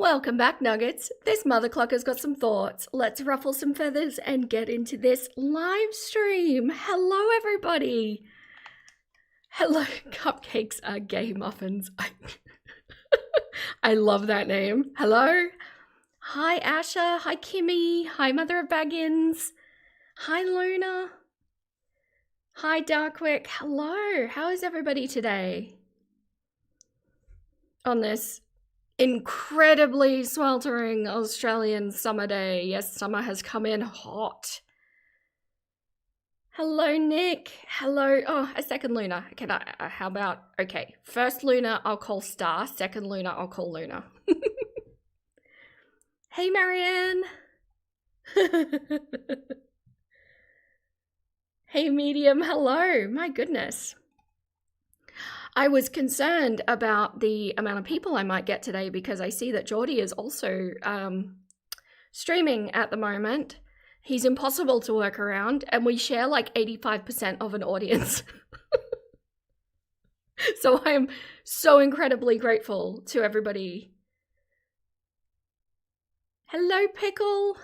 Welcome back, Nuggets. This mother Clucker's got some thoughts. Let's ruffle some feathers and get into this live stream. Hello, everybody. Hello, cupcakes are gay muffins. I love that name. Hello. Hi, Asha. Hi, Kimmy. Hi, Mother of Baggins. Hi, Luna. Hi, Darkwick. Hello. How is everybody today? On this incredibly sweltering Australian summer day. Yes, summer has come in hot. Hello, Nick. Hello. Oh, a second Luna. Can I, how about, okay. First Luna, I'll call Star. Second Luna, I'll call Luna. Hey, Marianne. Hey, Medium. Hello. My goodness. I was concerned about the amount of people I might get today because I see that Geordie is also streaming at the moment. He's impossible to work around, and we share like 85% of an audience. So I am so incredibly grateful to everybody. Hello, Pickle.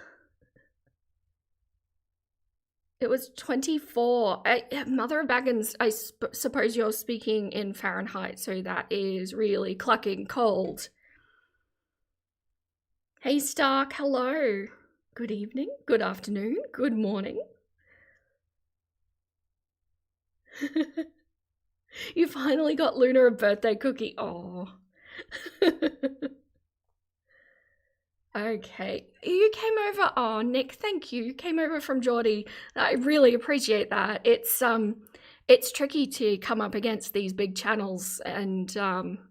It was 24. Mother of Baggins, I suppose you're speaking in Fahrenheit, so that is really clucking cold. Hey, Stark, hello. Good evening, good afternoon, good morning. You finally got Luna a birthday cookie. Oh. Okay, you came over. Oh, Nick, thank you. You came over from Geordie. I really appreciate that. It's tricky to come up against these big channels, and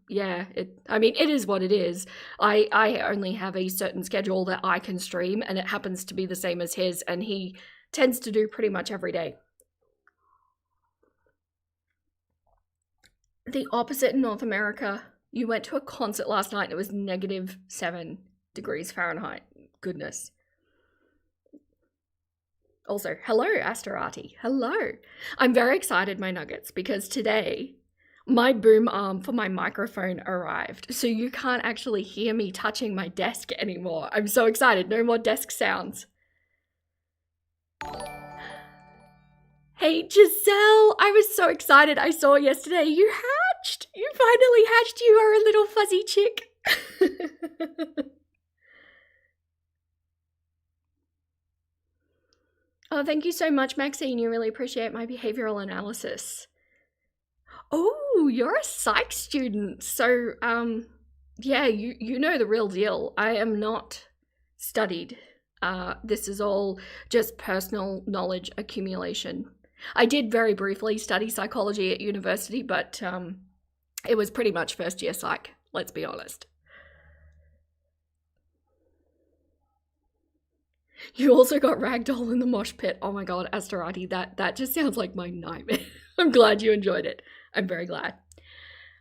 yeah, I mean, it is what it is. I only have a certain schedule that I can stream, and it happens to be the same as his, and he tends to do pretty much every day. The opposite in North America. You went to a concert last night and it was -7 degrees Fahrenheit. Goodness. Also, hello, Astarati. Hello. I'm very excited, my nuggets, because today my boom arm for my microphone arrived. So you can't actually hear me touching my desk anymore. I'm so excited. No more desk sounds. Hey, Giselle. I was so excited. I saw yesterday you hatched. You finally hatched. You are a little fuzzy chick. Oh, thank you so much, Maxine. You really appreciate my behavioral analysis. Oh, you're a psych student. So, yeah, you know the real deal. I am not studied. This is all just personal knowledge accumulation. I did very briefly study psychology at university, but it was pretty much first year psych, let's be honest. You also got ragdoll in the mosh pit. Oh my god, Astarati, that just sounds like my nightmare. I'm glad you enjoyed it. I'm very glad.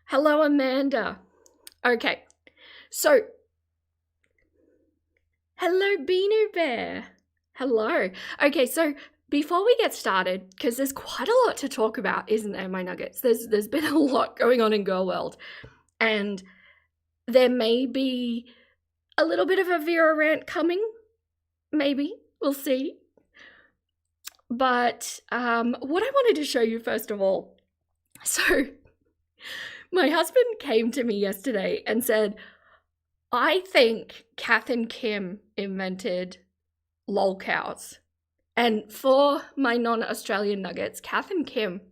Hello, Amanda. Okay, so hello, Beanu Bear. Hello. Okay, so before we get started, because there's quite a lot to talk about, isn't there, my nuggets? There's been a lot going on in Girl World, and there may be a little bit of a Vera rant coming. Maybe. We'll see. But what I wanted to show you first of all, so my husband came to me yesterday and said, I think Kath and Kim invented lolcows. And for my non-Australian nuggets, Kath and Kim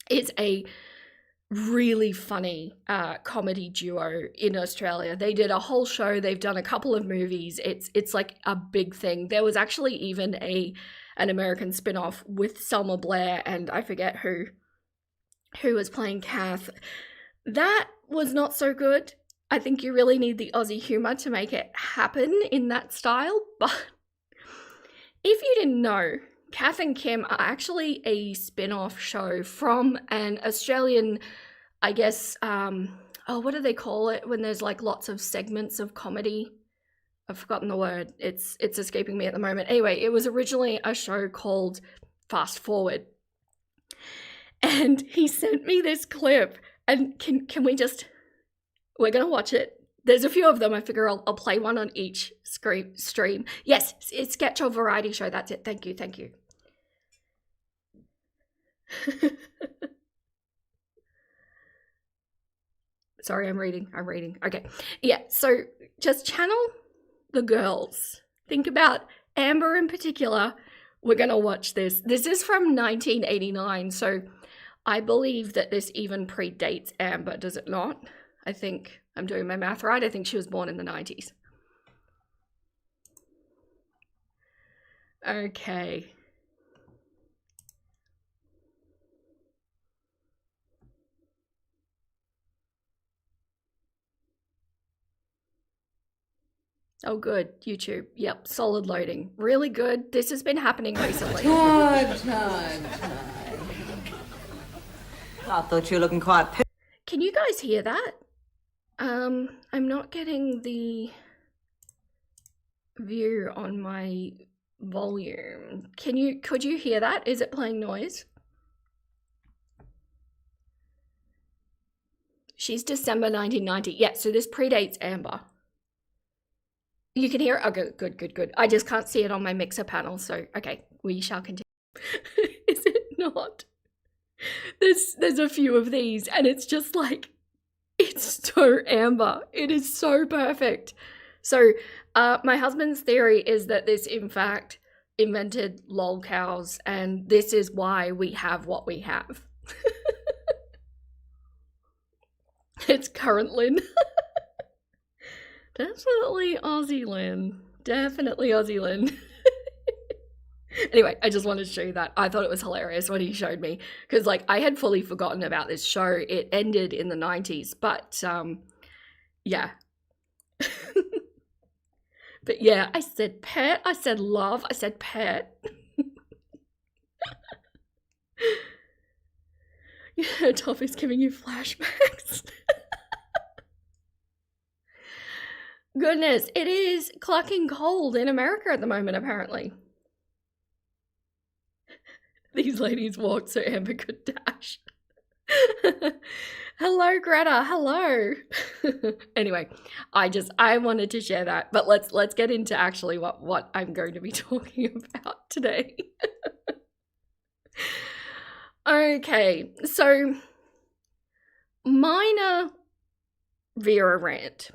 is a really funny comedy duo in Australia. They did a whole show. They've done a couple of movies. It's like a big thing. There was actually even an American spin-off with Selma Blair, and I forget who was playing Kath. That was not so good. I think you really need the Aussie humor to make it happen in that style. But if you didn't know, Kath and Kim are actually a spin-off show from an Australian, I guess, what do they call it when there's like lots of segments of comedy? I've forgotten the word. It's escaping me at the moment. Anyway, it was originally a show called Fast Forward. And he sent me this clip, and can we just, we're going to watch it. There's a few of them. I figure I'll play one on each stream. Yes, it's Sketch or Variety Show. That's it. Thank you. Thank you. Sorry, I'm reading. Okay. Yeah, so just channel the girls. Think about Amber in particular. We're going to watch this. This is from 1989, so I believe that this even predates Amber, does it not? I think I'm doing my math right. I think she was born in the 90s. Okay. Oh, good. YouTube. Yep, solid loading. Really good. This has been happening recently. Time. I thought you were looking quite... Can you guys hear that? I'm not getting the view on my volume. Could you hear that? Is it playing noise? She's December 1990. Yeah, so this predates Amber. You can hear it? Oh, good. I just can't see it on my mixer panel, so okay, we shall continue. Is it not? There's a few of these, and it's just like, it's so Amber. It is so perfect. So my husband's theory is that this, in fact, invented lolcows, and this is why we have what we have. It's current Lynn. Definitely Aussie Lynn. Definitely Aussie Lynn. Anyway, I just wanted to show you that. I thought it was hilarious when he showed me, because like I had fully forgotten about this show. It ended in the 90s, but yeah. But yeah, I said pet, I said love, I said pet. Yeah, Toffee's giving you flashbacks. Goodness, it is clucking cold in America at the moment, apparently. These ladies walked so Amber could dash. Hello, Greta. Hello. Anyway, I wanted to share that, but let's get into actually what I'm going to be talking about today. Okay, so minor Vera rant.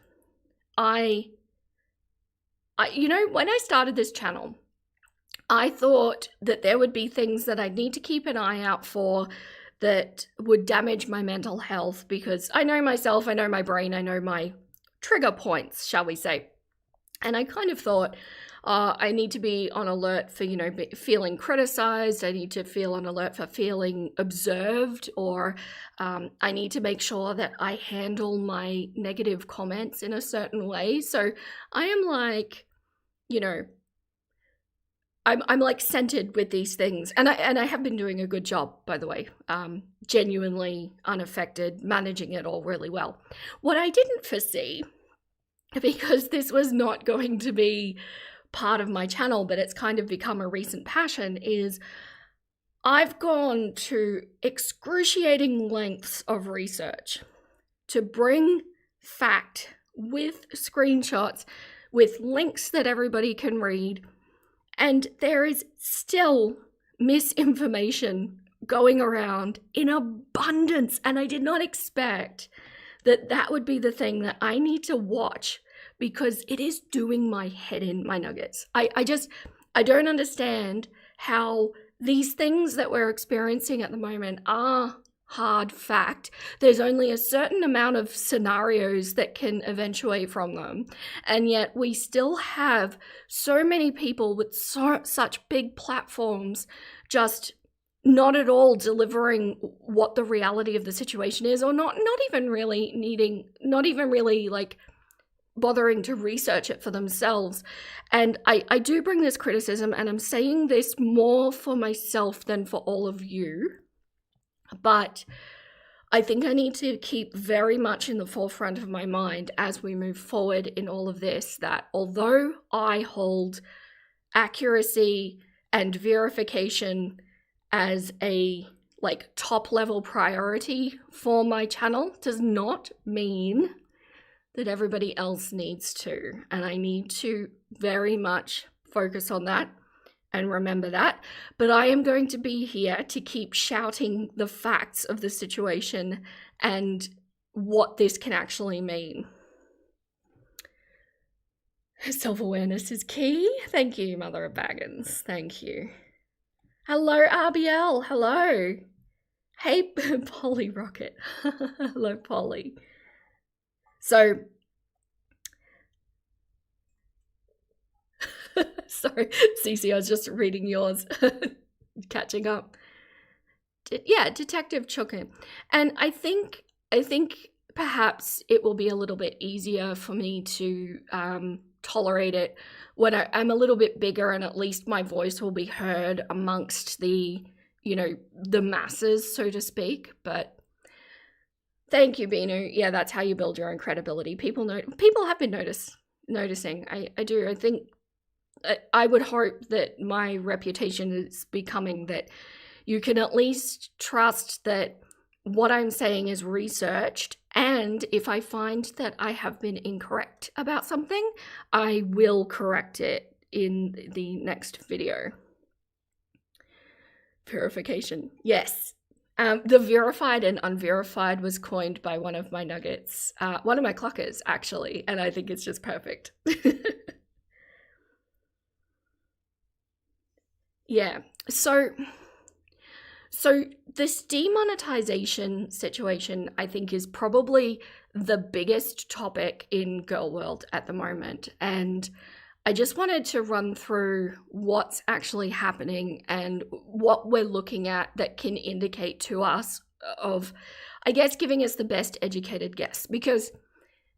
You know, when I started this channel, I thought that there would be things that I'd need to keep an eye out for that would damage my mental health, because I know myself, I know my brain, I know my trigger points, shall we say. And I kind of thought, I need to be on alert for, you know, feeling criticized. I need to feel on alert for feeling observed, or I need to make sure that I handle my negative comments in a certain way. So I am like, you know, I'm like centered with these things, and I have been doing a good job, by the way, genuinely unaffected, managing it all really well. What I didn't foresee, because this was not going to be part of my channel, but it's kind of become a recent passion, is I've gone to excruciating lengths of research to bring fact with screenshots, with links that everybody can read. And there is still misinformation going around in abundance. And I did not expect that that would be the thing that I need to watch, because it is doing my head in, my nuggets. I don't understand how these things that we're experiencing at the moment are hard fact. There's only a certain amount of scenarios that can eventuate from them, and yet we still have so many people with such big platforms just not at all delivering what the reality of the situation is, or not even really like bothering to research it for themselves. And I do bring this criticism, and I'm saying this more for myself than for all of you. But I think I need to keep very much in the forefront of my mind as we move forward in all of this, that although I hold accuracy and verification as a like top level priority for my channel, does not mean that everybody else needs to. And I need to very much focus on that and remember that. But I am going to be here to keep shouting the facts of the situation and what this can actually mean. Self-awareness is key. Thank you, Mother of Baggins. Thank you. Hello, RBL. Hello. Hey, Polly Rocket. Hello, Polly. So, sorry, Cece, I was just reading yours, catching up. Yeah, Detective Chukin. And I think perhaps it will be a little bit easier for me to tolerate it when I'm a little bit bigger, and at least my voice will be heard amongst the, the masses, so to speak. But thank you, Binu. Yeah, that's how you build your own credibility. People have been noticing. I do. I think I would hope that my reputation is becoming that you can at least trust that what I'm saying is researched, and if I find that I have been incorrect about something, I will correct it in the next video. Verification. Yes. The verified and unverified was coined by one of my nuggets, one of my cluckers, actually, and I think it's just perfect. Yeah. So this demonetization situation, I think, is probably the biggest topic in girl world at the moment. And I just wanted to run through what's actually happening and what we're looking at that can indicate to us of, I guess, giving us the best educated guess. Because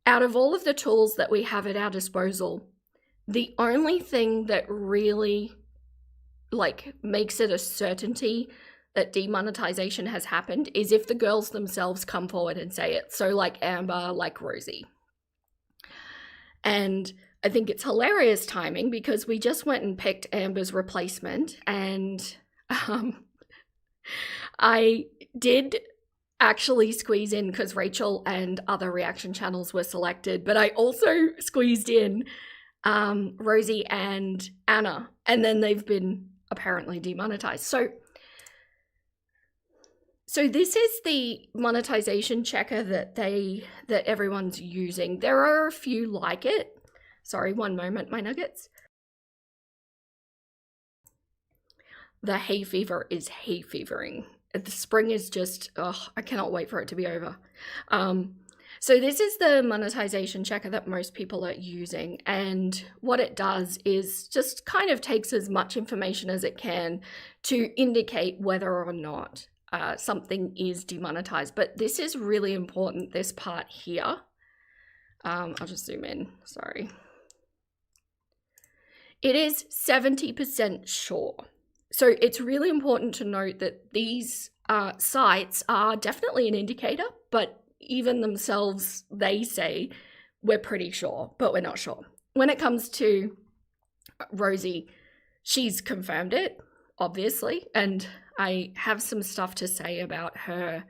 out of all of the tools that we have at our disposal, the only thing that really makes it a certainty that demonetization has happened is if the girls themselves come forward and say it. So like Amber, like Rosie. And I think it's hilarious timing because we just went and picked Amber's replacement, and I did actually squeeze in because Rachel and other reaction channels were selected, but I also squeezed in Rosie and Anna, and then they've been apparently demonetized. So this is the monetization checker that everyone's using. There are a few like it. Sorry, one moment, my nuggets. The hay fever is hay fevering. The spring is just, I cannot wait for it to be over. So this is the monetization checker that most people are using, and what it does is just kind of takes as much information as it can to indicate whether or not something is demonetized. But this is really important, this part here. I'll just zoom in, sorry. It is 70% sure. So it's really important to note that these sites are definitely an indicator, but even themselves, they say, we're pretty sure, but we're not sure. When it comes to Rosie, she's confirmed it, obviously, and I have some stuff to say about her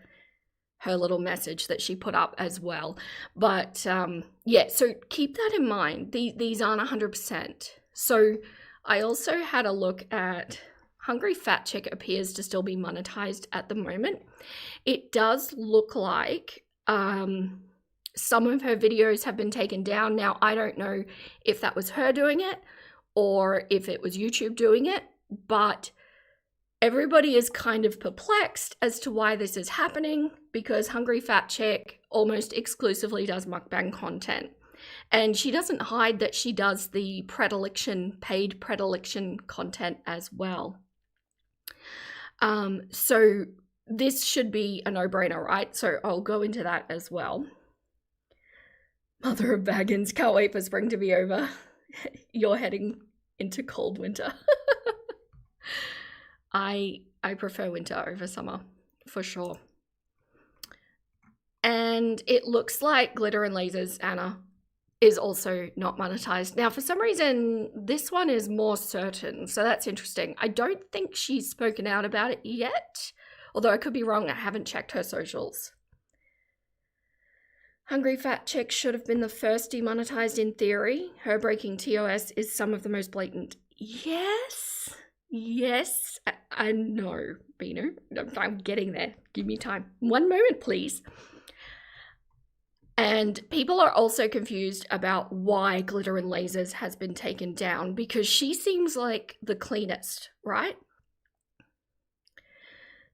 little message that she put up as well. But yeah, so keep that in mind. These aren't 100%. So I also had a look at Hungry Fat Chick appears to still be monetized at the moment. It does look like some of her videos have been taken down. Now, I don't know if that was her doing it or if it was YouTube doing it, but everybody is kind of perplexed as to why this is happening because Hungry Fat Chick almost exclusively does mukbang content. And she doesn't hide that she does the paid predilection content as well. So this should be a no-brainer, right? So I'll go into that as well. Mother of Baggins, can't wait for spring to be over. You're heading into cold winter. I prefer winter over summer, for sure. And it looks like Glitter and Lasers, Anna, is also not monetized. Now, for some reason, this one is more certain, so that's interesting. I don't think she's spoken out about it yet, although I could be wrong. I haven't checked her socials. Hungry Fat Chick should have been the first demonetized in theory. Her breaking TOS is some of the most blatant. Yes. I know, Bino. I'm getting there. Give me time. One moment, please. And people are also confused about why Glitter and Lasers has been taken down, because she seems like the cleanest, right?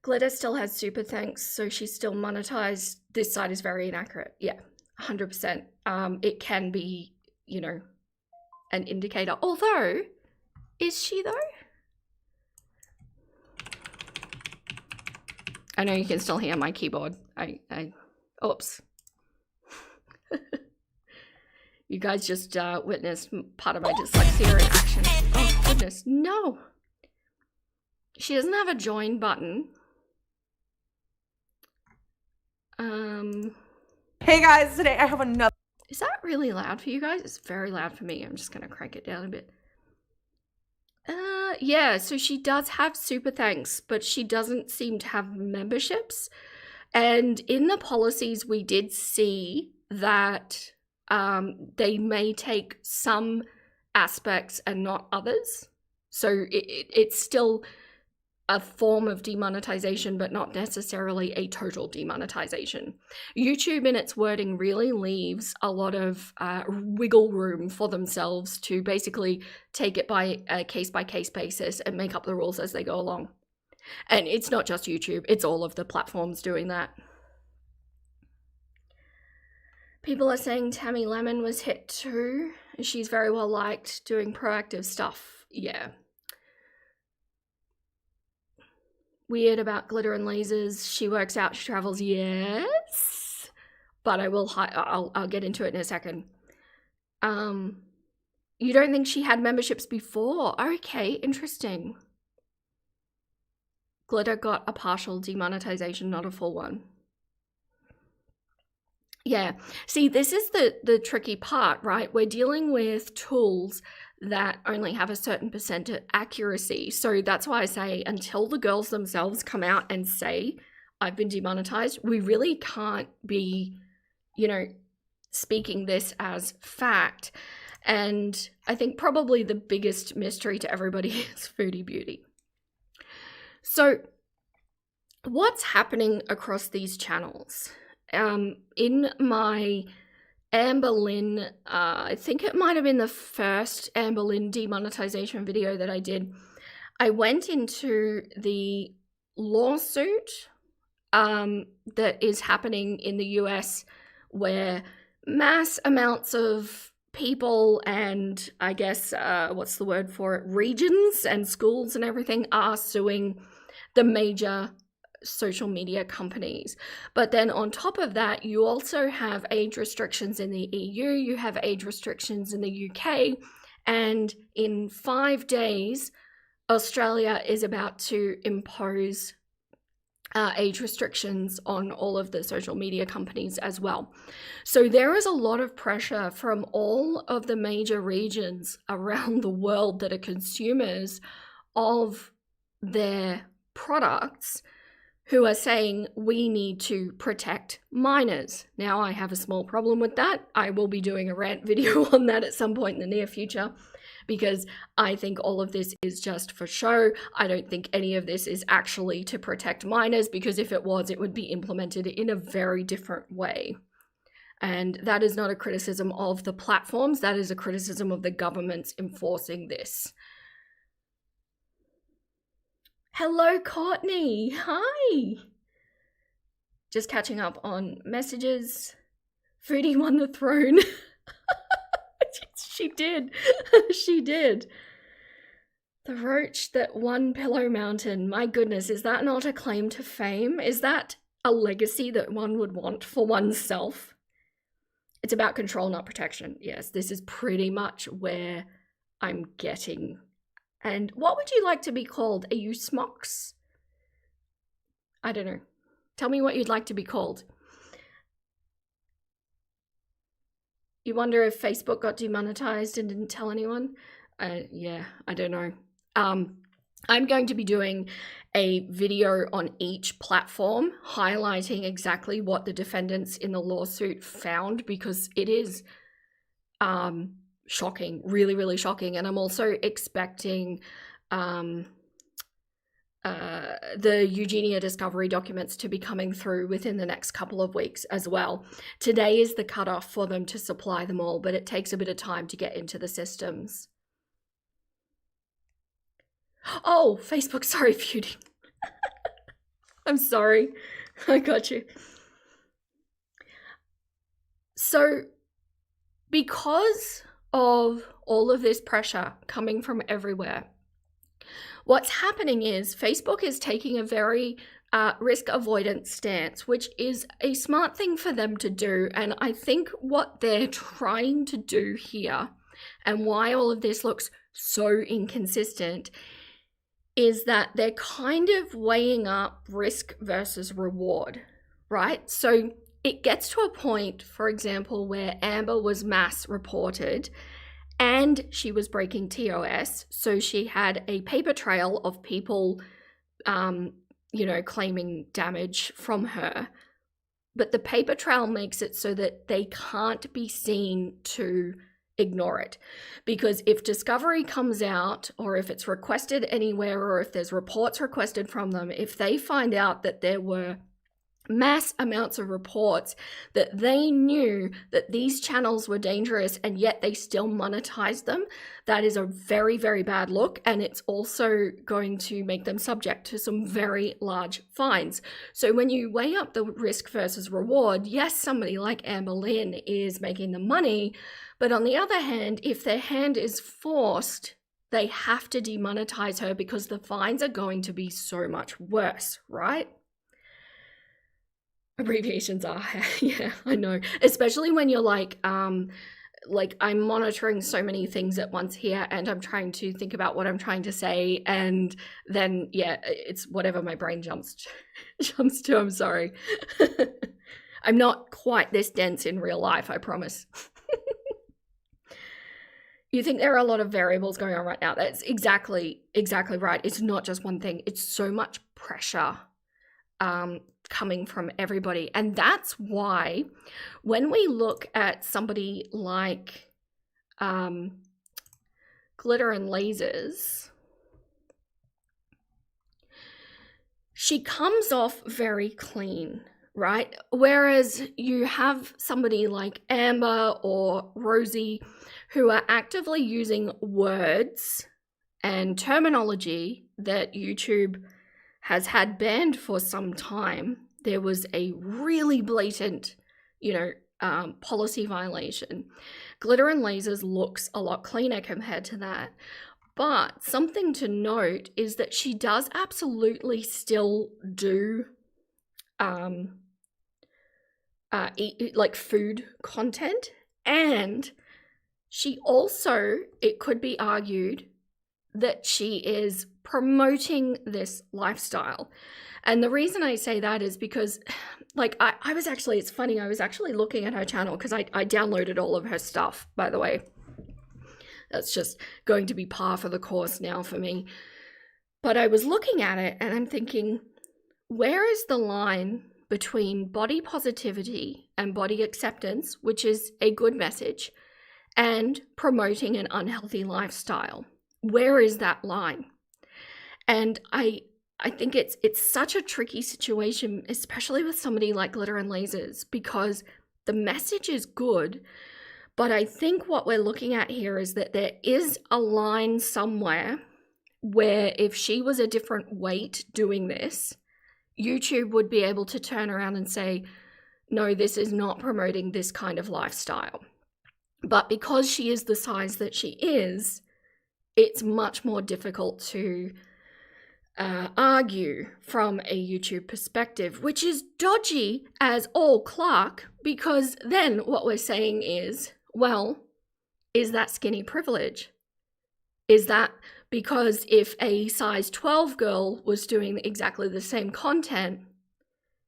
Glitter still has super thanks, so she's still monetized. This side is very inaccurate. Yeah, 100%. It can be, you know, an indicator. Although, is she though? I know you can still hear my keyboard. Oops. You guys just witnessed part of my dyslexia in action. Oh, goodness. No. She doesn't have a join button. Hey guys, today I have another. Is that really loud for you guys? It's very loud for me. I'm just going to crank it down a bit. Yeah, so she does have super thanks, but she doesn't seem to have memberships. And in the policies, we did see that they may take some aspects and not others. So it's still a form of demonetization, but not necessarily a total demonetization. YouTube in its wording really leaves a lot of wiggle room for themselves to basically take it by a case-by-case basis and make up the rules as they go along. And it's not just YouTube, it's all of the platforms doing that. People are saying Tammy Lemon was hit too. She's very well liked, doing proactive stuff. Yeah. Weird about Glitter and Lasers. She works out, she travels. Yes. But I'll get into it in a second. You don't think she had memberships before? Okay, interesting. Glitter got a partial demonetization, not a full one. Yeah, see, this is the tricky part, right? We're dealing with tools that only have a certain percent accuracy. So that's why I say until the girls themselves come out and say, I've been demonetized, we really can't be, you know, speaking this as fact. And I think probably the biggest mystery to everybody is Foodie Beauty. So what's happening across these channels? In my Amber Lynn, I think it might have been the first Amber Lynn demonetization video that I did, I went into the lawsuit that is happening in the US where mass amounts of people and I guess, what's the word for it, regions and schools and everything are suing the major social media companies. But then on top of that, you also have age restrictions in the EU, you have age restrictions in the UK, and in 5 days, Australia is about to impose age restrictions on all of the social media companies as well. So there is a lot of pressure from all of the major regions around the world that are consumers of their products who are saying we need to protect minors. Now, I have a small problem with that. I will be doing a rant video on that at some point in the near future because I think all of this is just for show. I don't think any of this is actually to protect minors because if it was, it would be implemented in a very different way. And that is not a criticism of the platforms. That is a criticism of the governments enforcing this. Hello, Courtney. Hi. Just catching up on messages. Foodie won the throne. She did. She did. The roach that won Pillow Mountain. My goodness, is that not a claim to fame? Is that a legacy that one would want for oneself? It's about control, not protection. Yes, this is pretty much where I'm getting. And what would you like to be called? Are you Smox? I don't know. Tell me what you'd like to be called. You wonder if Facebook got demonetized and didn't tell anyone? Yeah, I don't know. I'm going to be doing a video on each platform highlighting exactly what the defendants in the lawsuit found, because it is shocking, really, really shocking. And I'm also expecting the Eugenia discovery documents to be coming through within the next couple of weeks as well. Today is the cutoff for them to supply them all, but it takes a bit of time to get into the systems. Oh, Facebook, sorry, feuding. I'm sorry. I got you. So, because of all of this pressure coming from everywhere, what's happening is Facebook is taking a very risk avoidance stance, which is a smart thing for them to do. And I think what they're trying to do here, and why all of this looks so inconsistent, is that they're kind of weighing up risk versus reward, right? So it gets to a point, for example, where Amber was mass reported and she was breaking TOS. So she had a paper trail of people, claiming damage from her. But the paper trail makes it so that they can't be seen to ignore it. Because if discovery comes out, or if it's requested anywhere, or if there's reports requested from them, if they find out that there were mass amounts of reports that they knew that these channels were dangerous and yet they still monetized them, that is a very, very bad look. And it's also going to make them subject to some very large fines. So when you weigh up the risk versus reward, yes, somebody like Amber Lynn is making the money, but on the other hand, if their hand is forced, they have to demonetize her because the fines are going to be so much worse, right? Abbreviations are, yeah, I know. Especially when you're like I'm monitoring so many things at once here, and I'm trying to think about what I'm trying to say, and then, yeah, it's whatever my brain jumps to, I'm sorry. I'm not quite this dense in real life, I promise. You think there are a lot of variables going on right now. That's exactly right. It's not just one thing. It's so much pressure coming from everybody. And that's why when we look at somebody like Glitter and Lasers, she comes off very clean, right? Whereas you have somebody like Amber or Rosie who are actively using words and terminology that YouTube has had banned for some time. There was a really blatant, policy violation. Glitter and Lasers looks a lot cleaner compared to that. But something to note is that she does absolutely still do like food content, and she also, it could be argued that she is promoting this lifestyle. And the reason I say that is because, I was actually, it's funny, I was actually looking at her channel because I downloaded all of her stuff, by the way. That's just going to be par for the course now for me. But I was looking at it and I'm thinking, where is the line between body positivity and body acceptance, which is a good message, and promoting an unhealthy lifestyle? Where is that line? And I think it's such a tricky situation, especially with somebody like Glitter and Lasers, because the message is good, but I think what we're looking at here is that there is a line somewhere where if she was a different weight doing this, YouTube would be able to turn around and say, no, this is not promoting this kind of lifestyle. But because she is the size that she is, it's much more difficult to argue from a YouTube perspective, which is dodgy as all Clark, because then what we're saying is, well, is that skinny privilege? Is that because if a size 12 girl was doing exactly the same content,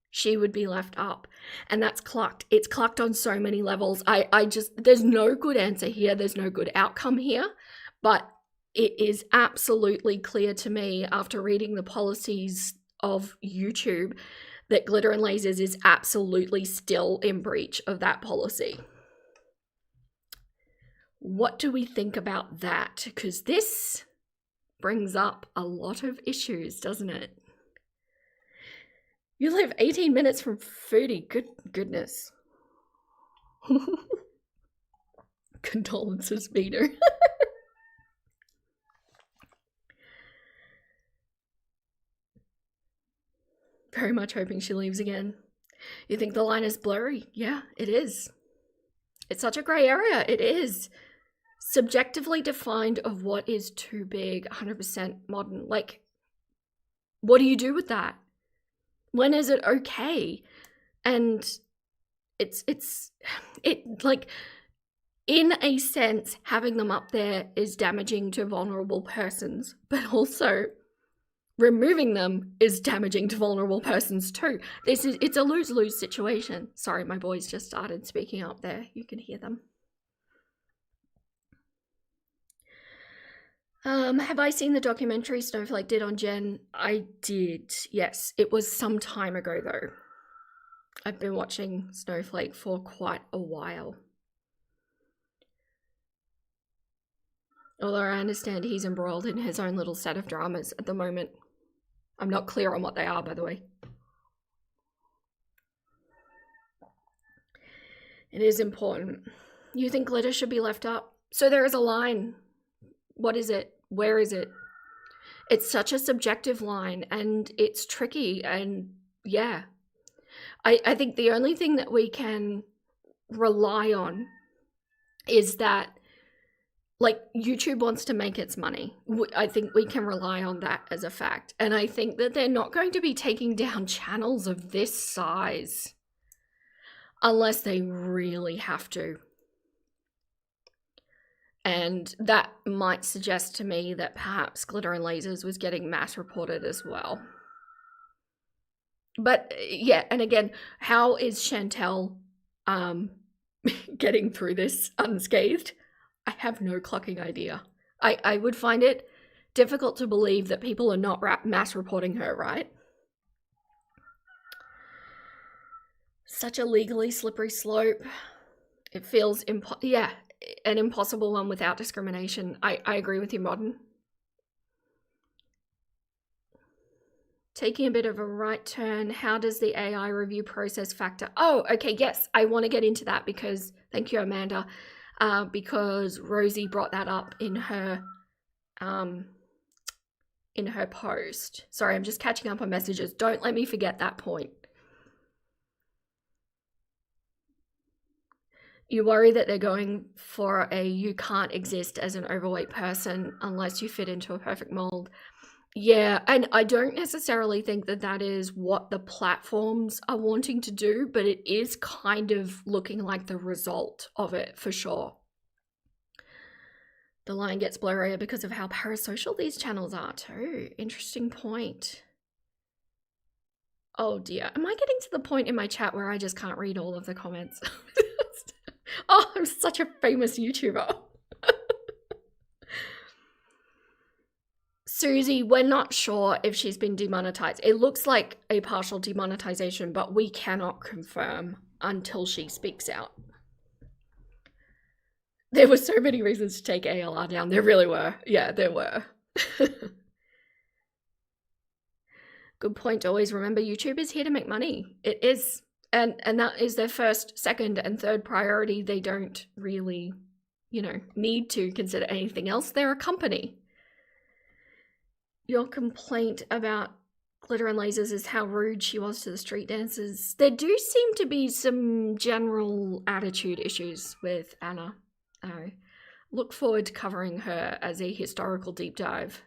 she would be left up? And that's clucked. It's clucked on so many levels. There's no good answer here. There's no good outcome here. But it is absolutely clear to me after reading the policies of YouTube that Glitter and Lasers is absolutely still in breach of that policy. What do we think about that? Because this brings up a lot of issues, doesn't it? You live 18 minutes from Foodie. Goodness. Condolences, Peter. Very much hoping she leaves again. You think the line is blurry? Yeah, it is. It's such a grey area. It is. Subjectively defined of what is too big, 100% modern. Like, what do you do with that? When is it okay? And it like, in a sense, having them up there is damaging to vulnerable persons, but also removing them is damaging to vulnerable persons too. It's a lose-lose situation. Sorry, my boys just started speaking up there. You can hear them. Have I seen the documentary Snowflake did on Jen? I did, yes. It was some time ago though. I've been watching Snowflake for quite a while. Although I understand he's embroiled in his own little set of dramas at the moment. I'm not clear on what they are, by the way. It is important. You think glitter should be left up? So there is a line. What is it? Where is it? It's such a subjective line and it's tricky, and yeah. I think the only thing that we can rely on is that, like, YouTube wants to make its money. I think we can rely on that as a fact. And I think that they're not going to be taking down channels of this size unless they really have to. And that might suggest to me that perhaps Glitter and Lasers was getting mass reported as well. But yeah, and again, how is Chantel getting through this unscathed? I have no clucking idea. I would find it difficult to believe that people are not mass reporting her, right? Such a legally slippery slope. It feels an impossible one without discrimination. I agree with you, Modern. Taking a bit of a right turn, how does the AI review process factor? Oh, okay, yes, I want to get into that because, thank you, Amanda, because Rosie brought that up in her post. Sorry, I'm just catching up on messages. Don't let me forget that point. You worry that they're going for a you can't exist as an overweight person unless you fit into a perfect mold. Yeah, and I don't necessarily think that that is what the platforms are wanting to do, but it is kind of looking like the result of it for sure. The line gets blurrier because of how parasocial these channels are too. Interesting point. Oh dear, am I getting to the point in my chat where I just can't read all of the comments? Oh, I'm such a famous YouTuber. Susie, we're not sure if she's been demonetized. It looks like a partial demonetization, but we cannot confirm until she speaks out. There were so many reasons to take ALR down. There really were. Yeah, there were. Good point to always remember YouTube is here to make money. It is. And that is their first, second, and third priority. They don't really, need to consider anything else. They're a company. Your complaint about Glitter and Lasers is how rude she was to the street dancers. There do seem to be some general attitude issues with Anna. I look forward to covering her as a historical deep dive.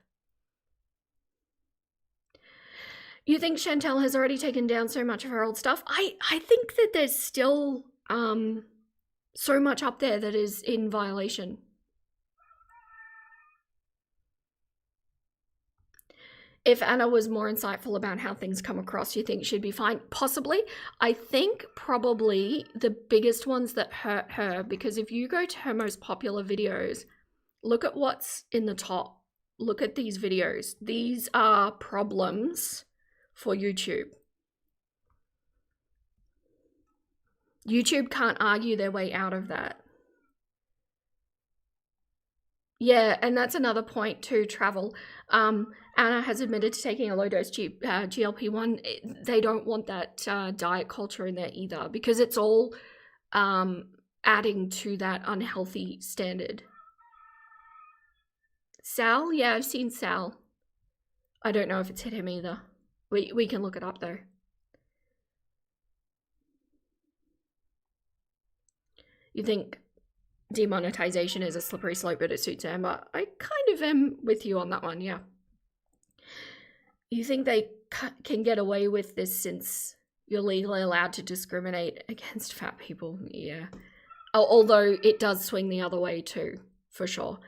You think Chantel has already taken down so much of her old stuff? I think that there's still so much up there that is in violation. If Anna was more insightful about how things come across, you think she'd be fine? Possibly. I think probably the biggest ones that hurt her, because if you go to her most popular videos, look at what's in the top. look at these videos. These are problems for YouTube. YouTube can't argue their way out of that. Yeah, and that's another point to travel. Anna has admitted to taking a low-dose GLP-1. They don't want that diet culture in there either, because it's all adding to that unhealthy standard. Sal? Yeah, I've seen Sal. I don't know if it's hit him either. We can look it up though. You think demonetization is a slippery slope, but it suits Amber? I kind of am with you on that one, yeah. You think they can get away with this since you're legally allowed to discriminate against fat people? Yeah. Although it does swing the other way too, for sure.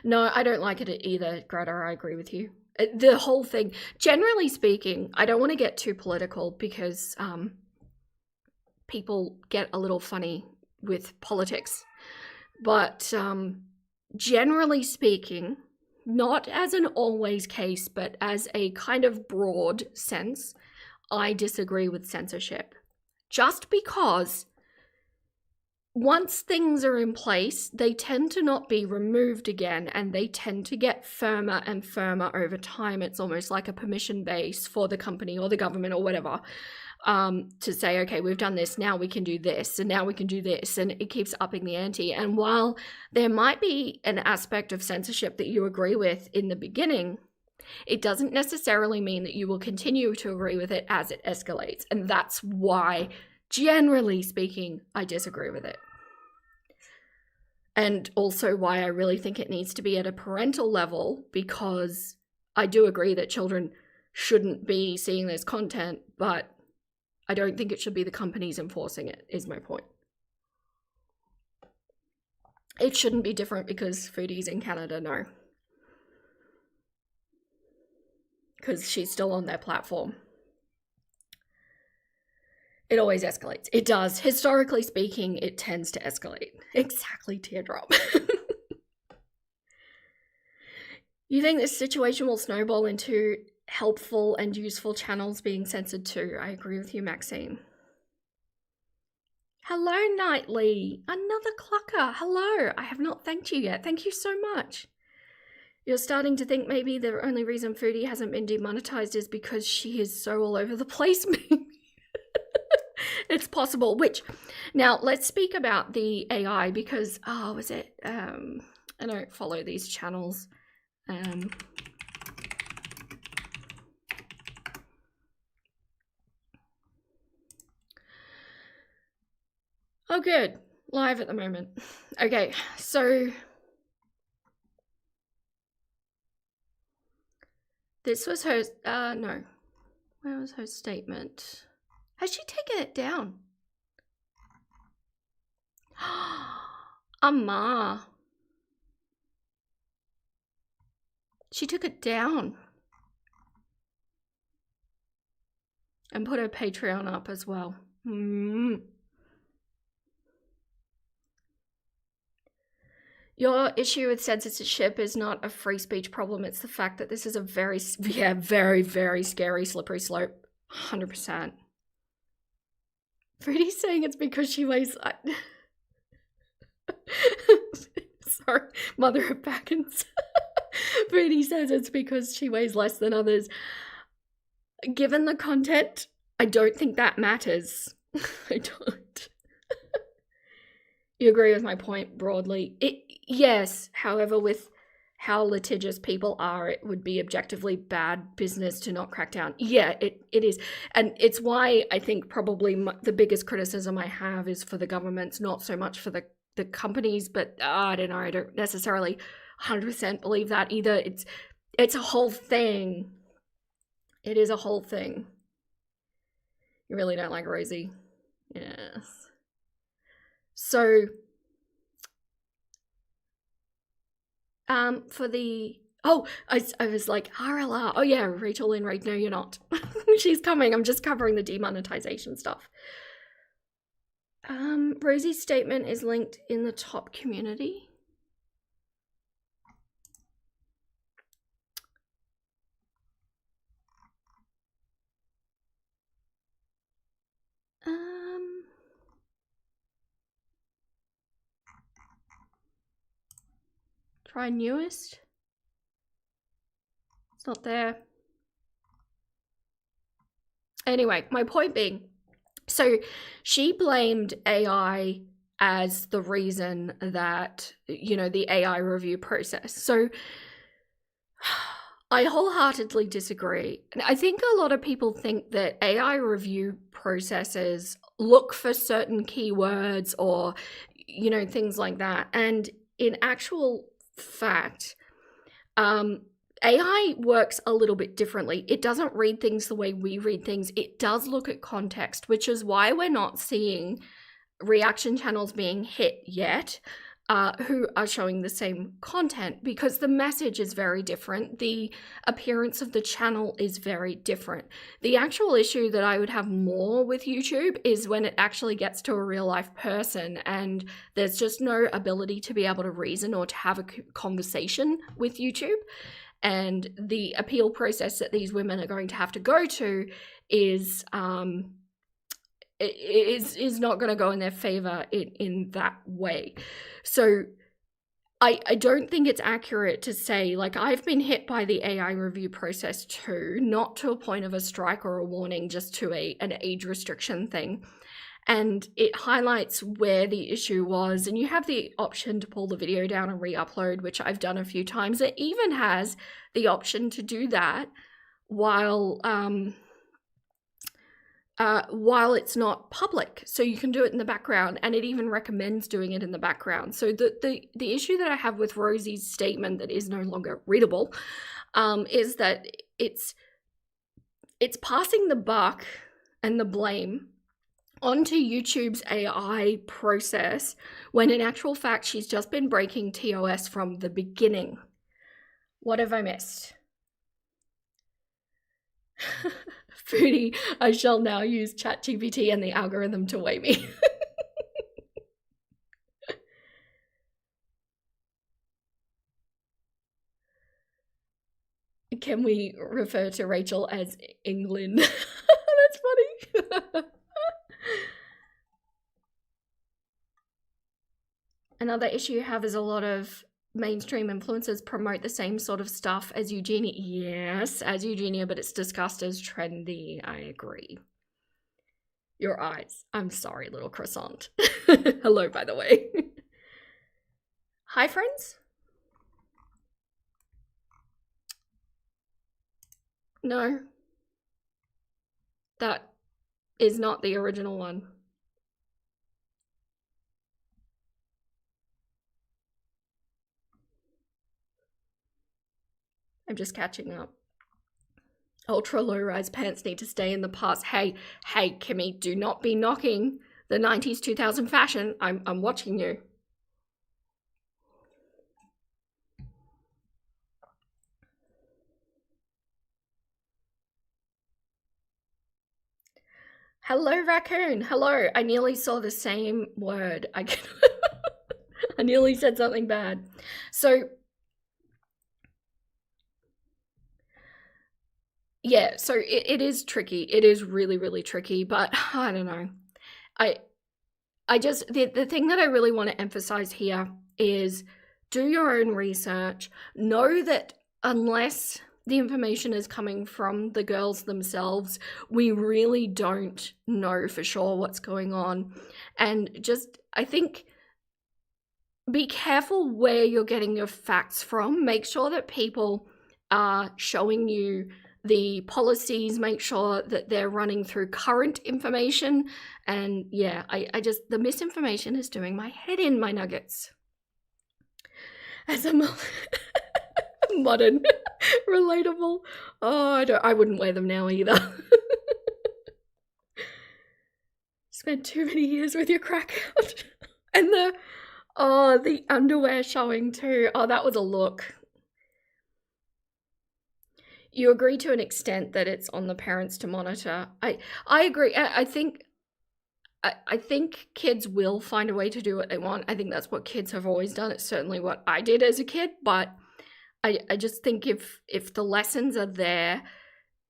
No, I don't like it either, Greta. I agree with you. The whole thing, generally speaking, I don't want to get too political because people get a little funny with politics. But generally speaking, not as an always case, but as a kind of broad sense, I disagree with censorship. Just because once things are in place, they tend to not be removed again, and they tend to get firmer and firmer over time. It's almost like a permission base for the company or the government or whatever to say, okay, we've done this, now we can do this, and now we can do this, and it keeps upping the ante. And while there might be an aspect of censorship that you agree with in the beginning, it doesn't necessarily mean that you will continue to agree with it as it escalates. And that's why, generally speaking, I disagree with it. And also why I really think it needs to be at a parental level, because I do agree that children shouldn't be seeing this content, but I don't think it should be the companies enforcing it, is my point. It shouldn't be different because Foodie's in Canada, no. Because she's still on their platform. It always escalates. It does. Historically speaking, it tends to escalate. Exactly, Teardrop. You think this situation will snowball into helpful and useful channels being censored too? I agree with you, Maxine. Hello, Nightly. Another Clucker. Hello. I have not thanked you yet. Thank you so much. You're starting to think maybe the only reason Foodie hasn't been demonetized is because she is so all over the place. It's possible. Which, now let's speak about the AI because, was it? I don't follow these channels. Oh, good. Live at the moment. Okay, so this was her, no. Where was her statement? Has she taken it down? Amma. She took it down. And put her Patreon up as well. Your issue with censorship is not a free speech problem. It's the fact that this is a very, very scary slippery slope. 100%. Fruity's saying it's because she weighs... Sorry, mother of Backens. Fruity says it's because she weighs less than others. Given the content, I don't think that matters. I don't. You agree with my point broadly? Yes, however, with how litigious people are, it would be objectively bad business to not crack down. Yeah, it is. And it's why I think probably the biggest criticism I have is for the governments, not so much for the companies, but I don't know, I don't necessarily 100% believe that either. It's a whole thing. It is a whole thing. You really don't like Rosie? Yes. So, for the, I was like, RLR, oh yeah, Rachel Lynn Reid, no you're not. She's coming, I'm just covering the demonetization stuff. Rosie's statement is linked in the top community. Try newest. It's not there. Anyway, my point being, so she blamed AI as the reason that, you know, the AI review process. So I wholeheartedly disagree. I think a lot of people think that AI review processes look for certain keywords or, you know, things like that. And in actual fact, AI works a little bit differently. It doesn't read things the way we read things. It does look at context, which is why we're not seeing reaction channels being hit yet, who are showing the same content, because the message is very different. The appearance of the channel is very different. The actual issue that I would have more with YouTube is when it actually gets to a real life person and there's just no ability to be able to reason or to have a conversation with YouTube. And the appeal process that these women are going to have to go to is not going to go in their favor in that way. So I don't think it's accurate to say, like, I've been hit by the AI review process too, not to a point of a strike or a warning, just to an age restriction thing. And it highlights where the issue was, and you have the option to pull the video down and re-upload, which I've done a few times. It even has the option to do that while it's not public, so you can do it in the background, and it even recommends doing it in the background. So the issue that I have with Rosie's statement that is no longer readable is that it's passing the buck and the blame onto YouTube's AI process, when in actual fact she's just been breaking TOS from the beginning. What have I missed? Foodie, I shall now use ChatGPT and the algorithm to weigh me. Can we refer to Rachel as England? That's funny. Another issue you have is a lot of mainstream influencers promote the same sort of stuff as Eugenia. Yes, as Eugenia, but it's discussed as trendy. I agree. Your eyes. I'm sorry, little croissant. Hello, by the way. Hi, friends. No. That is not the original one. I'm just catching up. Ultra low-rise pants need to stay in the past. Hey, Kimmy, do not be knocking the 90s, 2000 fashion. I'm watching you. Hello, raccoon. Hello. I nearly saw the same word. I nearly said something bad. So yeah, so it is tricky. It is really, really tricky, but I don't know. I just, the thing that I really want to emphasize here is do your own research. Know that unless the information is coming from the girls themselves, we really don't know for sure what's going on. And just, I think, be careful where you're getting your facts from. Make sure that people are showing you the policies, make sure that they're running through current information. And yeah, I just, the misinformation is doing my head in, my nuggets. As a modern, relatable. Oh, I wouldn't wear them now either. Spent too many years with your crack out. And the underwear showing too. Oh, that was a look. You agree to an extent that it's on the parents to monitor. I agree. I think kids will find a way to do what they want. I think that's what kids have always done. It's certainly what I did as a kid, but I just think if the lessons are there,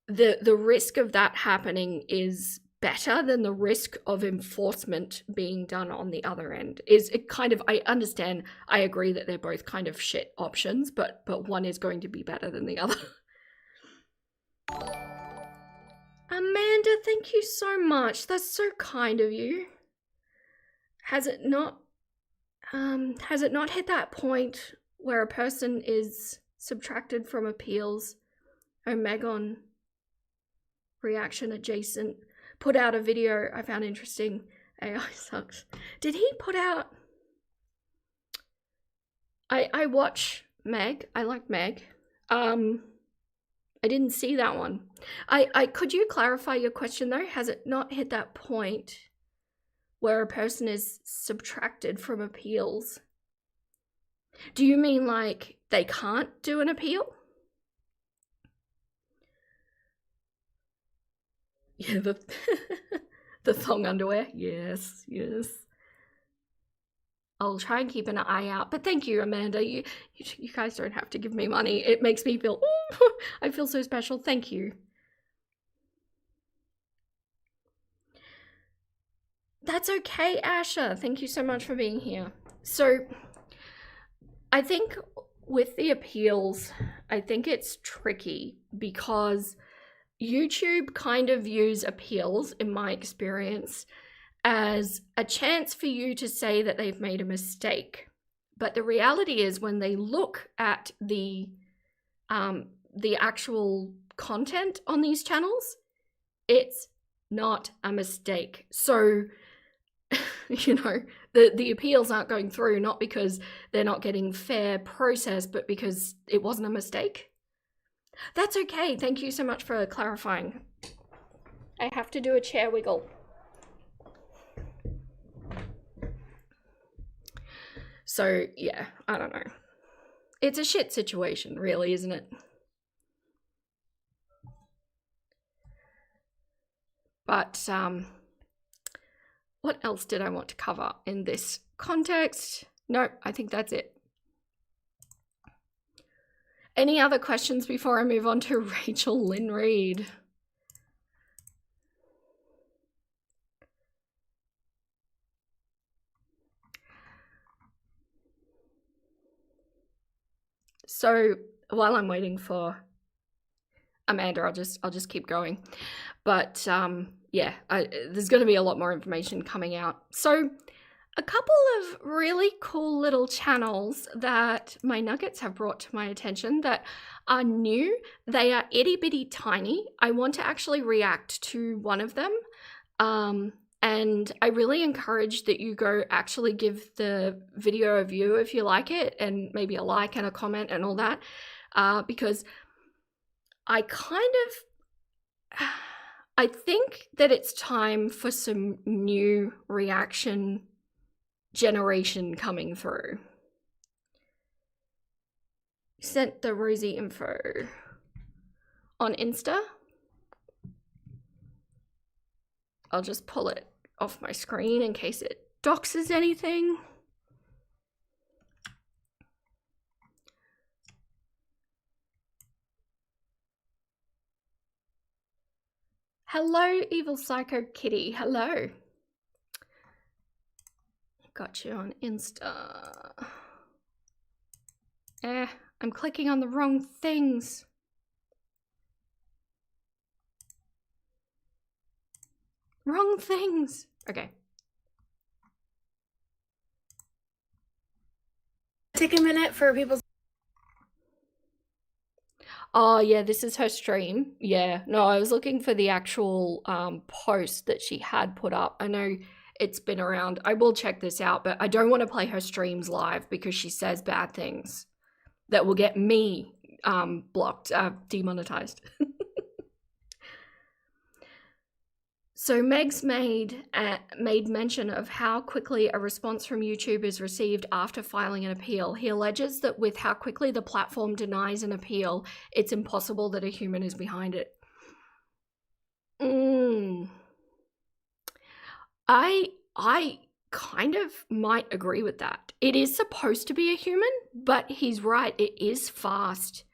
the risk of that happening is better than the risk of enforcement being done on the other end. Is it kind of, I understand, I agree that they're both kind of shit options, but one is going to be better than the other. Amanda, thank you so much. That's so kind of you. Has it not hit that point where a person is subtracted from appeals? Oh, Megon, reaction adjacent, put out a video I found interesting. AI sucks. Did he put out... I watch Meg. I like Meg. I didn't see that one. Could you clarify your question though? Has it not hit that point where a person is subtracted from appeals? Do you mean like they can't do an appeal? Yeah, the thong underwear. Yes, yes. I'll try and keep an eye out. But thank you, Amanda. You guys don't have to give me money. It makes me feel, I feel so special. Thank you. That's okay, Asha. Thank you so much for being here. So I think with the appeals, I think it's tricky because YouTube kind of views appeals, in my experience, as a chance for you to say that they've made a mistake. But the reality is when they look at the actual content on these channels, it's not a mistake. So, you know, the appeals aren't going through, not because they're not getting fair process, but because it wasn't a mistake. That's okay. Thank you so much for clarifying. I have to do a chair wiggle. So, yeah, I don't know. It's a shit situation, really, isn't it? But, what else did I want to cover in this context? No, I think that's it. Any other questions before I move on to Rachel Lynn Reid? So while I'm waiting for Amanda, I'll just keep going. But yeah, there's going to be a lot more information coming out. So a couple of really cool little channels that my nuggets have brought to my attention that are new. They are itty bitty tiny. I want to actually react to one of them. And I really encourage that you go actually give the video a view if you like it, and maybe a like and a comment and all that, because I think that it's time for some new reaction generation coming through. Sent the Rosie info on Insta. I'll just pull it off my screen in case it doxes anything. Hello, Evil Psycho Kitty. Hello. Got you on Insta. I'm clicking on the wrong things. Wrong things. Okay. Take a minute for people's... Oh, yeah, this is her stream. Yeah, no, I was looking for the actual post that she had put up. I know it's been around. I will check this out, but I don't want to play her streams live because she says bad things that will get me blocked, demonetized. So Meg's made mention of how quickly a response from YouTube is received after filing an appeal. He alleges that with how quickly the platform denies an appeal, it's impossible that a human is behind it. I kind of might agree with that. It is supposed to be a human, but he's right, it is fast.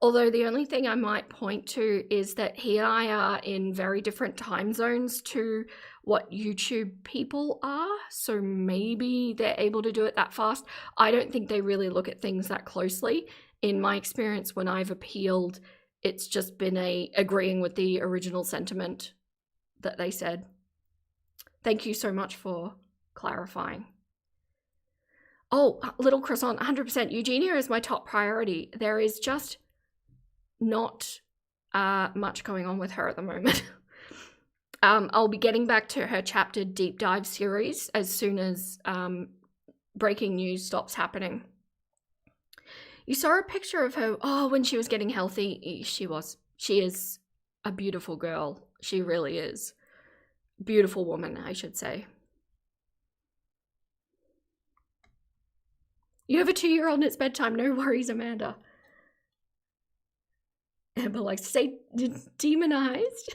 Although the only thing I might point to is that he and I are in very different time zones to what YouTube people are. So maybe they're able to do it that fast. I don't think they really look at things that closely. In my experience, when I've appealed, it's just been agreeing with the original sentiment that they said. Thank you so much for clarifying. Oh, little croissant, 100%. Eugenia is my top priority. There is just not much going on with her at the moment. I'll be getting back to her chapter deep dive series as soon as breaking news stops happening. You saw a picture of her, when she was getting healthy. She is a beautiful girl. She really is. Beautiful woman, I should say. You have a 2-year-old and it's bedtime. No worries, Amanda. Amber likes to say demonized.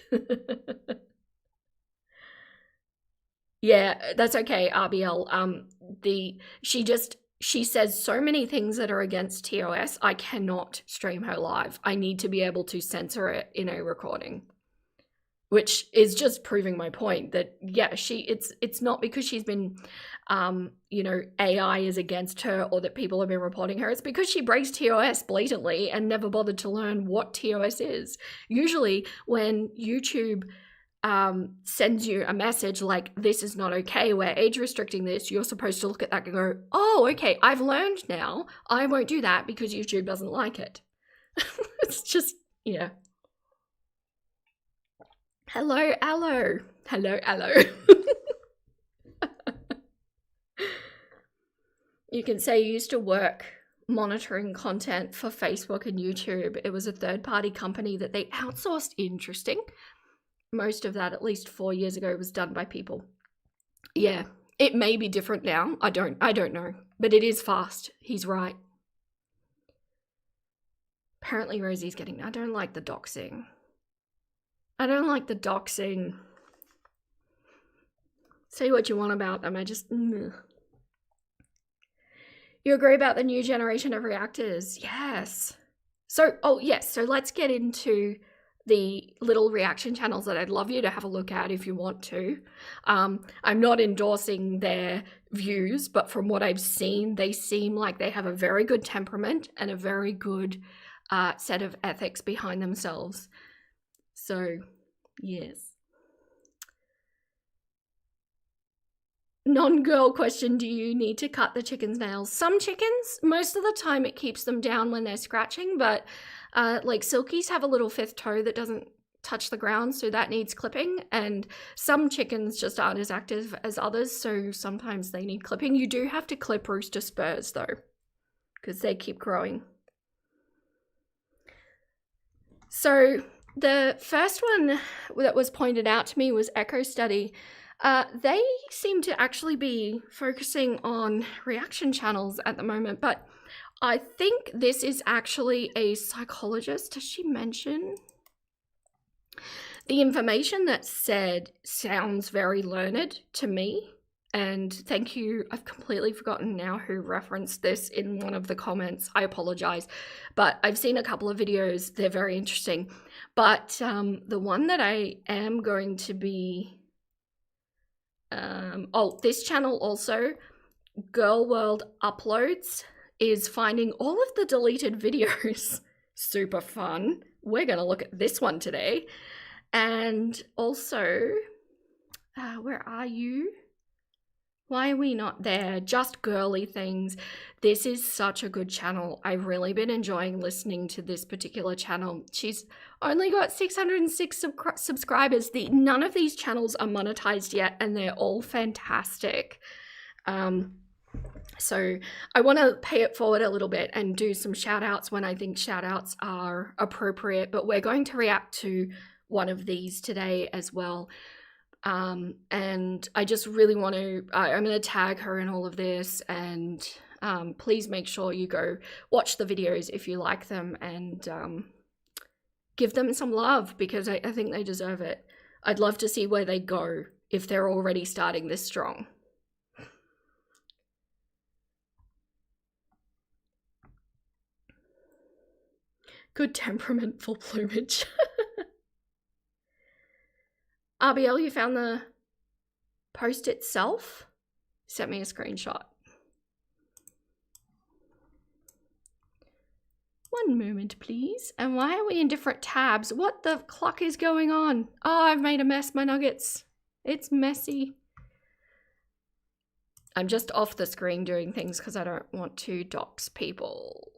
Yeah, that's okay, RBL. She says so many things that are against TOS. I cannot stream her live. I need to be able to censor it in a recording. Which is just proving my point that, yeah, it's not because she's been, AI is against her or that people have been reporting her. It's because she breaks TOS blatantly and never bothered to learn what TOS is. Usually when YouTube sends you a message like, this is not okay, we're age restricting this, you're supposed to look at that and go, oh, okay, I've learned now. I won't do that because YouTube doesn't like it. It's just, yeah. Hello, Allo. Hello, Allo. You can say you used to work monitoring content for Facebook and YouTube. It was a third-party company that they outsourced. Interesting. Most of that, at least 4 years ago, was done by people. Yeah, it may be different now. I don't know. But it is fast. He's right. Apparently Rosie's getting... I don't like the doxing. Say what you want about them. I just... You agree about the new generation of reactors? Yes. So let's get into the little reaction channels that I'd love you to have a look at if you want to. I'm not endorsing their views, but from what I've seen, they seem like they have a very good temperament and a very good set of ethics behind themselves. So, yes. Non-girl question, do you need to cut the chicken's nails? Some chickens, most of the time it keeps them down when they're scratching, but like silkies have a little fifth toe that doesn't touch the ground, so that needs clipping, and some chickens just aren't as active as others, so sometimes they need clipping. You do have to clip rooster spurs though, because they keep growing. So the first one that was pointed out to me was Echo Study. They seem to actually be focusing on reaction channels at the moment, but I think this is actually a psychologist. Does she mention? The information that's said sounds very learned to me, and thank you. I've completely forgotten now who referenced this in one of the comments. I apologize, but I've seen a couple of videos. They're very interesting, but the one that I am going to be... this channel also, Girl World Uploads, is finding all of the deleted videos. Super fun. We're going to look at this one today. And also, where are you? Why are we not there? Just girly things. This is such a good channel. I've really been enjoying listening to this particular channel. She's only got 606 subscribers. None of these channels are monetized yet, and they're all fantastic. So I want to pay it forward a little bit and do some shout outs when I think shout outs are appropriate, but we're going to react to one of these today as well. And I just really want to, I'm going to tag her in all of this, and please make sure you go watch the videos if you like them, and give them some love, because I think they deserve it. I'd love to see where they go if they're already starting this strong. Good temperamental plumage. RBL, you found the post itself? Sent me a screenshot. One moment, please. And why are we in different tabs? What the cluck is going on? Oh, I've made a mess, my nuggets. It's messy. I'm just off the screen doing things because I don't want to dox people.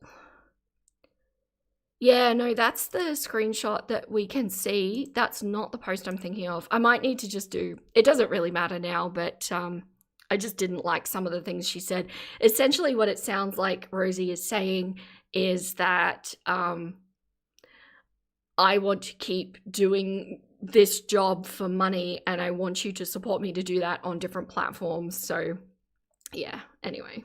Yeah, no, that's the screenshot that we can see. That's not the post I'm thinking of. I might need to just do, it doesn't really matter now, but I just didn't like some of the things she said. Essentially what it sounds like Rosie is saying is that I want to keep doing this job for money and I want you to support me to do that on different platforms. So yeah, anyway.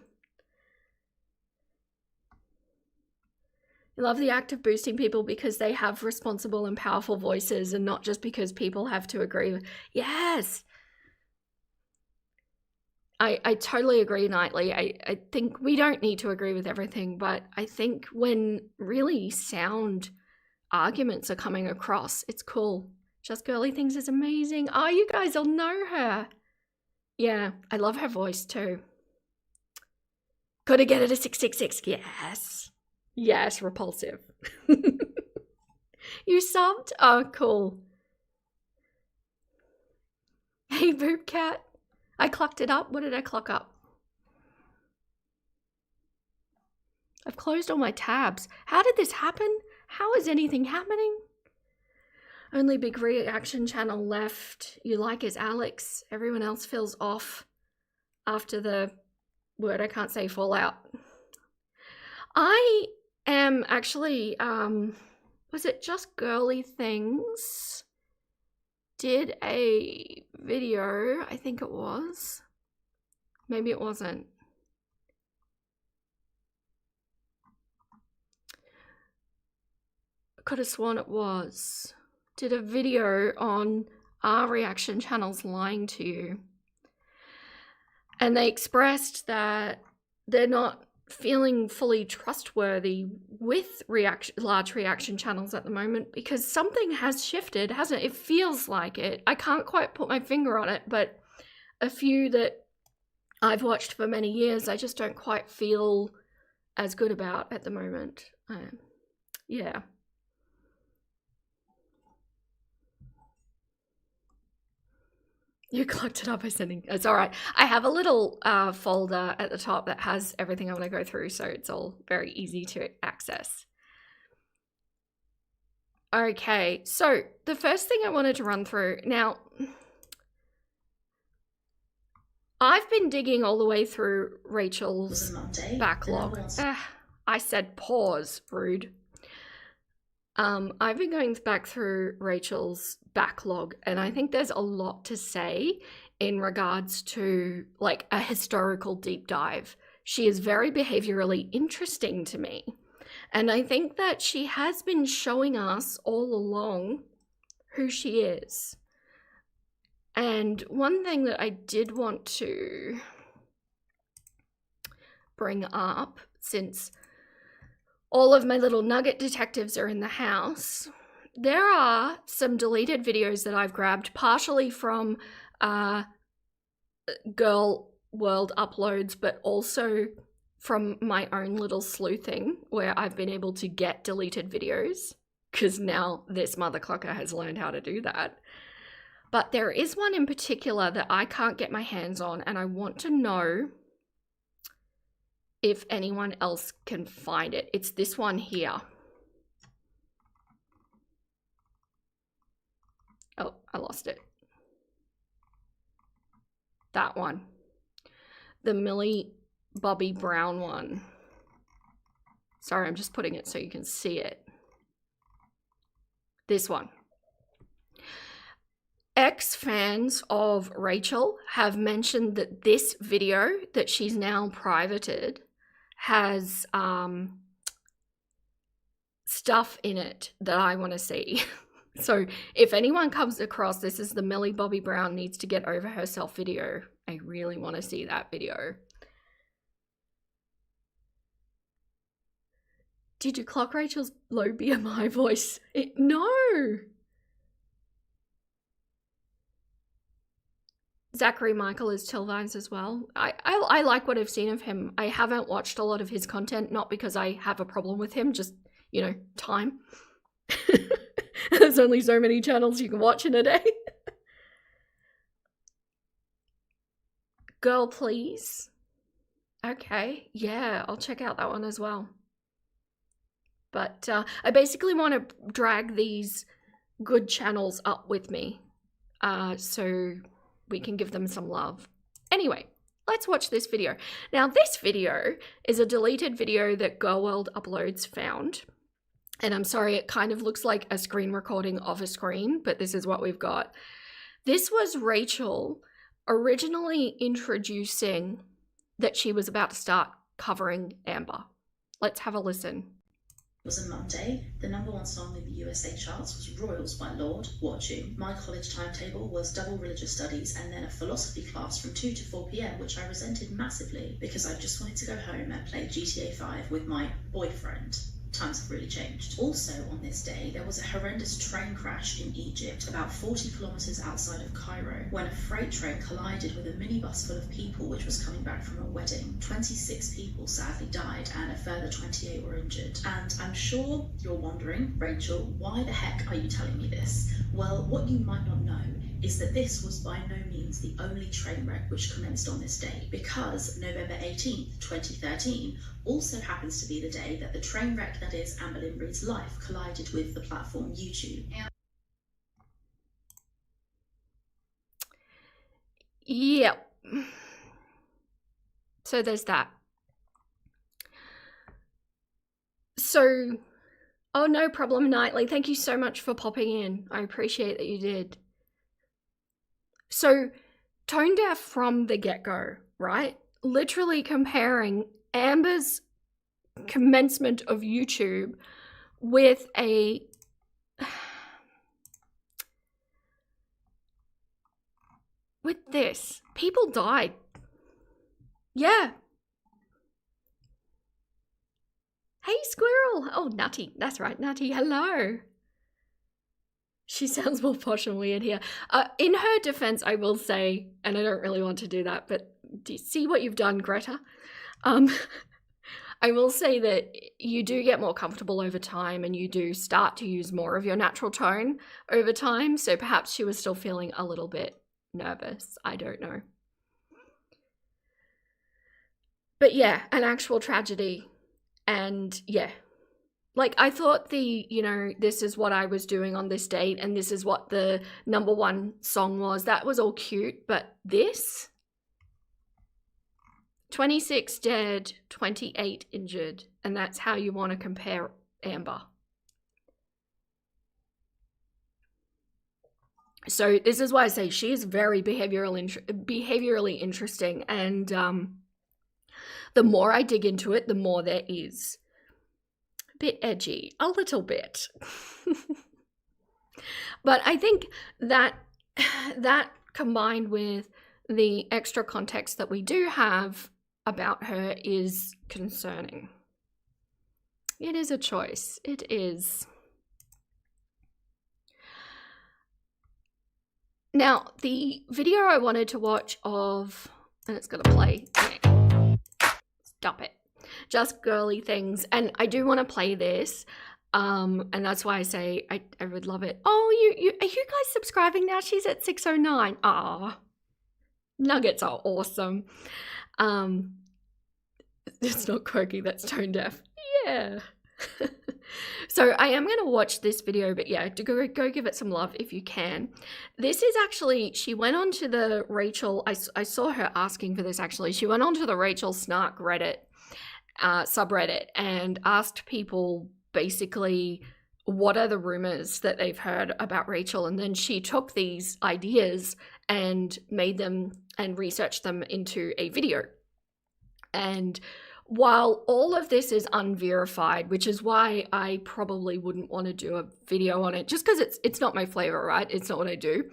I love the act of boosting people because they have responsible and powerful voices and not just because people have to agree. Yes. I totally agree, Knightley. I think we don't need to agree with everything, but I think when really sound arguments are coming across, it's cool. Just Girly Things is amazing. Oh, you guys will know her. Yeah, I love her voice too. Gotta get it a 666. Yes. Yes, repulsive. You subbed? Oh, cool. Hey, Boob Cat. I clocked it up. What did I clock up? I've closed all my tabs. How did this happen? How is anything happening? Only big reaction channel left you like is Alex. Everyone else feels off after the word I can't say fallout. I am actually, was it Just Girly Things? Did a video, I think it was. Maybe it wasn't. I could have sworn it was. Did a video on our reaction channels lying to you. And they expressed that they're not feeling fully trustworthy with large reaction channels at the moment because something has shifted, hasn't it? It feels like it. I can't quite put my finger on it, but a few that I've watched for many years, I just don't quite feel as good about at the moment. Yeah. You clocked it up by sending, it's all right. I have a little folder at the top that has everything I want to go through, so it's all very easy to access. Okay, so the first thing I wanted to run through, now, I've been digging all the way through Rachel's backlog. I said pause, rude. I've been going back through Rachel's backlog and I think there's a lot to say in regards to like a historical deep dive. She is very behaviorally interesting to me. And I think that she has been showing us all along who she is. And one thing that I did want to bring up, since all of my little nugget detectives are in the house, there are some deleted videos that I've grabbed, partially from Girl World uploads, but also from my own little sleuthing where I've been able to get deleted videos because now this mother clucker has learned how to do that. But there is one in particular that I can't get my hands on and I want to know if anyone else can find it. It's this one here. Oh, I lost it. That one. The Millie Bobby Brown one. Sorry, I'm just putting it so you can see it. This one. Ex-fans of Rachel have mentioned that this video that she's now privated has stuff in it that I want to see. So if anyone comes across, this is the Millie Bobby Brown needs to get over herself video. I really want to see that video. Did you clock Rachel's low BMI voice? No. Zachary Michael is Tilvines as well. I like what I've seen of him. I haven't watched a lot of his content, not because I have a problem with him, just, you know, time. There's only so many channels you can watch in a day. Girl, please. Okay, yeah, I'll check out that one as well. But I basically want to drag these good channels up with me so we can give them some love. Anyway, let's watch this video. Now, this video is a deleted video that Girl World Uploads found. And I'm sorry, it kind of looks like a screen recording of a screen, but this is what we've got. This was Rachel originally introducing that she was about to start covering Amber. Let's have a listen. It was a Monday. The #1 song in the USA charts was Royals by Lorde, Watch You. My college timetable was double religious studies and then a philosophy class from 2 to 4 p.m, which I resented massively because I just wanted to go home and play GTA 5 with my boyfriend. Times have really changed. Also on this day, there was a horrendous train crash in Egypt, about 40 kilometers outside of Cairo, when a freight train collided with a minibus full of people which was coming back from a wedding. 26 people sadly died and a further 28 were injured. And I'm sure you're wondering, Rachel, why the heck are you telling me this? Well, what you might not know is that this was by no means the only train wreck which commenced on this day, because November 18th, 2013 also happens to be the day that the train wreck that is Amber Lynn Reid's life collided with the platform YouTube. Yep. So there's that. So, oh, no problem, Nightly. Thank you so much for popping in. I appreciate that you did. So, tone deaf from the get-go, right? Literally comparing Amber's commencement of YouTube with a... with this. People died. Yeah. Hey, Squirrel. Oh, Nutty. That's right, Nutty. Hello. She sounds more posh and weird here. In her defense, I will say, and I don't really want to do that, but do you see what you've done, Greta? I will say that you do get more comfortable over time and you do start to use more of your natural tone over time. So perhaps she was still feeling a little bit nervous. I don't know. But yeah, an actual tragedy. And yeah. Like, I thought this is what I was doing on this date and this is what the #1 song was. That was all cute, but this? 26 dead, 28 injured, and that's how you want to compare Amber. So this is why I say she is very behaviorally interesting, and the more I dig into it, the more there is. Bit edgy, a little bit. But I think that combined with the extra context that we do have about her is concerning. It is a choice. It is. Now, the video I wanted to watch of, and it's going to play. Stop it. Just girly things, and I do want to play this, and that's why I say I would love it. Oh, you are you guys subscribing now? She's at 609. Ah, nuggets are awesome. It's not quirky, that's tone deaf. Yeah. So I am going to watch this video, but yeah, go give it some love if you can. This is actually, she went on to the Rachel, I saw her asking for this actually. She went on to the Rachel Snark Reddit subreddit and asked people basically what are the rumors that they've heard about Rachel, and then she took these ideas and made them and researched them into a video. And while all of this is unverified, which is why I probably wouldn't want to do a video on it, just because it's not my flavor, right? It's not what I do.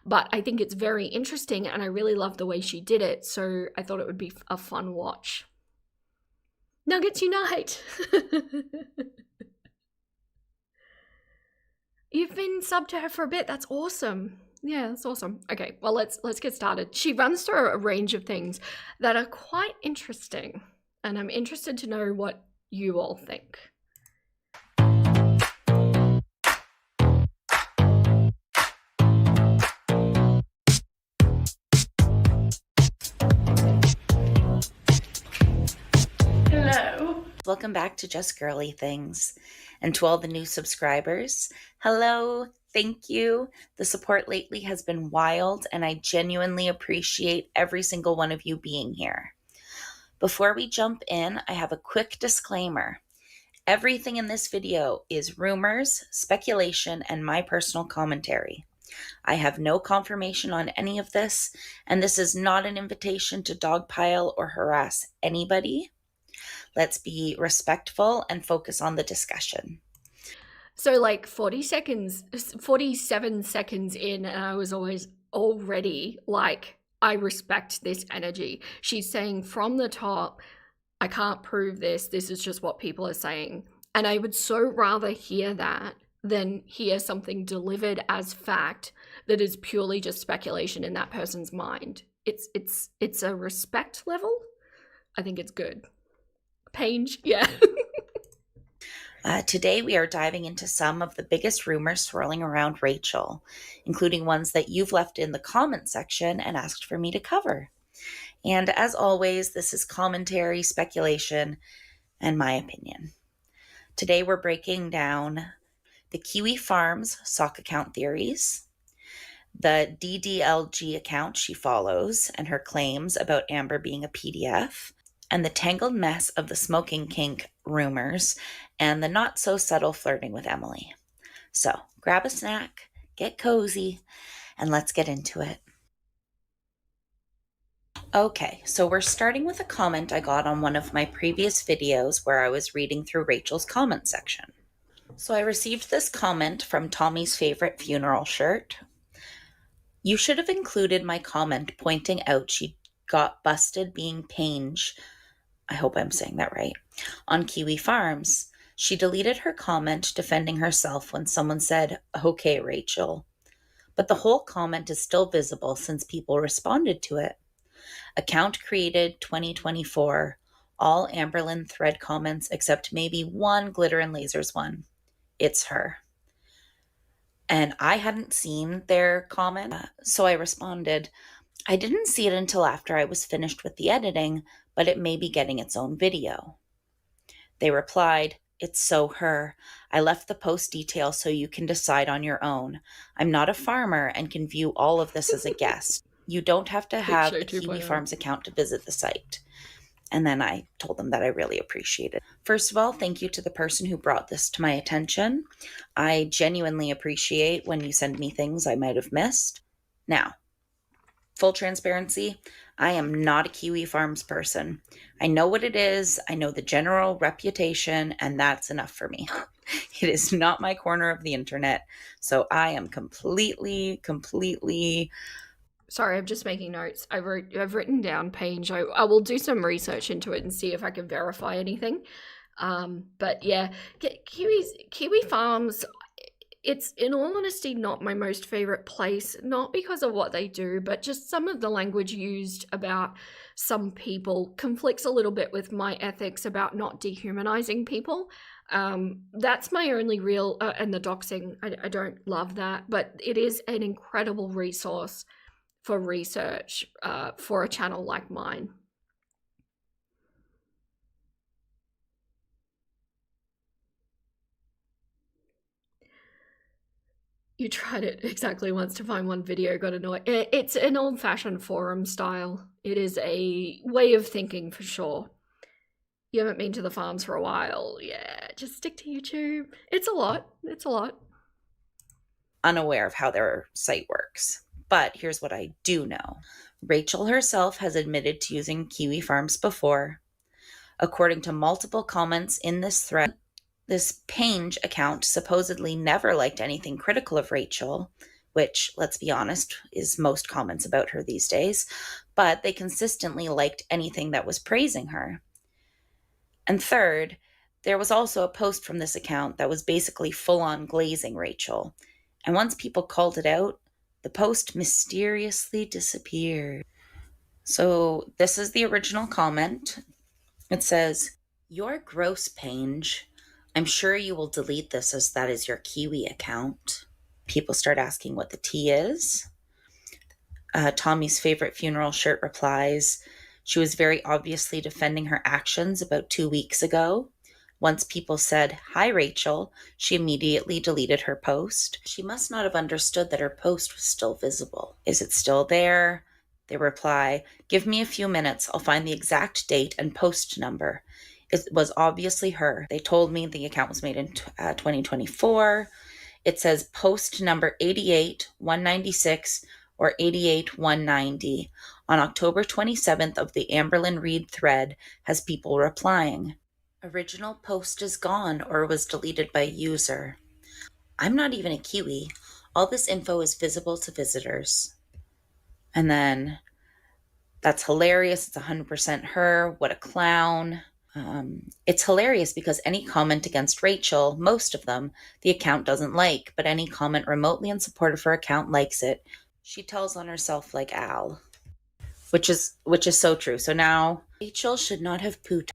But I think it's very interesting and I really love the way she did it. So I thought it would be a fun watch. Nuggets unite! You've been subbed to her for a bit. That's awesome. Yeah, that's awesome. Okay, well, let's get started. She runs through a range of things that are quite interesting, and I'm interested to know what you all think. Hello. Welcome back to Just Girly Things. And to all the new subscribers, hello, thank you. The support lately has been wild, and I genuinely appreciate every single one of you being here. Before we jump in, I have a quick disclaimer. Everything in this video is rumors, speculation, and my personal commentary. I have no confirmation on any of this, and this is not an invitation to dogpile or harass anybody. Let's be respectful and focus on the discussion. So like 47 seconds in, and I was already like, I respect this energy. She's saying from the top, I can't prove this. This is just what people are saying. And I would so rather hear that than hear something delivered as fact that is purely just speculation in that person's mind. It's a respect level. I think it's good. Paige, yeah. Today we are diving into some of the biggest rumors swirling around Rachel, including ones that you've left in the comment section and asked for me to cover. And as always, this is commentary, speculation, and my opinion. Today we're breaking down the Kiwi Farms sock account theories, the DDLG account she follows and her claims about Amber being a PDF, and the tangled mess of the smoking kink rumors and the not so subtle flirting with Emily. So grab a snack, get cozy, and let's get into it. Okay, so we're starting with a comment I got on one of my previous videos where I was reading through Rachel's comment section. So I received this comment from Tommy's favorite funeral shirt. You should have included my comment pointing out she got busted being Paige, I hope I'm saying that right, on Kiwi Farms. She deleted her comment defending herself when someone said, "Okay, Rachel." But the whole comment is still visible since people responded to it. Account created 2024, all Amberlyn thread comments except maybe one Glitter and Lasers one. It's her. And I hadn't seen their comment, so I responded, I didn't see it until after I was finished with the editing, but it may be getting its own video. They replied, it's so her. I left the post details so you can decide on your own. I'm not a farmer and can view all of this as a guest. You don't have to have a Kiwi Farms account to visit the site. And then I told them that I really appreciate it. First of all, thank you to the person who brought this to my attention. I genuinely appreciate when you send me things I might have missed. Now, full transparency, I am not a Kiwi Farms person. I know what it is. I know the general reputation, and that's enough for me. It is not my corner of the internet. So I am completely Sorry, I'm just making notes. I've written down Paige. I will do some research into it and see if I can verify anything. But yeah, Kiwi Farms, it's in all honesty not my most favorite place, not because of what they do, but just some of the language used about some people conflicts a little bit with my ethics about not dehumanizing people. That's my only real, and the doxing, I don't love that, but it is an incredible resource for research for a channel like mine. You tried it exactly once to find one video, got annoyed. It's an old-fashioned forum style. It is a way of thinking for sure. You haven't been to the farms for a while. Yeah, just stick to YouTube. It's a lot. It's a lot. unaware of how their site works. But here's what I do know. Rachel herself has admitted to using Kiwi Farms before. According to multiple comments in this thread, this Paige account supposedly never liked anything critical of Rachel, which, let's be honest, is most comments about her these days, but they consistently liked anything that was praising her. And third, there was also a post from this account that was basically full-on glazing Rachel. And once people called it out, the post mysteriously disappeared. So this is the original comment. It says, "You're gross, Paige. I'm sure you will delete this as that is your Kiwi account." People start asking what the T is. Tommy's favorite funeral shirt replies, "She was very obviously defending her actions about 2 weeks ago. Once people said, 'Hi, Rachel,' she immediately deleted her post. She must not have understood that her post was still visible. Is it still there?" They reply, "Give me a few minutes. I'll find the exact date and post number. It was obviously her. They told me the account was made in 2024. It says post number 88-196 or 88-190 on October 27th of the Amberlyn Reed thread has people replying. Original post is gone or was deleted by user. I'm not even a Kiwi. All this info is visible to visitors." And then, "That's hilarious. It's 100% her. What a clown." It's hilarious because any comment against Rachel, most of them, the account doesn't like, but any comment remotely in support of her account likes it. She tells on herself like Al, which is so true. So now Rachel should not have pooped.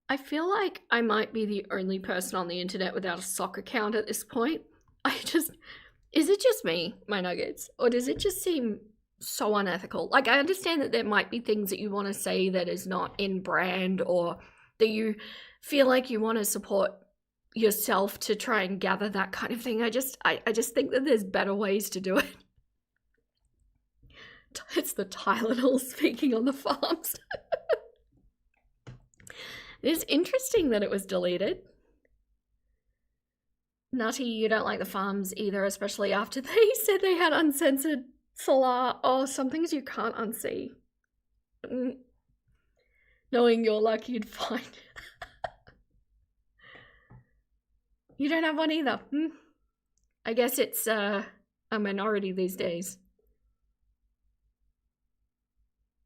I feel like I might be the only person on the internet without a sock account at this point. Is it just me, my nuggets, or does it just seem so unethical? Like, I understand that there might be things that you want to say that is not in brand, or that you feel like you want to support yourself to try and gather that kind of thing. I just think that there's better ways to do it. It's the Tylenol speaking on the farms. It's interesting that it was deleted. Nutty, you don't like the farms either, especially after they said they had uncensored Solar. Oh, some things you can't unsee. Knowing your luck, you'd find. You don't have one either. I guess it's a minority these days.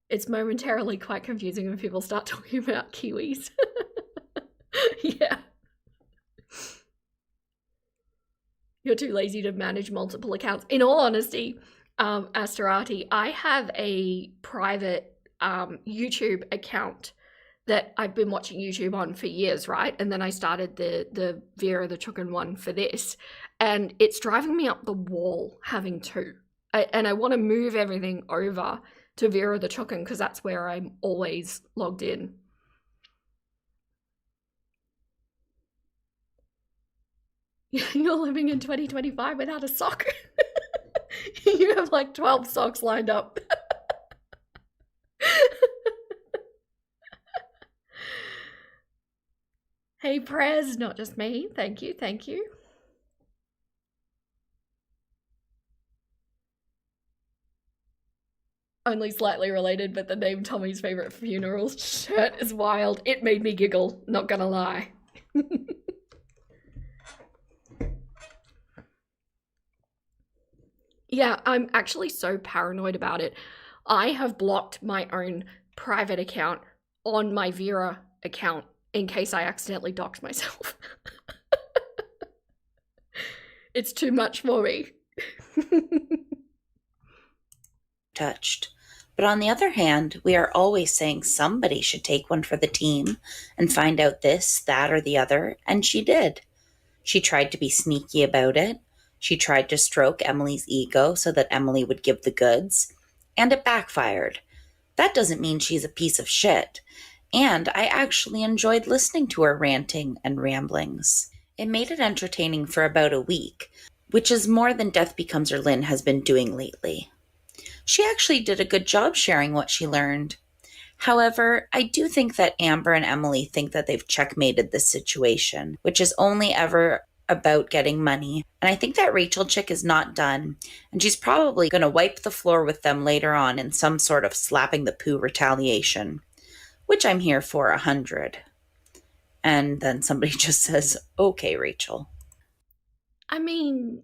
It's momentarily quite confusing when people start talking about Kiwis. Yeah. You're too lazy to manage multiple accounts. In all honesty, Astarati, I have a private YouTube account that I've been watching YouTube on for years, right? And then I started the Vera the Chicken one for this, and it's driving me up the wall having two. And I want to move everything over to Vera the Chicken because that's where I'm always logged in. You're living in 2025 without a sock. You have like 12 socks lined up. Hey, Prez, not just me. Thank you, thank you. Only slightly related, but the name Tommy's favorite funeral shirt is wild. It made me giggle, not gonna lie. Yeah, I'm actually so paranoid about it. I have blocked my own private account on my Vera account in case I accidentally dox myself. It's too much for me. Touched. But on the other hand, we are always saying somebody should take one for the team and find out this, that, or the other, and she did. She tried to be sneaky about it. She tried to stroke Emily's ego so that Emily would give the goods, and it backfired. That doesn't mean she's a piece of shit. And I actually enjoyed listening to her ranting and ramblings. It made it entertaining for about a week, which is more than Death Becomes Her Lynn has been doing lately. She actually did a good job sharing what she learned. However, I do think that Amber and Emily think that they've checkmated this situation, which is only ever about getting money. And I think that Rachel chick is not done, and she's probably going to wipe the floor with them later on in some sort of slapping the poo retaliation, which I'm here for 100. And then somebody just says, "Okay, Rachel." I mean,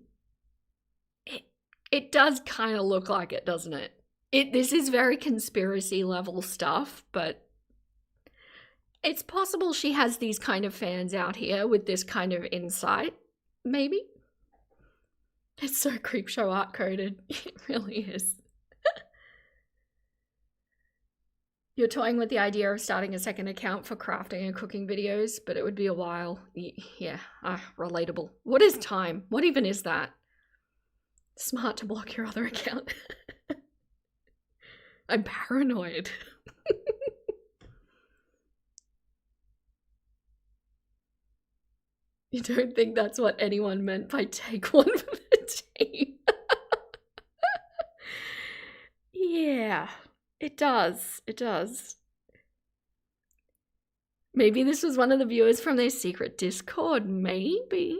it does kind of look like it, doesn't it? This is very conspiracy level stuff, but It's possible she has these kind of fans out here with this kind of insight, maybe. It's so creepshow art coded. It really is. You're toying with the idea of starting a second account for crafting and cooking videos, but it would be a while. Yeah, relatable. What is time? What even is that? Smart to block your other account. I'm paranoid. You don't think that's what anyone meant by take one for the team? Yeah. It does. It does. Maybe this was one of the viewers from their secret Discord. Maybe.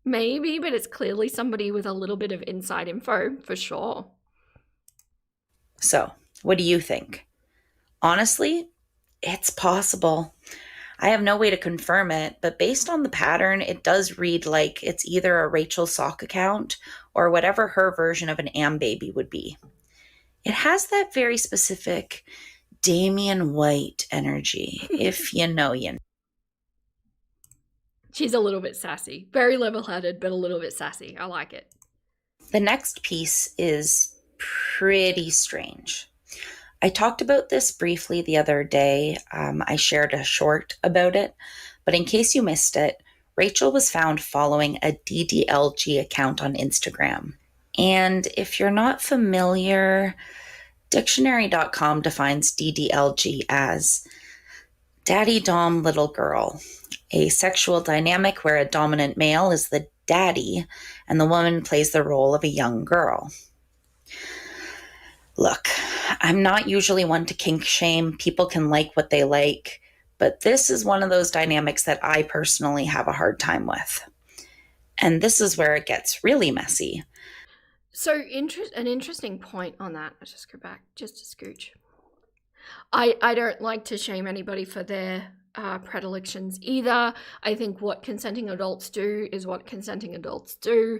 Maybe, but it's clearly somebody with a little bit of inside info, for sure. So, what do you think? Honestly, it's possible. I have no way to confirm it, but based on the pattern, it does read like it's either a Rachel sock account or whatever her version of an Am baby would be. It has that very specific Damian White energy, if you know you know. She's a little bit sassy. Very level-headed, but a little bit sassy. I like it. The next piece is pretty strange. I talked about this briefly the other day. I shared a short about it, but in case you missed it, Rachel was found following a DDLG account on Instagram. And if you're not familiar, dictionary.com defines DDLG as daddy dom little girl, a sexual dynamic where a dominant male is the daddy and the woman plays the role of a young girl. Look, I'm not usually one to kink shame. People can like what they like, but this is one of those dynamics that I personally have a hard time with. And this is where it gets really messy. So, an interesting point on that. Let's just go back just a scooch. I don't like to shame anybody for their predilections either. I think what consenting adults do is what consenting adults do.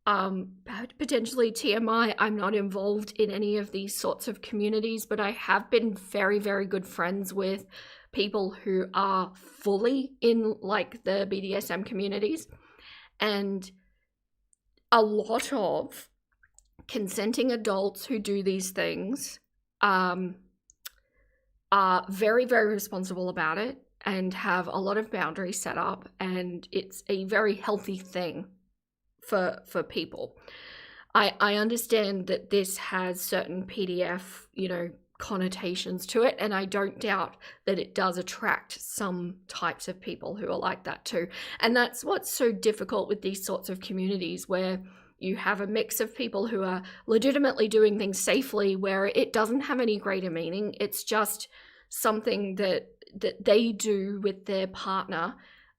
Potentially TMI, I'm not involved in any of these sorts of communities, but I have been very, very good friends with people who are fully in like the BDSM communities. And a lot of consenting adults who do these things are very, very responsible about it and have a lot of boundaries set up, and it's a very healthy thing for people. I understand that this has certain PDF, connotations to it, and I don't doubt that it does attract some types of people who are like that too. And that's what's so difficult with these sorts of communities, where you have a mix of people who are legitimately doing things safely, where it doesn't have any greater meaning. It's just something that they do with their partner,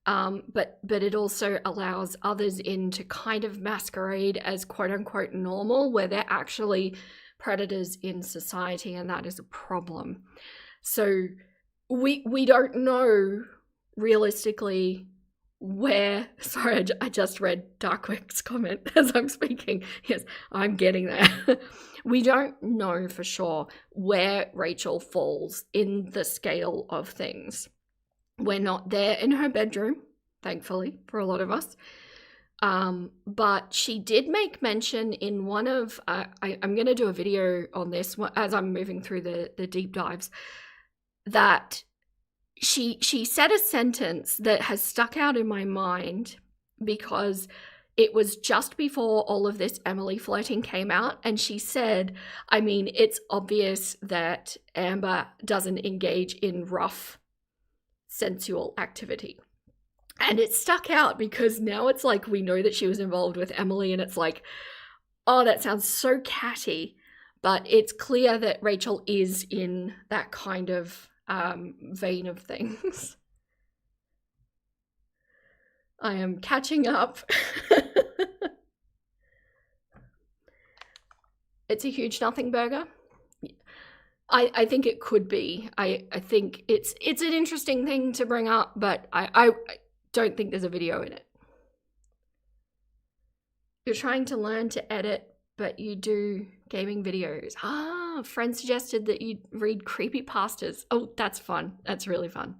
but it also allows others in to kind of masquerade as quote unquote normal, where they're actually predators in society, and that is a problem. So we don't know realistically where, sorry, I just read Darkwick's comment as I'm speaking. Yes, I'm getting there. We don't know for sure where Rachel falls in the scale of things. We're not there in her bedroom, thankfully, for a lot of us. But she did make mention in one of, I'm going to do a video on this as I'm moving through the deep dives, that she said a sentence that has stuck out in my mind because it was just before all of this Emily flirting came out, and she said, I mean, it's obvious that Amber doesn't engage in rough sensual activity. And it stuck out because now it's like we know that she was involved with Emily, and it's like, oh, that sounds so catty, but it's clear that Rachel is in that kind of vein of things. I am catching up. It's a huge nothing burger. I think it could be. I think it's an interesting thing to bring up, but I don't think there's a video in it. You're trying to learn to edit, but you do gaming videos. A friend suggested that you read creepypastas. Oh, that's fun. That's really fun.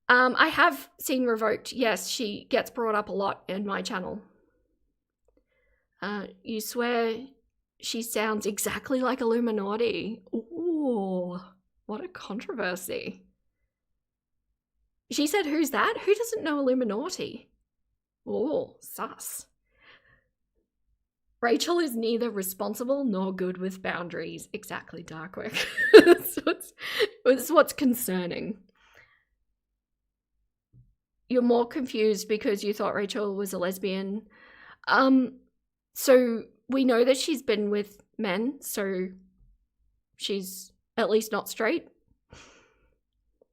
I have seen Revoked. Yes, she gets brought up a lot in my channel. You swear she sounds exactly like Illuminati. Ooh, what a controversy. She said, who's that? Who doesn't know Illuminati? Oh, sus. Rachel is neither responsible nor good with boundaries. Exactly, Darkwick. That's what's concerning. You're more confused because you thought Rachel was a lesbian. So we know that she's been with men, so she's at least not straight.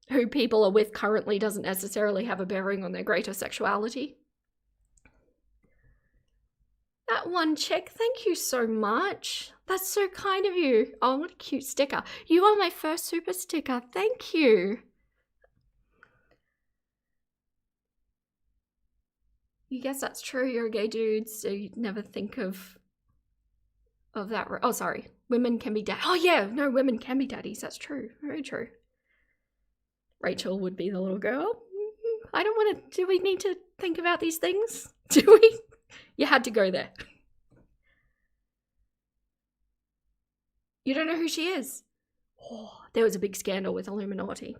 Who people are with currently doesn't necessarily have a bearing on their greater sexuality. That one check, thank you so much. That's so kind of you. Oh, what a cute sticker. You are my first super sticker. Thank you. You guess that's true. You're a gay dude, so you'd never think of that. Oh, sorry. Women can be daddies. Oh, yeah. No, women can be daddies. That's true. Very true. Rachel would be the little girl. I don't want to. Do we need to think about these things? Do we? You had to go there. You don't know who she is. Oh, there was a big scandal with Illuminati.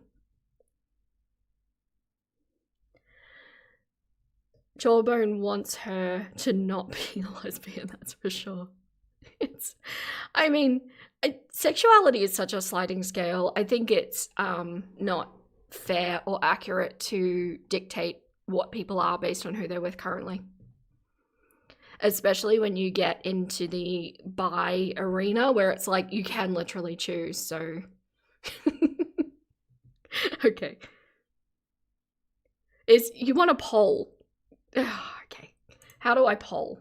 Jawbone wants her to not be a lesbian, that's for sure. I mean, sexuality is such a sliding scale. I think it's not fair or accurate to dictate what people are based on who they're with currently. Especially when you get into the bi arena where it's like you can literally choose, so. Okay. You want a poll. Okay. How do I poll?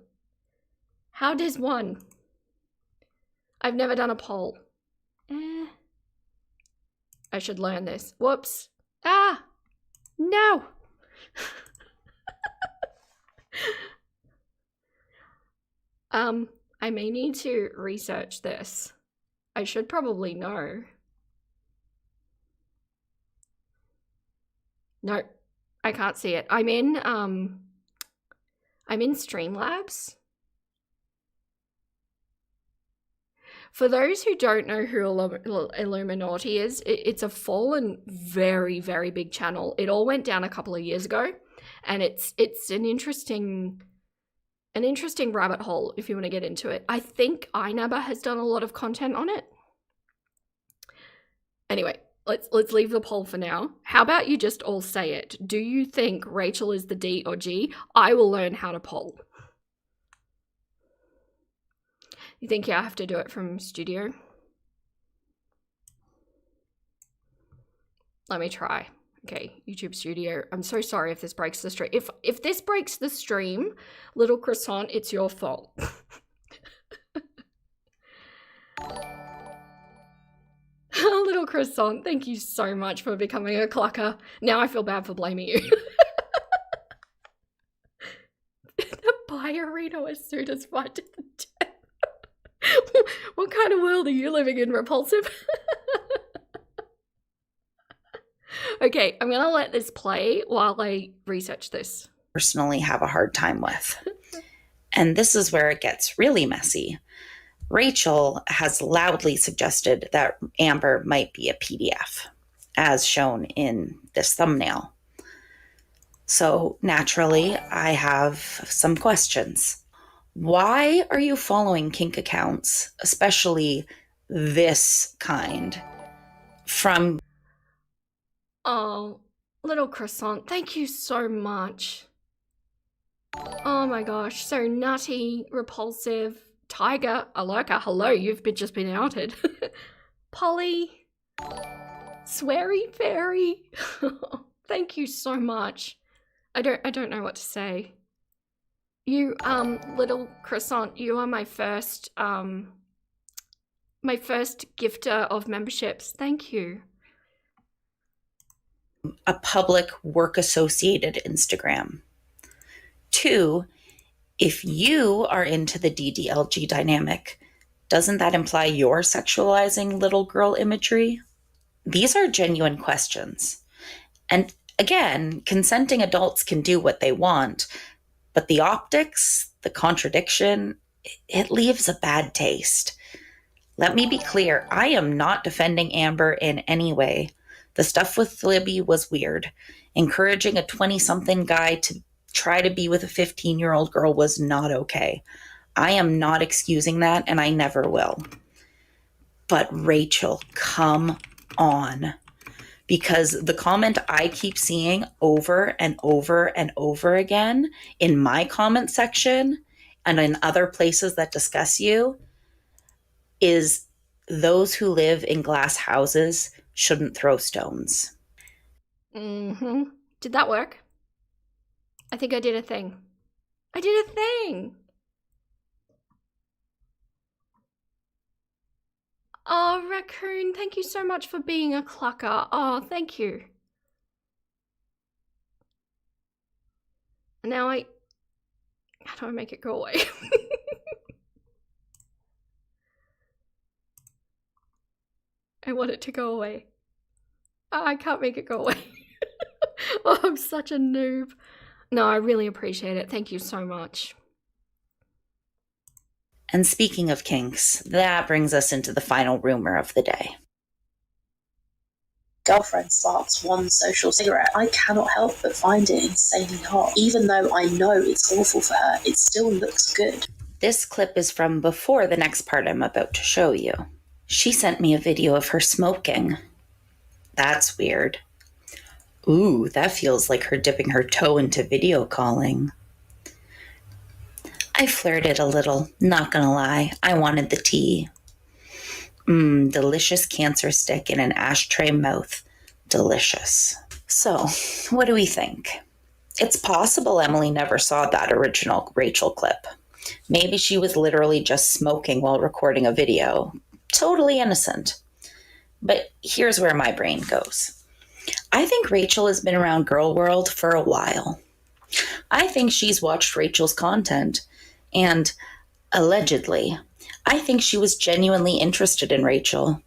How does one? I've never done a poll. I should learn this. Whoops. Ah! No! I may need to research this. I should probably know. No, I can't see it. I'm in Streamlabs. For those who don't know who Illuminati is, it's a fallen, very, very big channel. It all went down a couple of years ago, and it's an interesting rabbit hole if you want to get into it. I think iNabba has done a lot of content on it. Anyway, let's leave the poll for now. How about you just all say it? Do you think Rachel is the D or G? I will learn how to poll. You think I have to do it from studio? Let me try. Okay, YouTube Studio. I'm so sorry if this breaks the stream. If this breaks the stream, Little Croissant, it's your fault. Little Croissant, thank you so much for becoming a clucker. Now I feel bad for blaming you. The bi arena was soon as fight to the death. What kind of world are you living in, Repulsive? Okay, I'm gonna let this play while I research this. Personally have a hard time with. And this is where it gets really messy. Rachel has loudly suggested that Amber might be a PDF, as shown in this thumbnail. So naturally, I have some questions. Why are you following kink accounts, especially this kind, from... Oh, Little Croissant, thank you so much. Oh my gosh, so nutty, repulsive, Tiger, Alerka, hello, you've just been outed. Polly, Sweary Fairy, thank you so much. I don't know what to say. You, Little Croissant, you are my first gifter of memberships. Thank you. A public work-associated Instagram. 2, if you are into the DDLG dynamic, doesn't that imply you're sexualizing little girl imagery? These are genuine questions. And Again, consenting adults can do what they want, but the optics, the contradiction, it leaves a bad taste. Let me be clear, I am not defending Amber in any way. The stuff with Libby was weird. Encouraging a 20-something guy to try to be with a 15-year-old girl was not okay. I am not excusing that, and I never will. But Rachel, come on. Because the comment I keep seeing over and over and over again in my comment section and in other places that discuss you is those who live in glass houses shouldn't throw stones. Mm-hmm. Did that work? I think I did a thing. I did a thing! Oh, Raccoon, thank you so much for being a clucker. Oh, thank you. Now how do I make it go away? I want it to go away. Oh, I can't make it go away. Oh, I'm such a noob. No, I really appreciate it. Thank you so much. And speaking of kinks, that brings us into the final rumor of the day. Girlfriend sparks one social cigarette. I cannot help but find it insanely hot. Even though I know it's awful for her, it still looks good. This clip is from before the next part I'm about to show you. She sent me a video of her smoking. That's weird. Ooh, that feels like her dipping her toe into video calling. I flirted a little, not gonna lie. I wanted the tea. Delicious cancer stick in an ashtray mouth. Delicious. So, what do we think? It's possible Emily never saw that original Rachel clip. Maybe she was literally just smoking while recording a video. Totally innocent. But here's where my brain goes. I think Rachel has been around Girl World for a while. I think she's watched Rachel's content, and allegedly, I think she was genuinely interested in Rachel.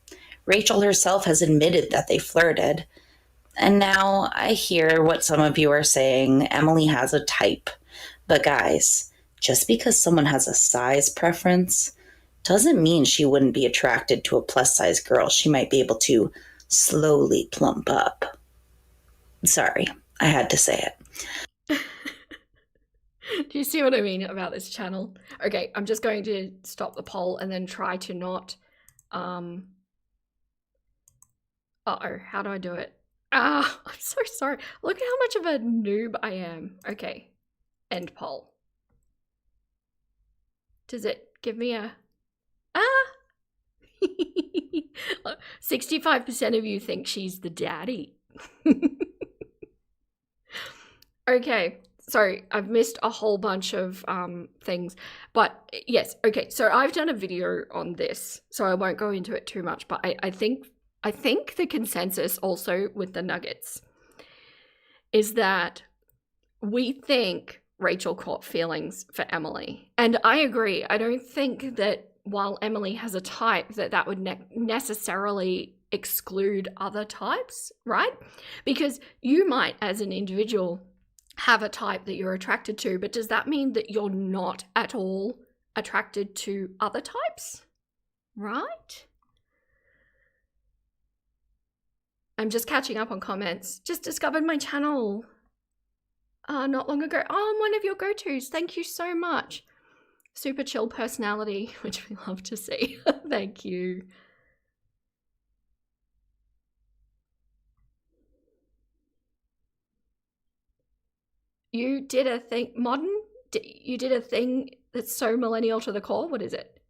Rachel herself has admitted that they flirted. And now I hear what some of you are saying, Emily has a type. But guys, just because someone has a size preference doesn't mean she wouldn't be attracted to a plus-size girl she might be able to slowly plump up. Sorry, I had to say it. Do you see what I mean about this channel? Okay, I'm just going to stop the poll and then try to not... Uh-oh, how do I do it? I'm so sorry. Look at how much of a noob I am. Okay, end poll. Does it give me a... 65% of you think she's the daddy. Okay, so I've missed a whole bunch of things, but yes, okay, so I've done a video on this, so I won't go into it too much, but I think the consensus also with the nuggets is that we think Rachel caught feelings for Emily, and I agree. I don't think that while Emily has a type that would necessarily exclude other types, right? Because you might, as an individual, have a type that you're attracted to, but does that mean that you're not at all attracted to other types? Right? I'm just catching up on comments. Just discovered my channel not long ago. Oh, I'm one of your go-tos. Thank you so much. Super chill personality, which we love to see. Thank you. You did a thing, modern? You did a thing that's so millennial to the core? What is it?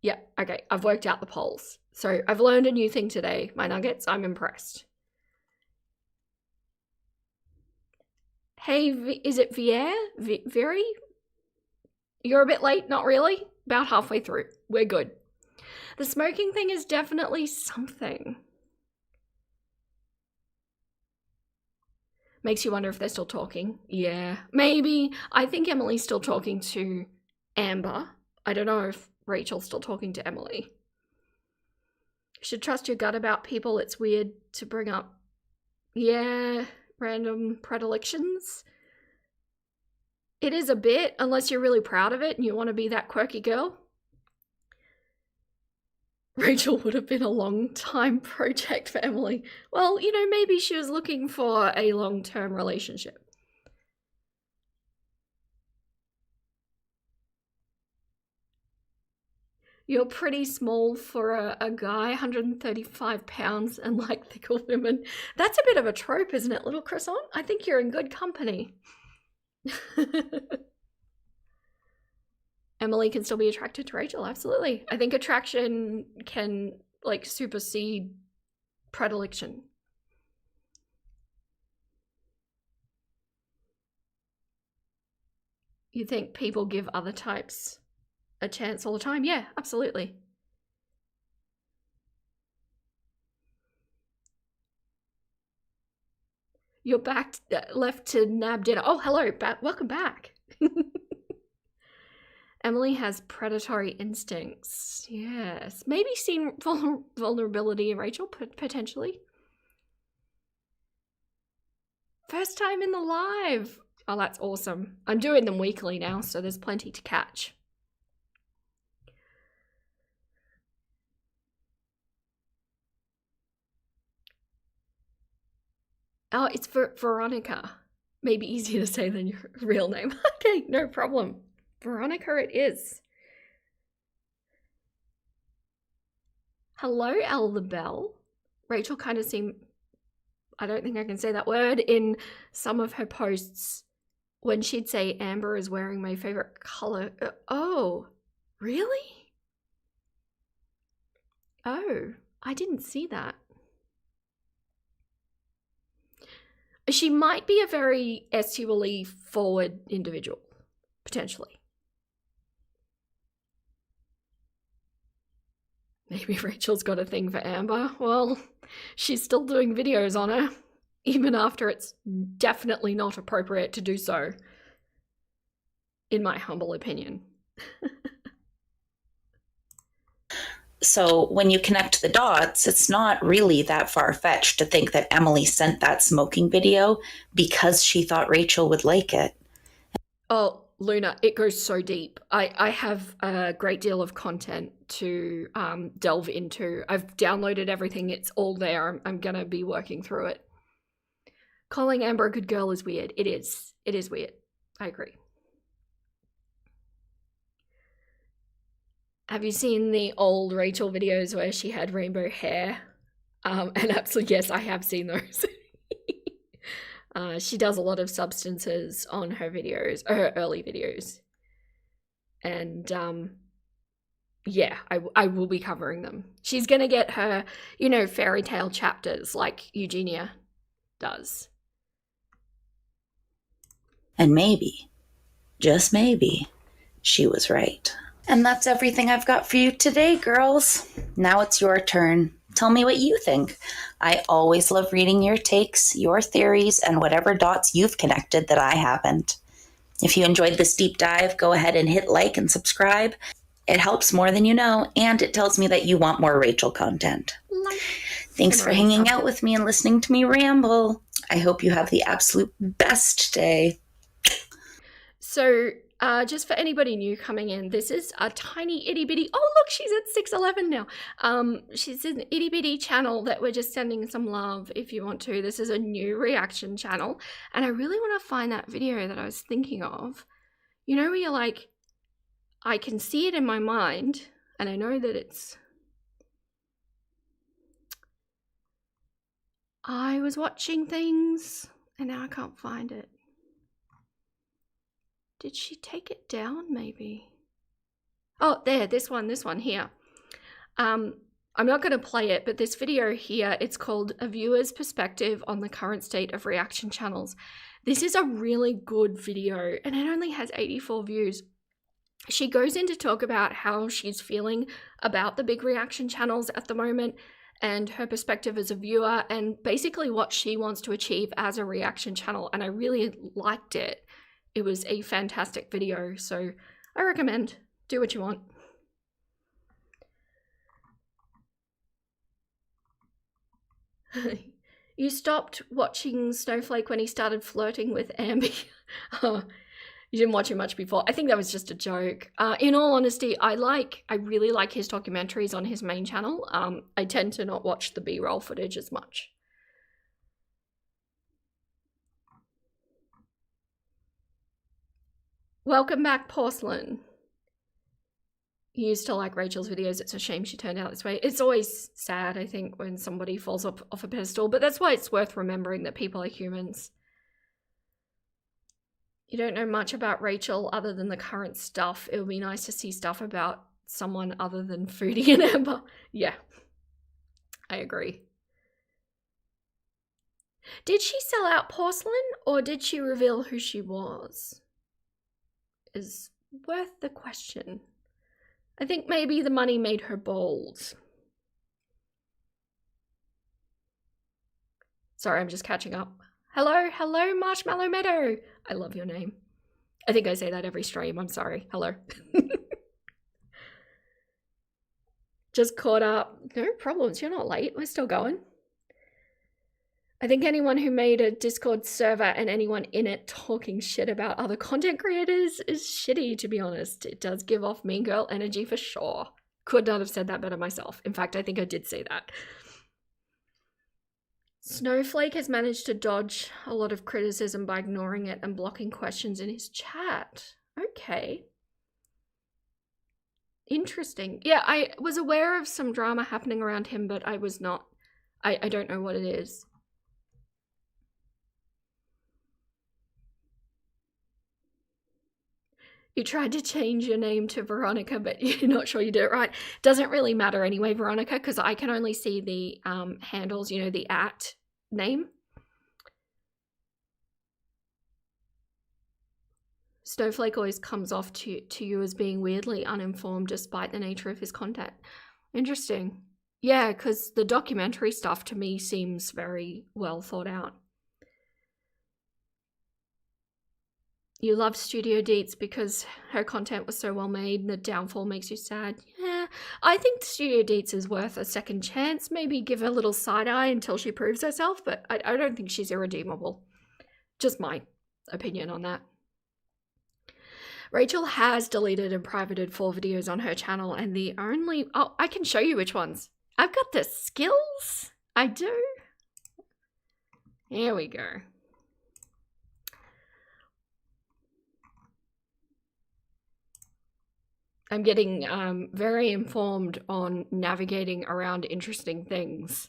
Yeah, okay, I've worked out the polls. So I've learned a new thing today, my nuggets. I'm impressed. Hey, is it Very? You're a bit late, not really? About halfway through. We're good. The smoking thing is definitely something. Makes you wonder if they're still talking. Yeah, maybe. I think Emily's still talking to Amber. I don't know if Rachel's still talking to Emily. You should trust your gut about people. It's weird to bring up, yeah, random predilections. It is a bit, unless you're really proud of it and you want to be that quirky girl. Rachel would have been a long-time project for Emily. Well, you know, maybe she was looking for a long-term relationship. You're pretty small for a guy, 135 pounds, and like thicker women. That's a bit of a trope, isn't it, little croissant? I think you're in good company. Emily can still be attracted to Rachel, absolutely. I think attraction can, like, supersede predilection. You think people give other types a chance all the time? Yeah, absolutely. You're back, left to nab dinner. Oh, hello, welcome back. Emily has predatory instincts. Yes. Maybe seen vulnerability in Rachel, potentially. First time in the live. Oh, that's awesome. I'm doing them weekly now, so there's plenty to catch. Oh, it's Veronica. Maybe easier to say than your real name. Okay, no problem. Veronica it is. Hello, Elle the Bell. Rachel kind of seemed, I don't think I can say that word, in some of her posts when she'd say Amber is wearing my favorite color. Oh, really? Oh, I didn't see that. She might be a very sexually forward individual, potentially. Maybe Rachel's got a thing for Amber. Well, she's still doing videos on her, even after it's definitely not appropriate to do so, in my humble opinion. So when you connect the dots, it's not really that far-fetched to think that Emily sent that smoking video because she thought Rachel would like it. Oh, Luna, it goes so deep. I have a great deal of content to delve into. I've downloaded everything. It's all there. I'm going to be working through it. Calling Amber a good girl is weird. It is. It is weird. I agree. Have you seen the old Rachel videos where she had rainbow hair? And absolutely, yes, I have seen those. She does a lot of substances on her videos, her early videos. And yeah, I will be covering them. She's going to get her, you know, fairy tale chapters like Eugenia does. And maybe, just maybe, she was right. And that's everything I've got for you today, girls. Now it's your turn. Tell me what you think. I always love reading your takes, your theories, and whatever dots you've connected that I haven't. If you enjoyed this deep dive, go ahead and hit like and subscribe. It helps more than you know, and it tells me that you want more Rachel content. Thanks for hanging out with me and listening to me ramble. I hope you have the absolute best day. So, just for anybody new coming in, this is a tiny itty bitty, oh look, she's at 611 now. She's an itty bitty channel that we're just sending some love if you want to. This is a new reaction channel, and I really want to find that video that I was thinking of. You know, where you're like, I can see it in my mind, and I know that it's... I was watching things, and now I can't find it. Did she take it down, maybe? Oh, there, this one here. I'm not going to play it, but this video here, it's called A Viewer's Perspective on the Current State of Reaction Channels. This is a really good video, and it only has 84 views. She goes in to talk about how she's feeling about the big reaction channels at the moment, and her perspective as a viewer, and basically what she wants to achieve as a reaction channel, and I really liked it. It was a fantastic video, so I recommend. Do what you want. You stopped watching Snowflake when he started flirting with Ambi. Oh, you didn't watch him much before. I think that was just a joke. In all honesty, I really like his documentaries on his main channel. I tend to not watch the B-roll footage as much. Welcome back, Porcelain. You used to like Rachel's videos. It's a shame she turned out this way. It's always sad, I think, when somebody falls off a pedestal, but that's why it's worth remembering that people are humans. You don't know much about Rachel other than the current stuff. It would be nice to see stuff about someone other than Foodie and Amber. Yeah, I agree. Did she sell out Porcelain, or did she reveal who she was? Is worth the question. I think maybe the money made her bold. Sorry, I'm just catching up. Hello, Marshmallow Meadow. I love your name. I think I say that every stream. I'm sorry. Hello. Just caught up. No problems. You're not late. We're still going. I think anyone who made a Discord server and anyone in it talking shit about other content creators is shitty, to be honest. It does give off mean girl energy for sure. Could not have said that better myself. In fact, I think I did say that. Snowflake has managed to dodge a lot of criticism by ignoring it and blocking questions in his chat. Okay. Interesting. Yeah, I was aware of some drama happening around him, but I was not... I don't know what it is. You tried to change your name to Veronica, but you're not sure you did it right. Doesn't really matter anyway, Veronica, because I can only see the handles, you know, the @ name. Snowflake always comes off to you as being weirdly uninformed despite the nature of his content. Interesting. Yeah, because the documentary stuff to me seems very well thought out. You love Studio Deets because her content was so well made and the downfall makes you sad. Yeah, I think Studio Deets is worth a second chance. Maybe give her a little side eye until she proves herself, but I don't think she's irredeemable. Just my opinion on that. Rachel has deleted and privated 4 videos on her channel, and the only... Oh, I can show you which ones. I've got the skills. I do. Here we go. I'm getting very informed on navigating around interesting things.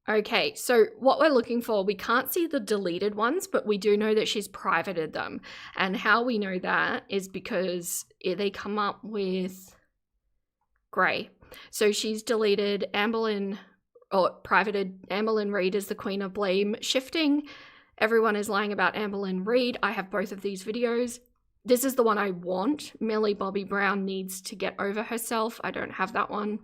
Okay, so what we're looking for, we can't see the deleted ones, but we do know that she's privated them. And how we know that is because they come up with grey. So she's deleted Amberlyn, or privated Amberlyn Reid as the Queen of Blame Shifting. Everyone is lying about Amberlyn Reid. I have both of these videos. This is the one I want. Millie Bobby Brown needs to get over herself. I don't have that one.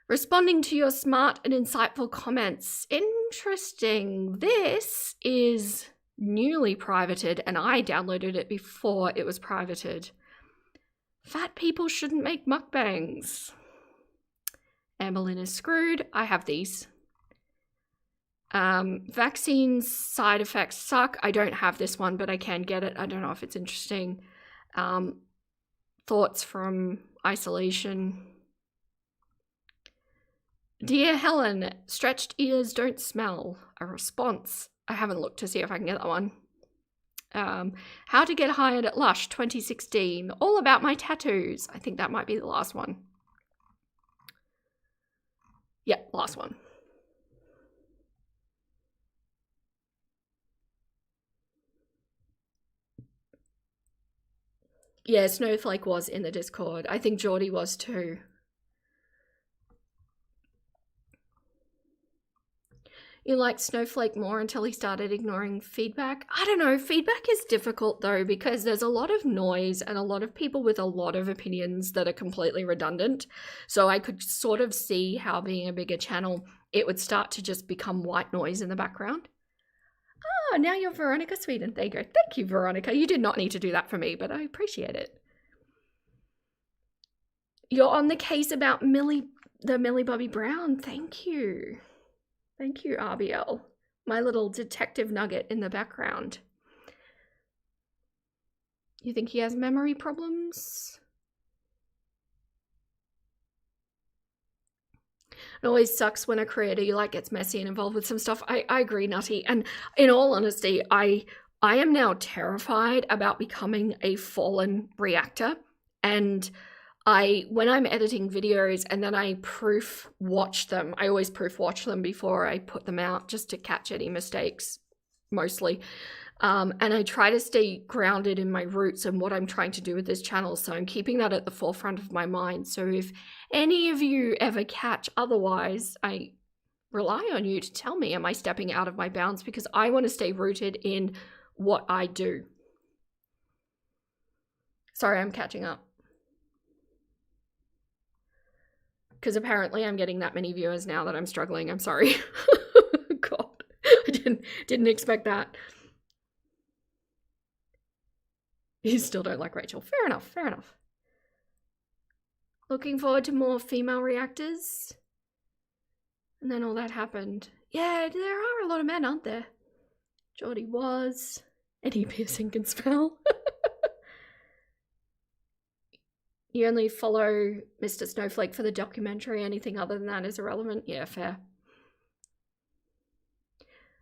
Responding to your smart and insightful comments. Interesting. This is newly privated, and I downloaded it before it was privated. Fat people shouldn't make mukbangs. Amberlyn is screwed. I have these. Vaccine side effects suck. I don't have this one, but I can get it. I don't know if it's interesting. Thoughts from isolation. Dear Helen, stretched ears don't smell. A response. I haven't looked to see if I can get that one. How to get hired at Lush 2016. All about my tattoos. I think that might be the last one. Yeah, last one. Yeah, Snowflake was in the Discord. I think Geordie was too. You liked Snowflake more until he started ignoring feedback. I don't know, feedback is difficult though because there's a lot of noise and a lot of people with a lot of opinions that are completely redundant. So I could sort of see how being a bigger channel, it would start to just become white noise in the background. Oh, now you're Veronica Sweden. There you go. Thank you, Veronica. You did not need to do that for me, but I appreciate it. You're on the case about the Millie Bobby Brown. Thank you. Thank you, RBL. My little detective nugget in the background. You think he has memory problems? It always sucks when a creator you like gets messy and involved with some stuff. I agree, Nutty. And in all honesty, I am now terrified about becoming a fallen reactor. And when I'm editing videos and then I proof watch them, I always proof watch them before I put them out just to catch any mistakes, mostly. And I try to stay grounded in my roots and what I'm trying to do with this channel. So I'm keeping that at the forefront of my mind. So if any of you ever catch otherwise, I rely on you to tell me, am I stepping out of my bounds? Because I want to stay rooted in what I do. Sorry, I'm catching up. Because apparently I'm getting that many viewers now that I'm struggling. I'm sorry. God, I didn't expect that. You still don't like Rachel. Fair enough, fair enough. Looking forward to more female reactors. And then all that happened. Yeah, there are a lot of men, aren't there? Geordie was. Any piercing can spell. You only follow Mr. Snowflake for the documentary. Anything other than that is irrelevant. Yeah, fair.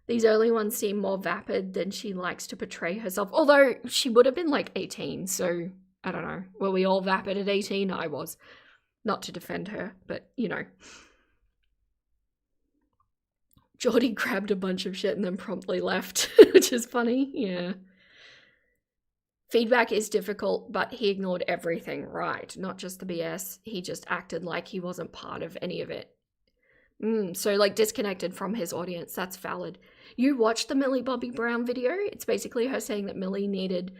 These early ones seem more vapid than she likes to portray herself. Although she would have been like 18, so I don't know. Were we all vapid at 18? I was. Not to defend her, but you know. Geordie grabbed a bunch of shit and then promptly left, which is funny. Yeah. Feedback is difficult, but he ignored everything, right? Not just the BS. He just acted like he wasn't part of any of it. So like disconnected from his audience. That's valid. You watched the Millie Bobby Brown video? It's basically her saying that Millie needed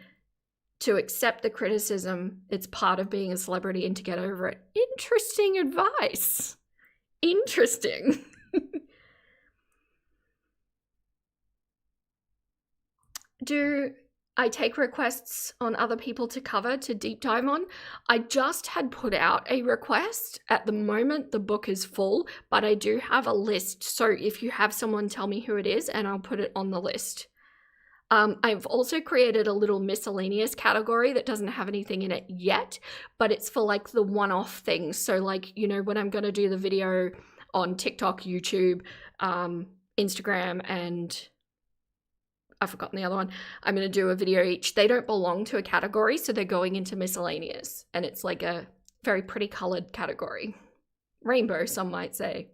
to accept the criticism. It's part of being a celebrity and to get over it. Interesting advice. Interesting. Do I take requests on other people to cover, to deep dive on? I just had put out a request. At the moment, the book is full, but I do have a list. So if you have someone, tell me who it is and I'll put it on the list. I've also created a little miscellaneous category that doesn't have anything in it yet, but it's for like the one-off things. So like, you know, when I'm going to do the video on TikTok, YouTube, Instagram, and I've forgotten the other one. I'm going to do a video each. They don't belong to a category, so they're going into miscellaneous. And it's like a very pretty colored category. Rainbow, some might say.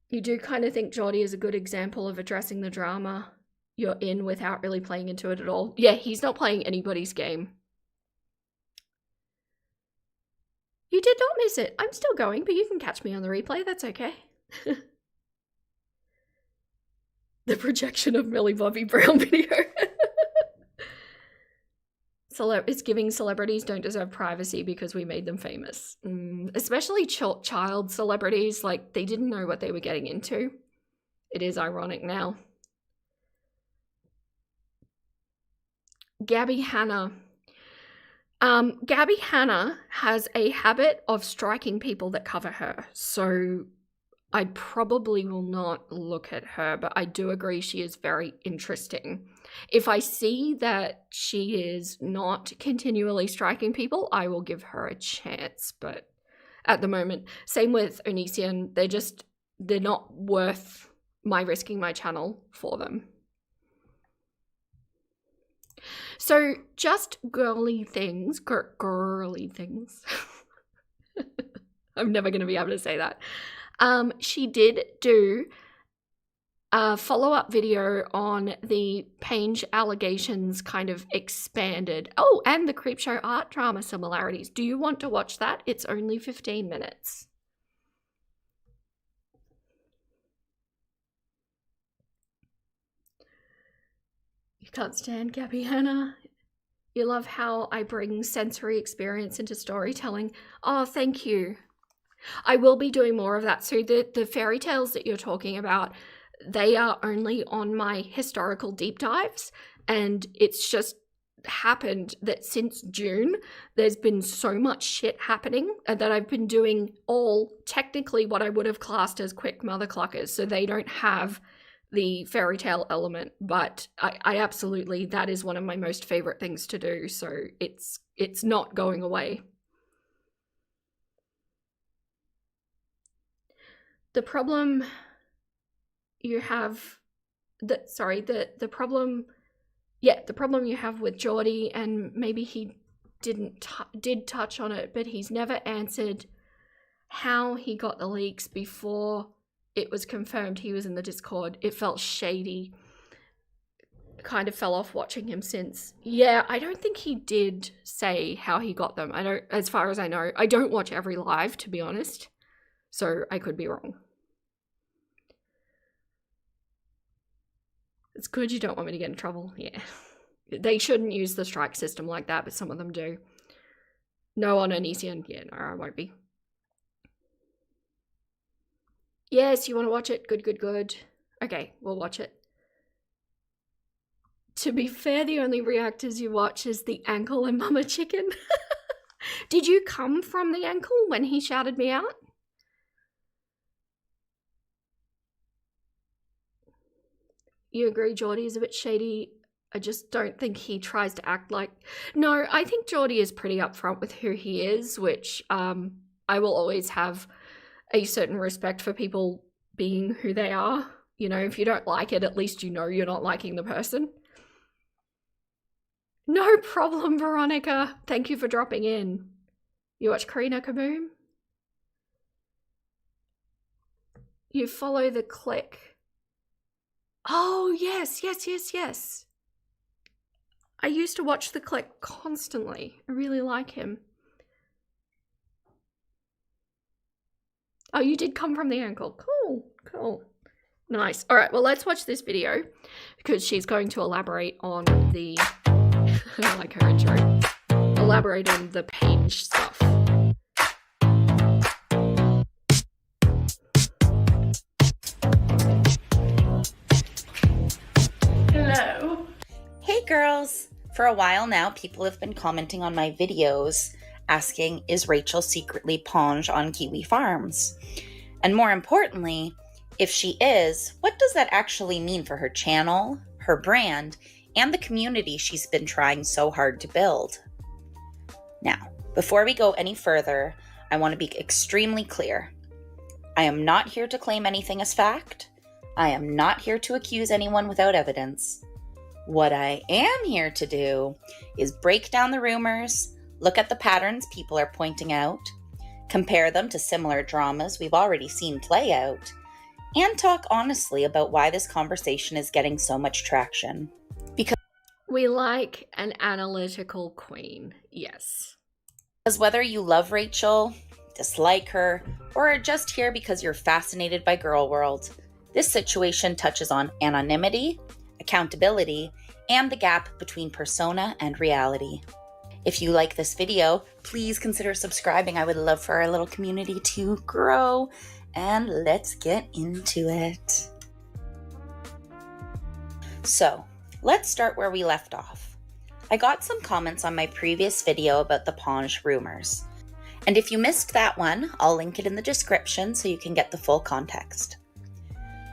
You do kind of think Geordie is a good example of addressing the drama you're in without really playing into it at all. Yeah, he's not playing anybody's game. You did not miss it. I'm still going, but you can catch me on the replay. That's okay. The projection of Millie Bobby Brown video. It's giving celebrities don't deserve privacy because we made them famous. Especially child celebrities. Like, they didn't know what they were getting into. It is ironic now. Gabby Hanna. Gabby Hanna has a habit of striking people that cover her, so I probably will not look at her, but I do agree she is very interesting. If I see that she is not continually striking people, I will give her a chance, but at the moment, same with Onision, they're not worth my risking my channel for them. So just girly things, girly things. I'm never going to be able to say that. She did do a follow-up video on the Page allegations kind of expanded. Oh, and the Creepshow art drama similarities. Do you want to watch that? It's only 15 minutes. You can't stand Gabby Hanna. You love how I bring sensory experience into storytelling. Oh, thank you. I will be doing more of that. So the fairy tales that you're talking about, they are only on my historical deep dives. And it's just, happened that since June, there's been so much shit happening that I've been doing all technically what I would have classed as quick mother cluckers, so they don't have the fairy tale element, but I absolutely, that is one of my most favorite things to do, so it's not going away. The problem you have, the problem you have with Geordie, and maybe he did touch on it, but he's never answered how he got the leaks before it was confirmed he was in the Discord. It felt shady. Kind of fell off watching him since. Yeah, I don't think he did say how he got them. I don't, as far as I know. I don't watch every live, to be honest, so I could be wrong. It's good you don't want me to get in trouble. Yeah. They shouldn't use the strike system like that, but some of them do. No, on Onision. Yeah, no, I won't be. Yes, you want to watch it? Good, good, good. Okay, we'll watch it. To be fair, the only reactors you watch is the ankle and Mama Chicken. Did you come from the ankle when he shouted me out? You agree Geordie is a bit shady? I just don't think he tries to act like... No, I think Geordie is pretty upfront with who he is, which I will always have a certain respect for people being who they are. You know, if you don't like it, at least you know you're not liking the person. No problem, Veronica. Thank you for dropping in. You watch Karina Kaboom? You follow the click. Oh, yes, yes, yes, yes. I used to watch the click constantly. I really like him. Oh, you did come from the ankle. Cool, cool. Nice. All right, well, let's watch this video because she's going to elaborate on the... I like her intro. Elaborate on the page stuff. Hello. Hey girls! For a while now, people have been commenting on my videos asking, is Rachel secretly Ponge on Kiwi Farms? And more importantly, if she is, what does that actually mean for her channel, her brand, and the community she's been trying so hard to build? Now, before we go any further, I want to be extremely clear. I am not here to claim anything as fact. I am not here to accuse anyone without evidence. What I am here to do is break down the rumors, look at the patterns people are pointing out, compare them to similar dramas we've already seen play out, and talk honestly about why this conversation is getting so much traction. Because we like an analytical queen, yes. Whether you love Rachel, dislike her, or are just here because you're fascinated by Girl World, this situation touches on anonymity, accountability, and the gap between persona and reality. If you like this video, please consider subscribing. I would love for our little community to grow. And let's get into it. So, let's start where we left off. I got some comments on my previous video about the Ponge rumors. And if you missed that one, I'll link it in the description so you can get the full context.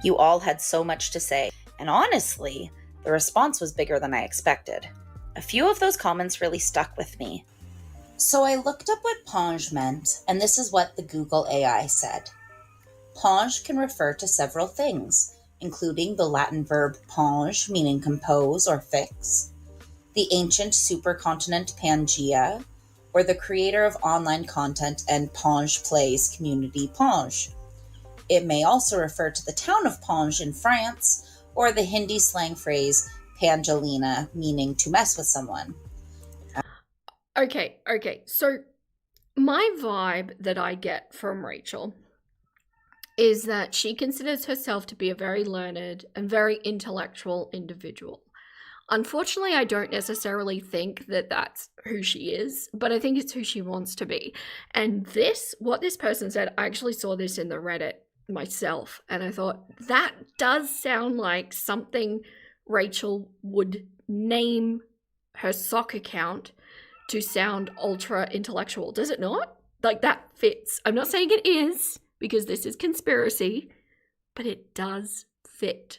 You all had so much to say, and honestly, the response was bigger than I expected. A few of those comments really stuck with me. So I looked up what Ponge meant, and this is what the Google AI said. Ponge can refer to several things, including the Latin verb ponge, meaning compose or fix, the ancient supercontinent Pangaea, or the creator of online content and Ponge Plays community Ponge. It may also refer to the town of Ponge in France, or the Hindi slang phrase Pangelina, meaning to mess with someone. Okay, so my vibe that I get from Rachel is that she considers herself to be a very learned and very intellectual individual. Unfortunately, I don't necessarily think that that's who she is, but I think it's who she wants to be. And what this person said, I actually saw this in the Reddit myself, and I thought, that does sound like something Rachel would name her sock account to sound ultra intellectual. Does it not? Like, that fits. I'm not saying it is, because this is conspiracy, but it does fit.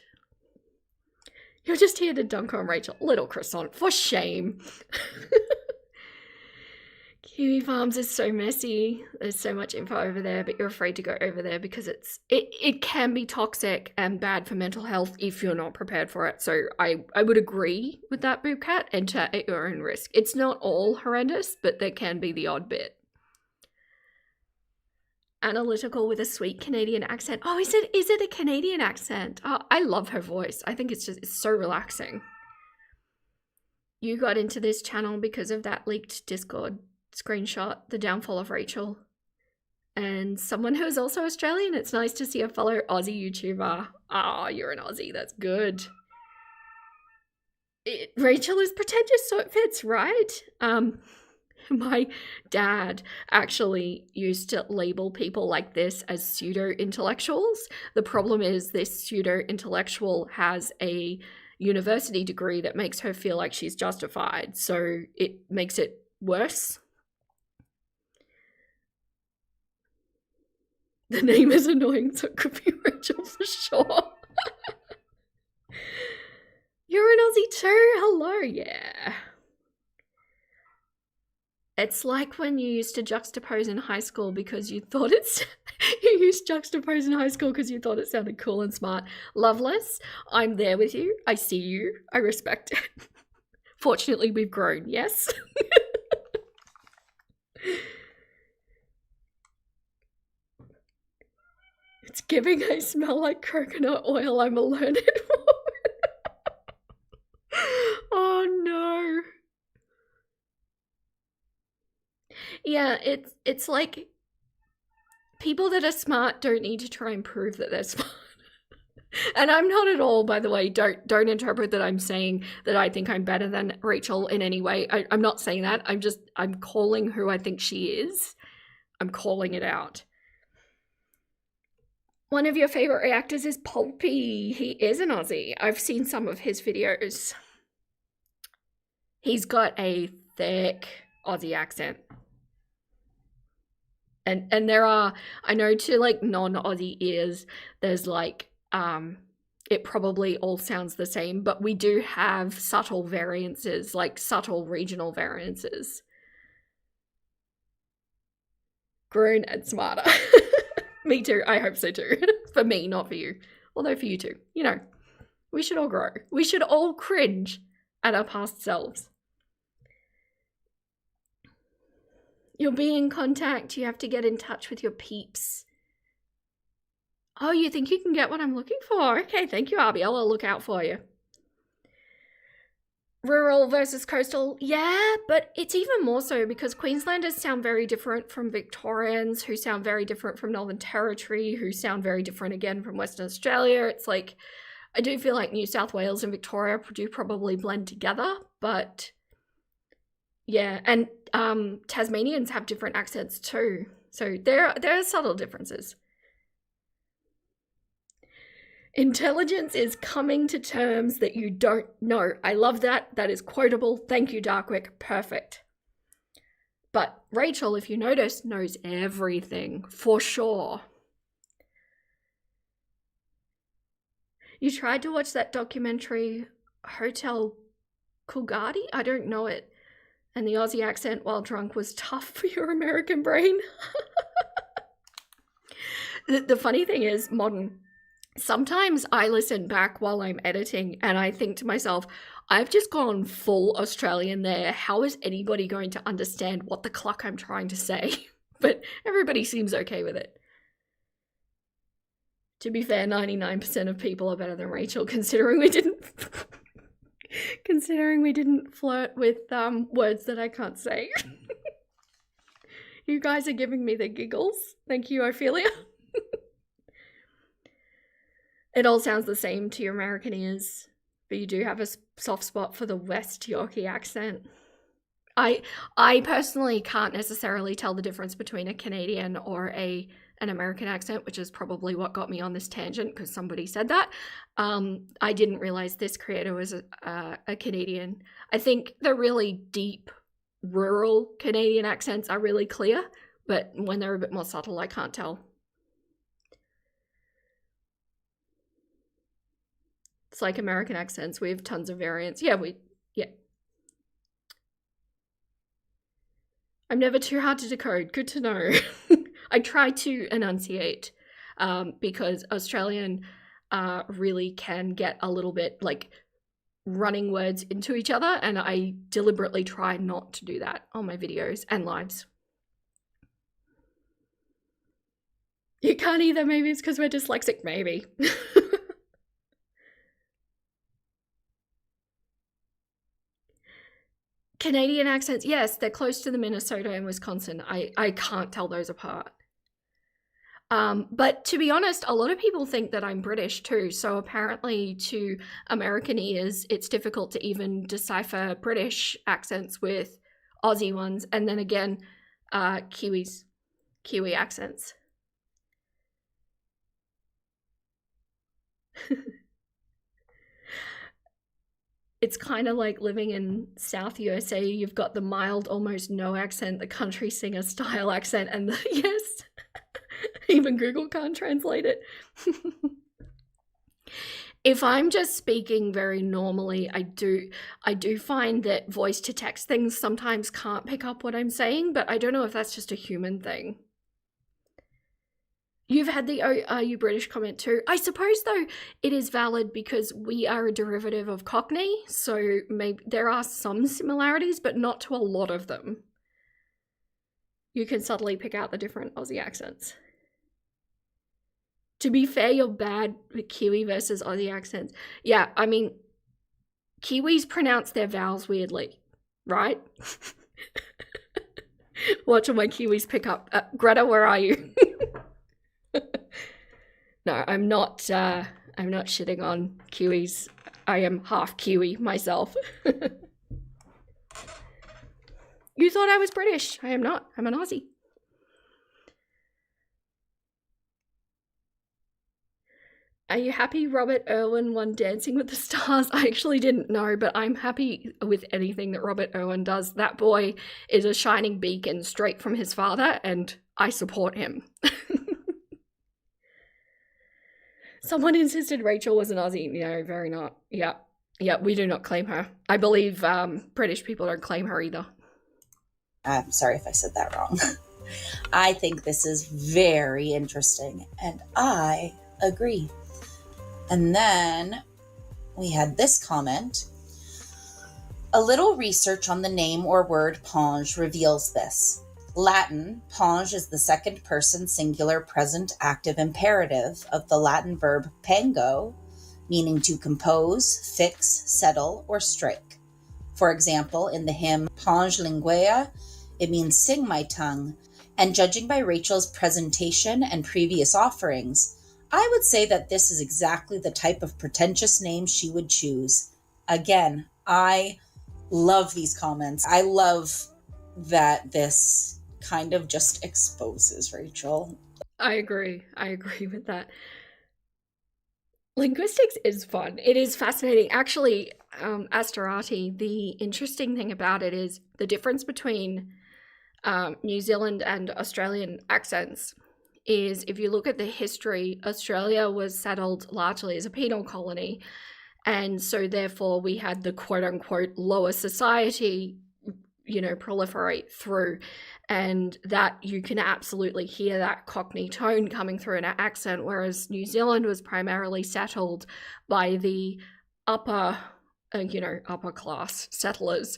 You're just here to dunk on Rachel. Little croissant, for shame. Kiwi Farms is so messy. There's so much info over there, but you're afraid to go over there because it can be toxic and bad for mental health if you're not prepared for it. So I would agree with that, Boobcat. Enter at your own risk. It's not all horrendous, but there can be the odd bit. Analytical with a sweet Canadian accent. Oh, is it a Canadian accent? Oh, I love her voice. I think it's so relaxing. You got into this channel because of that leaked Discord screenshot, the downfall of Rachel. And someone who's also Australian. It's nice to see a fellow Aussie YouTuber. Ah, you're an Aussie. That's good. Rachel is pretentious, so it fits, right? My dad actually used to label people like this as pseudo-intellectuals. The problem is this pseudo-intellectual has a university degree that makes her feel like she's justified, so it makes it worse. The name is annoying, so it could be Rachel for sure. You're an Aussie too? Hello, yeah. It's like when you used to juxtapose in high school because you thought you used juxtapose in high school because you thought it sounded cool and smart. Loveless, I'm there with you. I see you. I respect it. Fortunately, we've grown, yes? It's giving I smell like coconut oil. I'm a learned woman. Oh no. Yeah, it's like people that are smart don't need to try and prove that they're smart. And I'm not at all, by the way. Don't interpret that I'm saying that I think I'm better than Rachel in any way. I'm not saying that. I'm calling who I think she is. I'm calling it out. One of your favorite reactors is Pulpy. He is an Aussie. I've seen some of his videos. He's got a thick Aussie accent. And there are, I know to like non-Aussie ears, there's like, it probably all sounds the same, but we do have subtle variances, like subtle regional variances. Grown and smarter. Me too. I hope so too. For me, not for you. Although for you too. You know, we should all grow. We should all cringe at our past selves. You'll be in contact. You have to get in touch with your peeps. Oh, you think you can get what I'm looking for? Okay, thank you, Arby. I'll look out for you. Rural versus coastal. Yeah, but it's even more so because Queenslanders sound very different from Victorians, who sound very different from Northern Territory, who sound very different again from Western Australia. It's like, I do feel like New South Wales and Victoria do probably blend together, but yeah, and Tasmanians have different accents too. So there are subtle differences. Intelligence is coming to terms that you don't know. I love that. That is quotable. Thank you, Darkwick. Perfect. But Rachel, if you notice, knows everything for sure. You tried to watch that documentary, Hotel Coolgardie? I don't know it. And the Aussie accent while drunk was tough for your American brain. The funny thing is, modern, sometimes I listen back while I'm editing and I think to myself, I've just gone full Australian there. How is anybody going to understand what the cluck I'm trying to say? But everybody seems okay with it. To be fair, 99% of people are better than Rachel, considering we didn't flirt with words that I can't say. You guys are giving me the giggles. Thank you, Ophelia. It all sounds the same to your American ears, but you do have a soft spot for the West Yorkie accent. I personally can't necessarily tell the difference between a Canadian or an American accent, which is probably what got me on this tangent because somebody said that. I didn't realize this creator was a Canadian. I think the really deep rural Canadian accents are really clear, but when they're a bit more subtle, I can't tell. It's like American accents. We have tons of variants. Yeah. I'm never too hard to decode. Good to know. I try to enunciate because Australian really can get a little bit like running words into each other, and I deliberately try not to do that on my videos and lives. You can't either. Maybe it's because we're dyslexic. Maybe. Canadian accents, yes, they're close to the Minnesota and Wisconsin. I can't tell those apart. But to be honest, a lot of people think that I'm British too. So apparently to American ears, it's difficult to even decipher British accents with Aussie ones. And then again, Kiwi accents. It's kind of like living in South USA. You've got the mild, almost no accent, the country singer style accent, and the yes, even Google can't translate it. If I'm just speaking very normally, I do find that voice to text things sometimes can't pick up what I'm saying, but I don't know if that's just a human thing. You've had the are you British comment too. I suppose though it is valid because we are a derivative of Cockney, so maybe there are some similarities, but not to a lot of them. You can subtly pick out the different Aussie accents. To be fair, you're bad with Kiwi versus Aussie accents. Yeah, I mean, Kiwis pronounce their vowels weirdly, right? Watch all my Kiwis pick up. Greta, where are you? No, I'm not shitting on Kiwis. I am half Kiwi myself. You thought I was British. I am not. I'm an Aussie. Are you happy Robert Irwin won Dancing with the Stars? I actually didn't know, but I'm happy with anything that Robert Irwin does. That boy is a shining beacon straight from his father, and I support him. Someone insisted Rachel was an Aussie. No, very not. Yeah, we do not claim her. I believe British people don't claim her either. I'm sorry if I said that wrong. I think this is very interesting, and I agree. And then we had this comment. A little research on the name or word ponge reveals this. Latin, ponge is the second person singular present active imperative of the Latin verb pango, meaning to compose, fix, settle, or strike. For example, in the hymn Ponge Linguea, it means sing my tongue, and judging by Rachel's presentation and previous offerings, I would say that this is exactly the type of pretentious name she would choose. Again, I love these comments. I love that this kind of just exposes Rachel. I agree with that. Linguistics is fun. It is fascinating. Actually, Astarati, the interesting thing about it is the difference between New Zealand and Australian accents is if you look at the history, Australia was settled largely as a penal colony. And so therefore we had the quote unquote lower society, proliferate through. And that you can absolutely hear that Cockney tone coming through in our accent, whereas New Zealand was primarily settled by the upper class settlers.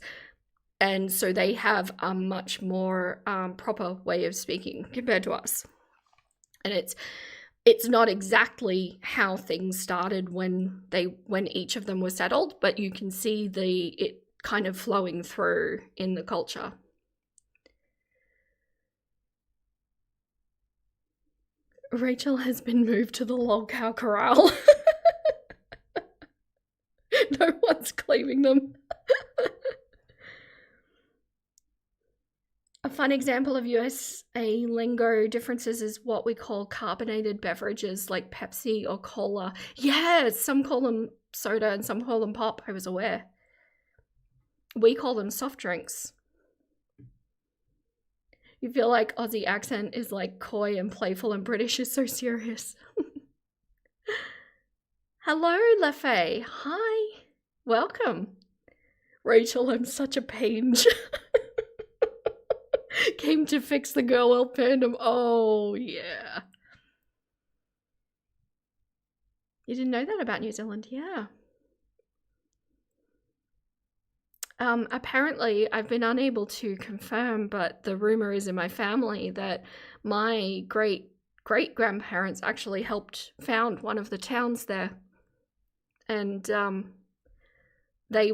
And so they have a much more proper way of speaking compared to us. And it's not exactly how things started when each of them were settled, but you can see it kind of flowing through in the culture. Rachel has been moved to the log cow corral. No one's claiming them. fun example of USA lingo differences is what we call carbonated beverages like Pepsi or cola. Yeah, some call them soda and some call them pop, I was aware. We call them soft drinks. You feel like Aussie accent is like coy and playful and British is so serious. Hello, LaFay. Hi. Welcome. Rachel, I'm such a pain. Came to fix the girl world fandom. Oh, yeah. You didn't know that about New Zealand? Yeah. Apparently, I've been unable to confirm, but the rumor is in my family that my great-great-grandparents actually helped found one of the towns there. And they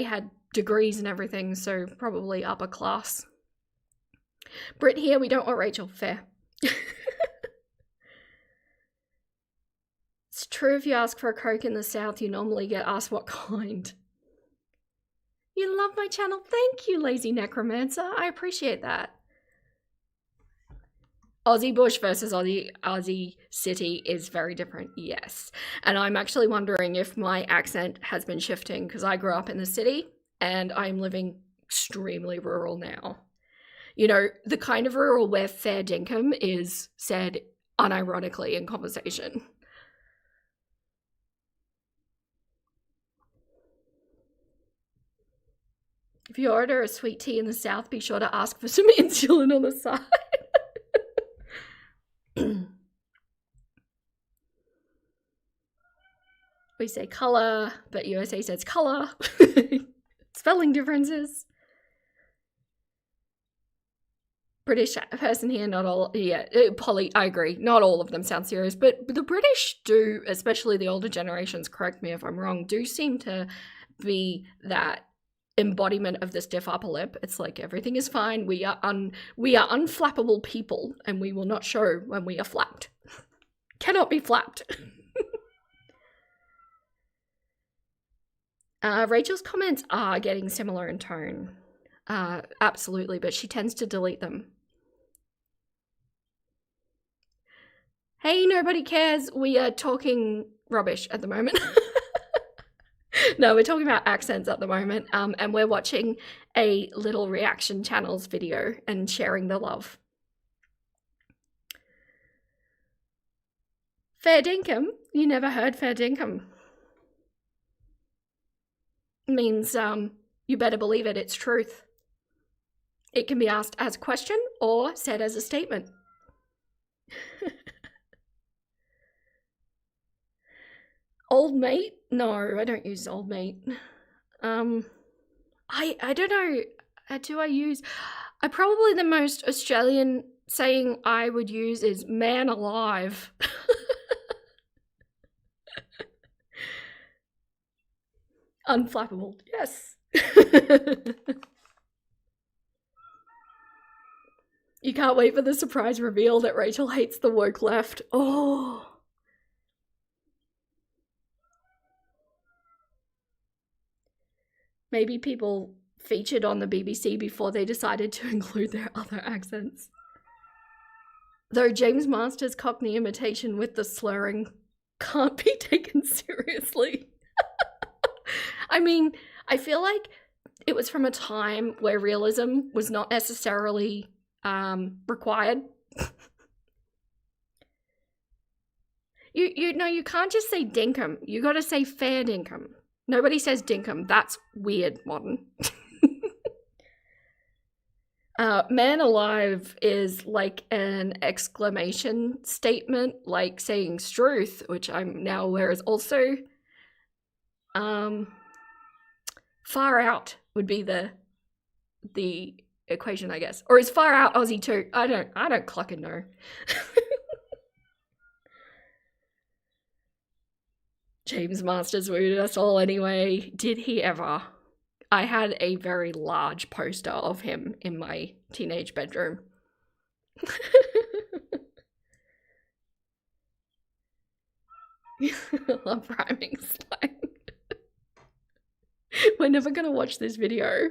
had degrees and everything, so probably upper class. Brit here, we don't want Rachel. Fair. It's true if you ask for a Coke in the South, you normally get asked what kind. You love my channel. Thank you, Lazy Necromancer. I appreciate that. Aussie bush versus Aussie city is very different, yes. And I'm actually wondering if my accent has been shifting because I grew up in the city and I'm living extremely rural now. You know, the kind of rural where fair dinkum is said unironically in conversation. If you order a sweet tea in the South, be sure to ask for some insulin on the side. We say colour, but USA says colour. Spelling differences. British person here, not all, yeah, Polly, I agree, not all of them sound serious, but the British do, especially the older generations, correct me if I'm wrong, do seem to be that embodiment of the stiff upper lip. It's like everything is fine, we are unflappable people, and we will not show when we are flapped. Cannot be flapped. Rachel's comments are getting similar in tone. Absolutely, but she tends to delete them. Hey, nobody cares. We are talking rubbish at the moment. No, we're talking about accents at the moment, and we're watching a little reaction channels video and sharing the love. Fair dinkum? You never heard fair dinkum? Means you better believe it, it's truth. It can be asked as a question or said as a statement. Old mate? No, I don't use old mate. I don't know. Do I use? Probably the most Australian saying I would use is man alive. Unflappable, yes. You can't wait for the surprise reveal that Rachel hates the woke left. Oh. Maybe people featured on the BBC before they decided to include their other accents. Though James Master's Cockney imitation with the slurring can't be taken seriously. I mean, I feel like it was from a time where realism was not necessarily required. You know, you can't just say dinkum. You gotta say fair dinkum. Nobody says dinkum. That's weird, modern. Man alive is like an exclamation statement, like saying struth, which I'm now aware is also far out would be the equation, I guess. Or is far out Aussie too? I don't clucking know. James Masters wooed us all anyway. Did he ever? I had a very large poster of him in my teenage bedroom. I love rhyming slang. We're never gonna watch this video.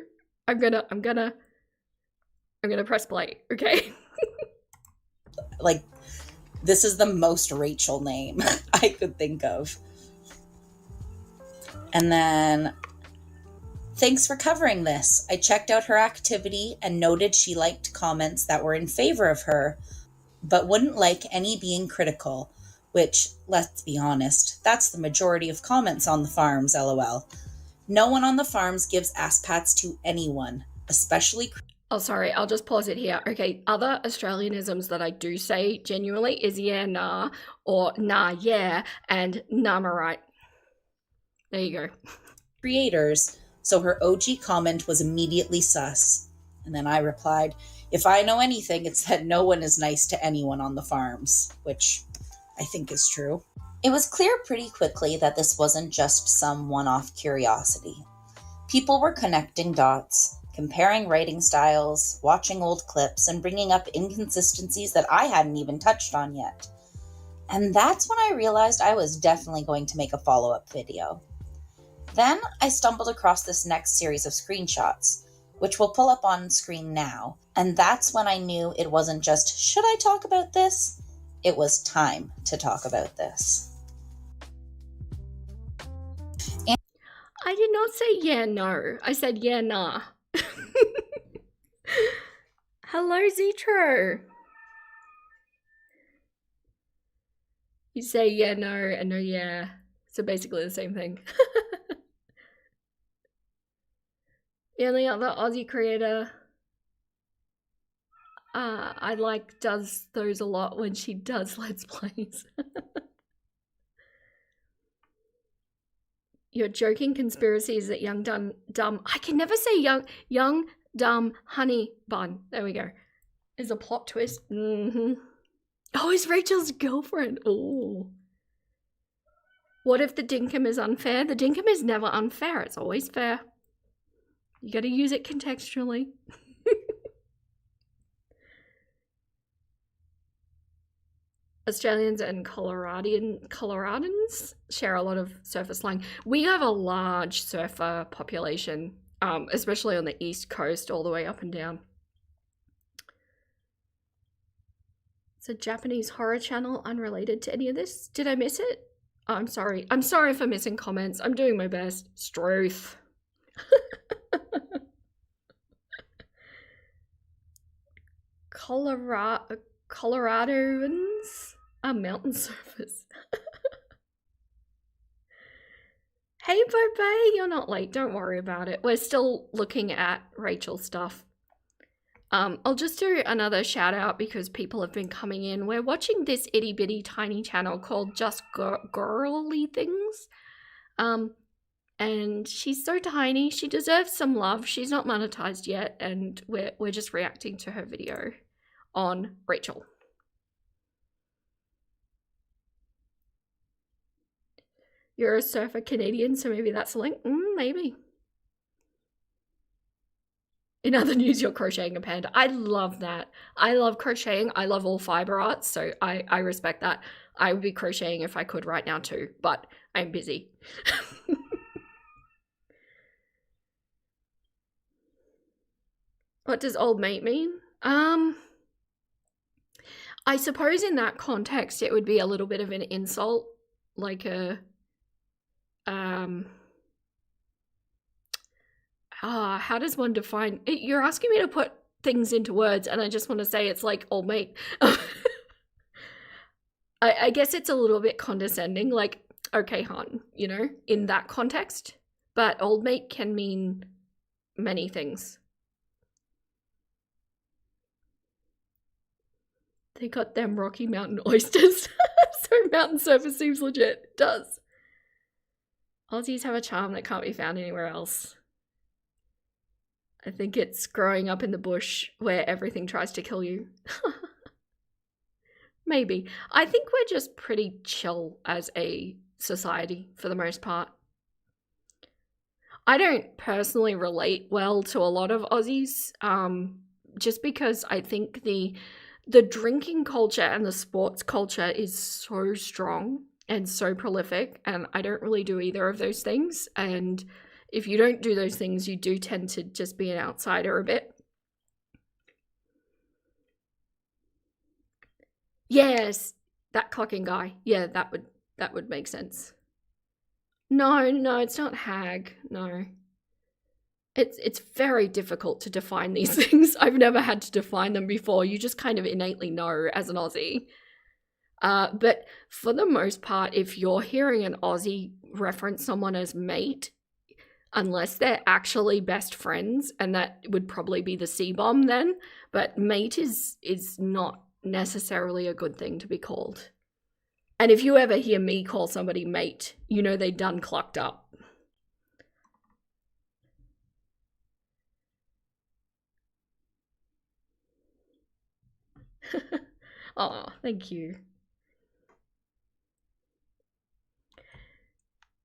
I'm gonna I'm gonna press play, okay? Like, this is the most Rachel name I could think of. And then, thanks for covering this. I checked out her activity and noted she liked comments that were in favor of her, but wouldn't like any being critical, which, let's be honest, that's the majority of comments on the farms, lol. No one on the farms gives ass pats to anyone, especially... Oh, sorry, I'll just pause it here. Okay, other Australianisms that I do say genuinely is yeah, nah, or nah, yeah, and nah, right. There you go. creators, so her OG comment was immediately sus. And then I replied, if I know anything, it's that no one is nice to anyone on the farms, which I think is true. It was clear pretty quickly that this wasn't just some one-off curiosity. People were connecting dots, comparing writing styles, watching old clips, and bringing up inconsistencies that I hadn't even touched on yet. And that's when I realized I was definitely going to make a follow-up video. Then I stumbled across this next series of screenshots, which will pull up on screen now, and that's when I knew it wasn't just, should I talk about this? It was time to talk about this. I did not say yeah, no. I said yeah, nah. Hello, Zetro. You say yeah, no, and no, yeah. So basically the same thing. The only other Aussie creator I like does those a lot when she does Let's Plays. Your joking conspiracy is that young dumb I can never say young dumb honey bun. There we go. Is a plot twist. Oh, it's Rachel's girlfriend. Oh. What if the dinkum is unfair? The dinkum is never unfair. It's always fair. You gotta use it contextually. Australians and Coloradans share a lot of surfer slang. We have a large surfer population, especially on the East Coast, all the way up and down. It's a Japanese horror channel unrelated to any of this. Did I miss it? Oh, I'm sorry. I'm sorry for missing comments. I'm doing my best. Struth. Coloradoans are mountain surfers. Hey, Bobe, you're not late. Don't worry about it. We're still looking at Rachel stuff. I'll just do another shout out because people have been coming in. We're watching this itty bitty tiny channel called Just Girly Things. And she's so tiny. She deserves some love. She's not monetized yet, and we're just reacting to her video on Rachel. You're a surfer Canadian, so maybe that's a link. Maybe. In other news, you're crocheting a panda. I love that. I love crocheting. I love all fiber arts, so I respect that. I would be crocheting if I could right now too, but I'm busy. What does old mate mean? I suppose in that context it would be a little bit of an insult, like a how does one define it? You're asking me to put things into words and I just want to say it's like old mate. I guess it's a little bit condescending, like, okay, hon, you know, in that context. But old mate can mean many things. They got them Rocky Mountain oysters. So mountain surfer seems legit. It does. Aussies have a charm that can't be found anywhere else. I think it's growing up in the bush where everything tries to kill you. Maybe. I think we're just pretty chill as a society for the most part. I don't personally relate well to a lot of Aussies, just because I think the drinking culture and the sports culture is so strong and so prolific, and I don't really do either of those things. And if you don't do those things, you do tend to just be an outsider a bit. Yes, that clocking guy. Yeah, that would make sense. No, it's not hag. No. It's very difficult to define these things. I've never had to define them before. You just kind of innately know as an Aussie. But for the most part, if you're hearing an Aussie reference someone as mate, unless they're actually best friends, and that would probably be the C-bomb then, but mate is not necessarily a good thing to be called. And if you ever hear me call somebody mate, you know they done clucked up. Oh, thank you.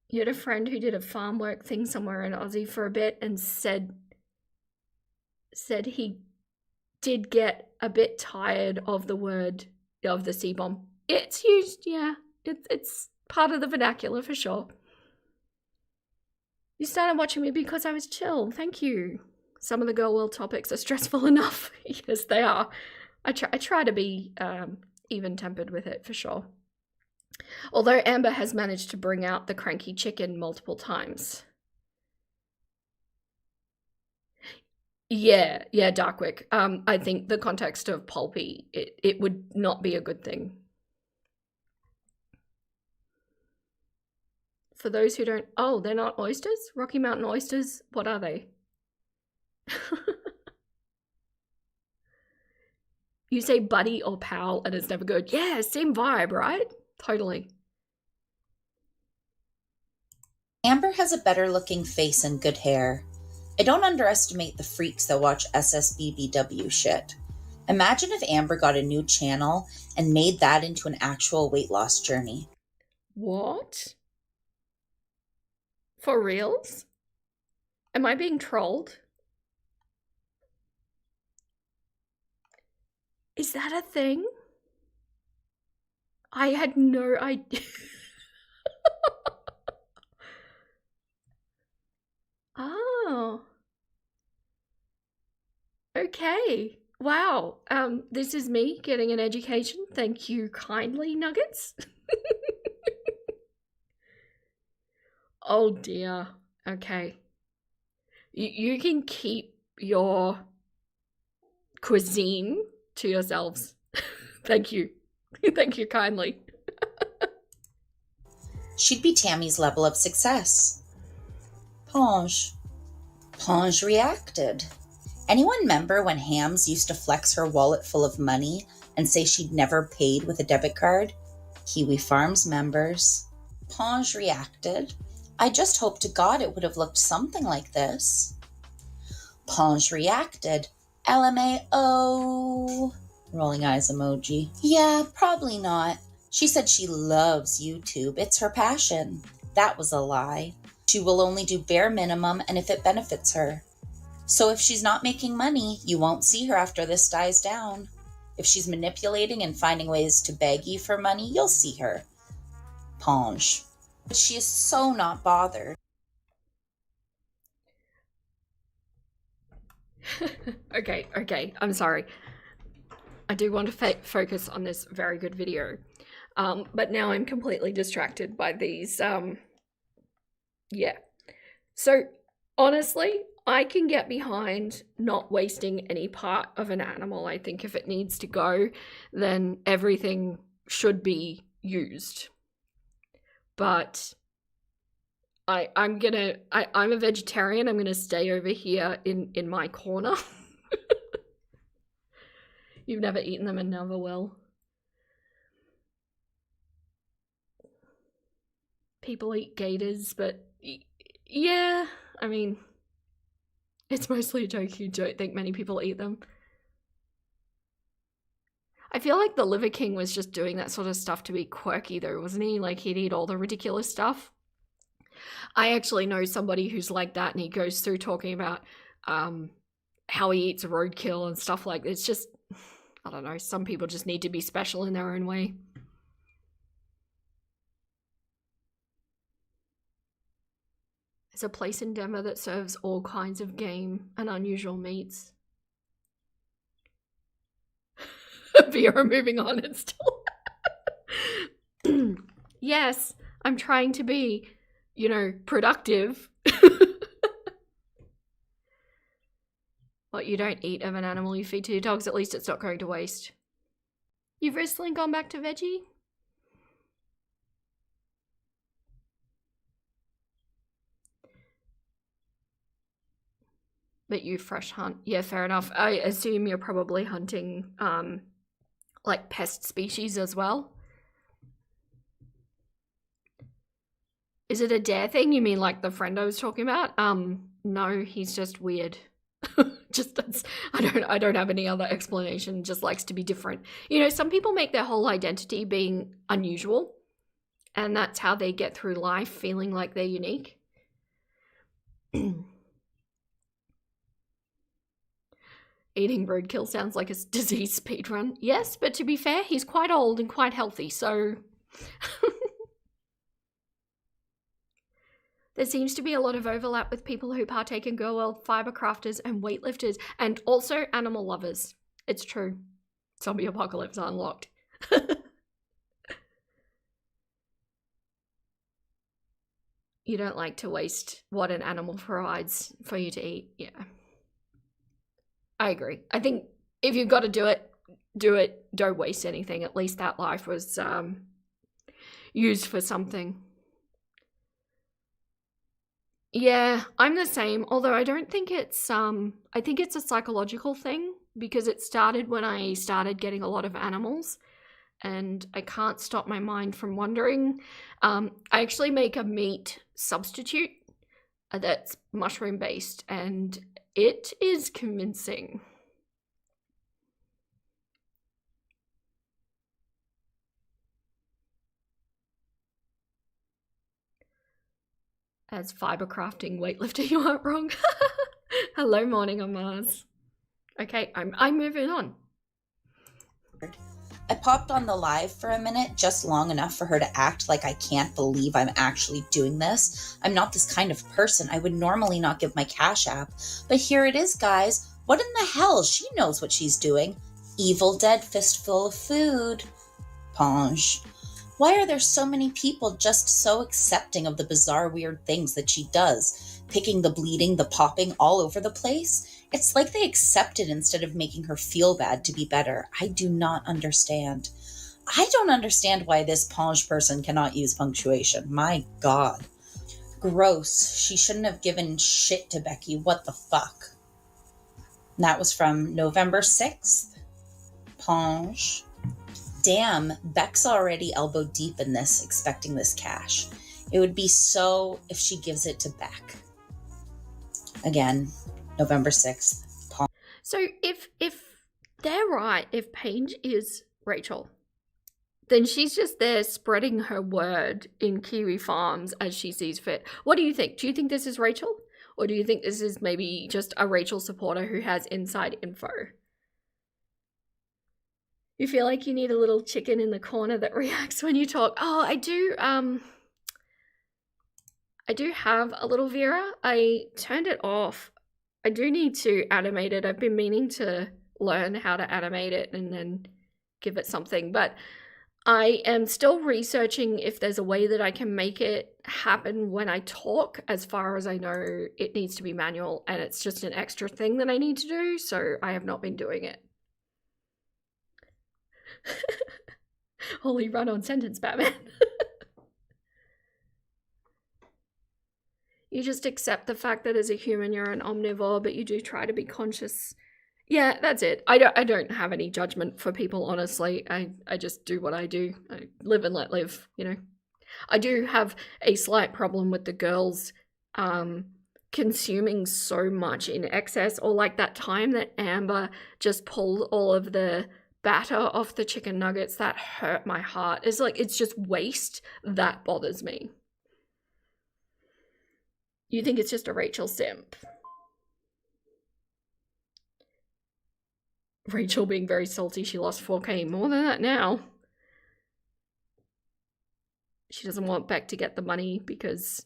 You had a friend who did a farm work thing somewhere in Aussie for a bit and said he did get a bit tired of the word of the C-bomb. It's used, yeah. It's part of the vernacular for sure. You started watching me because I was chill. Thank you. Some of the girl world topics are stressful enough. Yes, they are. I try to be even-tempered with it for sure. Although Amber has managed to bring out the cranky chicken multiple times. Yeah, Darkwick. I think the context of pulpy, it would not be a good thing. For those who don't, oh, they're not oysters? Rocky Mountain oysters? What are they? You say buddy or pal and it's never good. Yeah, same vibe, right? Totally. Amber has a better looking face and good hair. I don't underestimate the freaks that watch SSBBW shit. Imagine if Amber got a new channel and made that into an actual weight loss journey. What? For reals? Am I being trolled? Is that a thing? I had no idea. Oh. Okay. Wow. This is me getting an education. Thank you kindly, Nuggets. Oh dear. Okay. You can keep your cuisine to yourselves. Thank you. Thank you kindly. She'd be Tammy's level of success. Ponge reacted. Anyone remember when Hams used to flex her wallet full of money and say she'd never paid with a debit card? Kiwi Farms members. Ponge reacted. I just hope to God it would have looked something like this. Ponge reacted. LMAO. Rolling eyes emoji. Yeah, probably not. She said she loves YouTube. It's her passion. That was a lie. She will only do bare minimum and if it benefits her. So if she's not making money, you won't see her after this dies down. If she's manipulating and finding ways to beg you for money, you'll see her. Ponge. But she is so not bothered. Okay, I'm sorry. I do want to focus on this very good video. But now I'm completely distracted by these, yeah. So, honestly, I can get behind not wasting any part of an animal. I think if it needs to go, then everything should be used. But I'm a vegetarian. I'm gonna stay over here in my corner. You've never eaten them and never will. People eat gators, but yeah, I mean, it's mostly a joke. You don't think many people eat them. I feel like the Liver King was just doing that sort of stuff to be quirky though, wasn't he? Like he'd eat all the ridiculous stuff. I actually know somebody who's like that, and he goes through talking about how he eats roadkill and stuff like that. It's just, I don't know, some people just need to be special in their own way. There's a place in Denver that serves all kinds of game and unusual meats. Vera moving on and still. Yes, I'm trying to be, productive. What you don't eat of an animal you feed to your dogs, at least it's not going to waste. You've recently gone back to veggie? But you fresh hunt. Yeah, fair enough. I assume you're probably hunting like pest species as well. Is it a dare thing? You mean like the friend I was talking about? No, he's just weird. I don't have any other explanation. Just likes to be different. Some people make their whole identity being unusual, and that's how they get through life feeling like they're unique. Eating roadkill sounds like a disease speedrun. Yes, but to be fair, he's quite old and quite healthy, so... There seems to be a lot of overlap with people who partake in Girl World, fiber crafters, and weightlifters, and also animal lovers. It's true. Zombie apocalypse unlocked. You don't like to waste what an animal provides for you to eat. Yeah. I agree. I think if you've got to do it, do it. Don't waste anything. At least that life was used for something. Yeah, I'm the same, although I don't think it's, I think it's a psychological thing, because it started when I started getting a lot of animals, and I can't stop my mind from wandering. I actually make a meat substitute that's mushroom-based, and it is convincing. As fiber crafting weightlifter, you aren't wrong. Hello, morning on Mars. Okay, I'm moving on. I popped on the live for a minute, just long enough for her to act like I can't believe I'm actually doing this. I'm not this kind of person. I would normally not give my Cash App, but here it is, guys. What in the hell? She knows what she's doing. Evil Dead fistful of food. Ponge. Why are there so many people just so accepting of the bizarre, weird things that she does? Picking the bleeding, the popping all over the place? It's like they accept it instead of making her feel bad to be better. I do not understand. I don't understand why this Ponge person cannot use punctuation. My God. Gross. She shouldn't have given shit to Becky. What the fuck? And that was from November 6th. Ponge. Damn, Beck's already elbow deep in this, expecting this cash. It would be so if she gives it to Beck. Again, November 6th. So if they're right, if Paige is Rachel, then she's just there spreading her word in Kiwi Farms as she sees fit. What do you think? Do you think this is Rachel? Or do you think this is maybe just a Rachel supporter who has inside info? You feel like you need a little chicken in the corner that reacts when you talk. Oh, I do have a little Vera. I turned it off. I do need to animate it. I've been meaning to learn how to animate it and then give it something, but I am still researching if there's a way that I can make it happen when I talk. As far as I know, it needs to be manual, and it's just an extra thing that I need to do, so I have not been doing it. Holy run-on sentence, Batman. You just accept the fact that as a human you're an omnivore, but you do try to be conscious. Yeah, that's it. I don't have any judgment for people, honestly. I just do what I do. I live and let live, I do have a slight problem with the girls consuming so much in excess, or like that time that Amber just pulled all of the batter off the chicken nuggets. That hurt my heart. It's just waste that bothers me. You think it's just a Rachel simp? Rachel being very salty, she lost 4K. More than that now. She doesn't want Beck to get the money because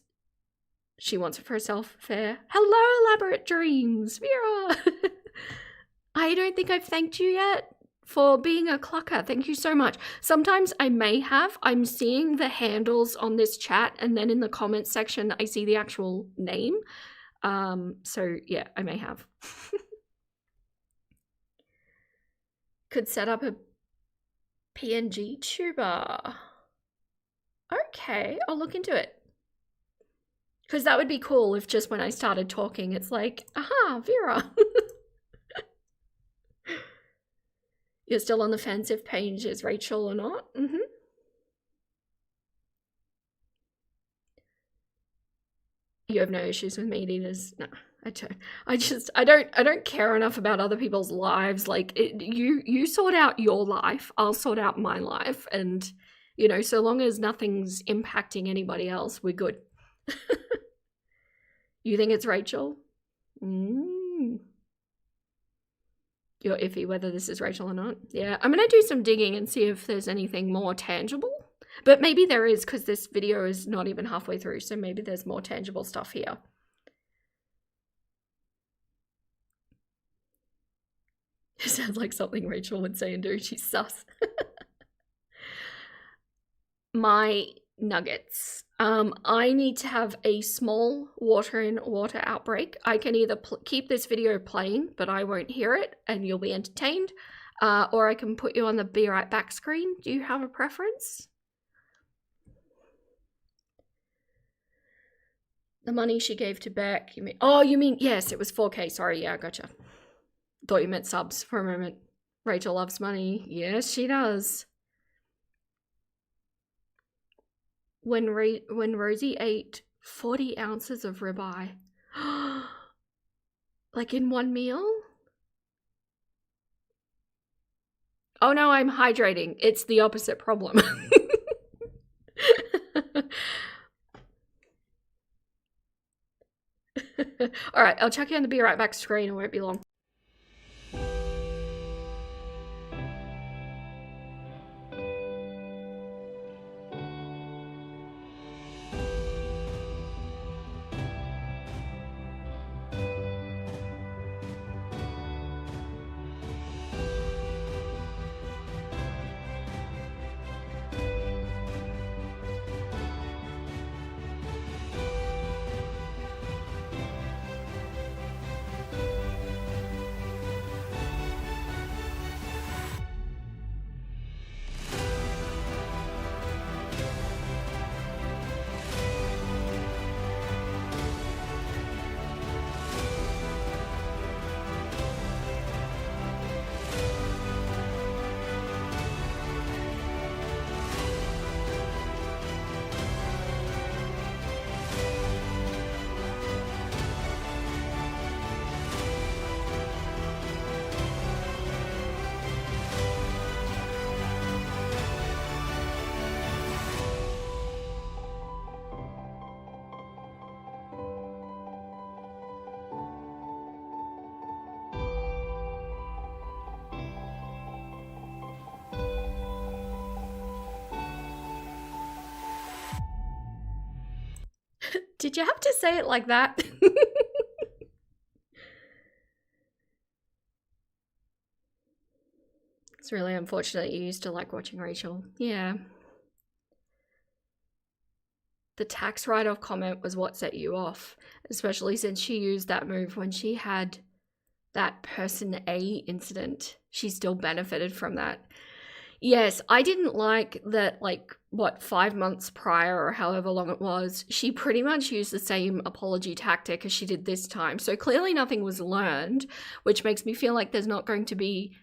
she wants it for herself. Fair. Hello, Elaborate Dreams, Vera. I don't think I've thanked you yet for being a clucker. Thank you so much. Sometimes I may have. I'm seeing the handles on this chat, and then in the comments section, I see the actual name. So yeah, I may have. Could set up a PNG tuber. Okay, I'll look into it. Because that would be cool if just when I started talking, it's like, aha, Vera. You're still on the fence if Paige is Rachel or not? Mm-hmm. You have no issues with meat eaters? No, I don't. I don't care enough about other people's lives. Like, you sort out your life, I'll sort out my life. And, you know, so long as nothing's impacting anybody else, we're good. You think it's Rachel? You're iffy whether this is Rachel or not. Yeah, I'm going to do some digging and see if there's anything more tangible. But maybe there is, because this video is not even halfway through, so maybe there's more tangible stuff here. It sounds like something Rachel would say and do. She's sus. My nuggets. I need to have a small water in, water out break. I can either keep this video playing, but I won't hear it and you'll be entertained, or I can put you on the be right back screen. Do you have a preference? The money she gave to Beck, you mean? Oh, you mean, yes, it was 4K. Sorry, yeah, gotcha. Thought you meant subs for a moment. Rachel loves money. Yes, she does. When Rosie ate 40 ounces of ribeye. Like in one meal? Oh no, I'm hydrating. It's the opposite problem. All right, I'll check you on the be right back screen. It won't be long. Did you have to say it like that? It's really unfortunate you used to like watching Rachel. Yeah. The tax write-off comment was what set you off, especially since she used that move when she had that person A incident. She still benefited from that. Yes, I didn't like that, like, what, 5 months prior or however long it was, she pretty much used the same apology tactic as she did this time. So clearly nothing was learned, which makes me feel like there's not going to be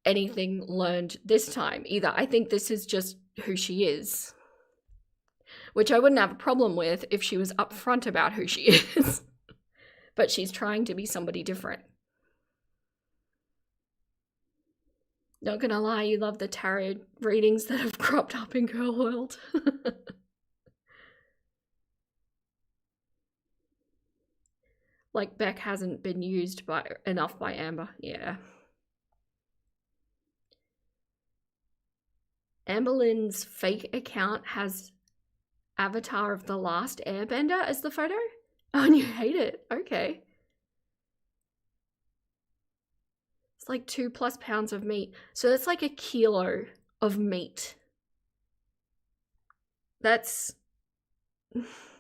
anything learned this time either. I think this is just who she is, which I wouldn't have a problem with if she was upfront about who she is. But she's trying to be somebody different. Not gonna lie, you love the tarot readings that have cropped up in Girl World. Like Beck hasn't been used enough by Amber. Yeah. Amber Lynn's fake account has Avatar of the Last Airbender as the photo? Oh, and you hate it. Okay. It's like 2+ pounds of meat. So that's like a kilo of meat. That's,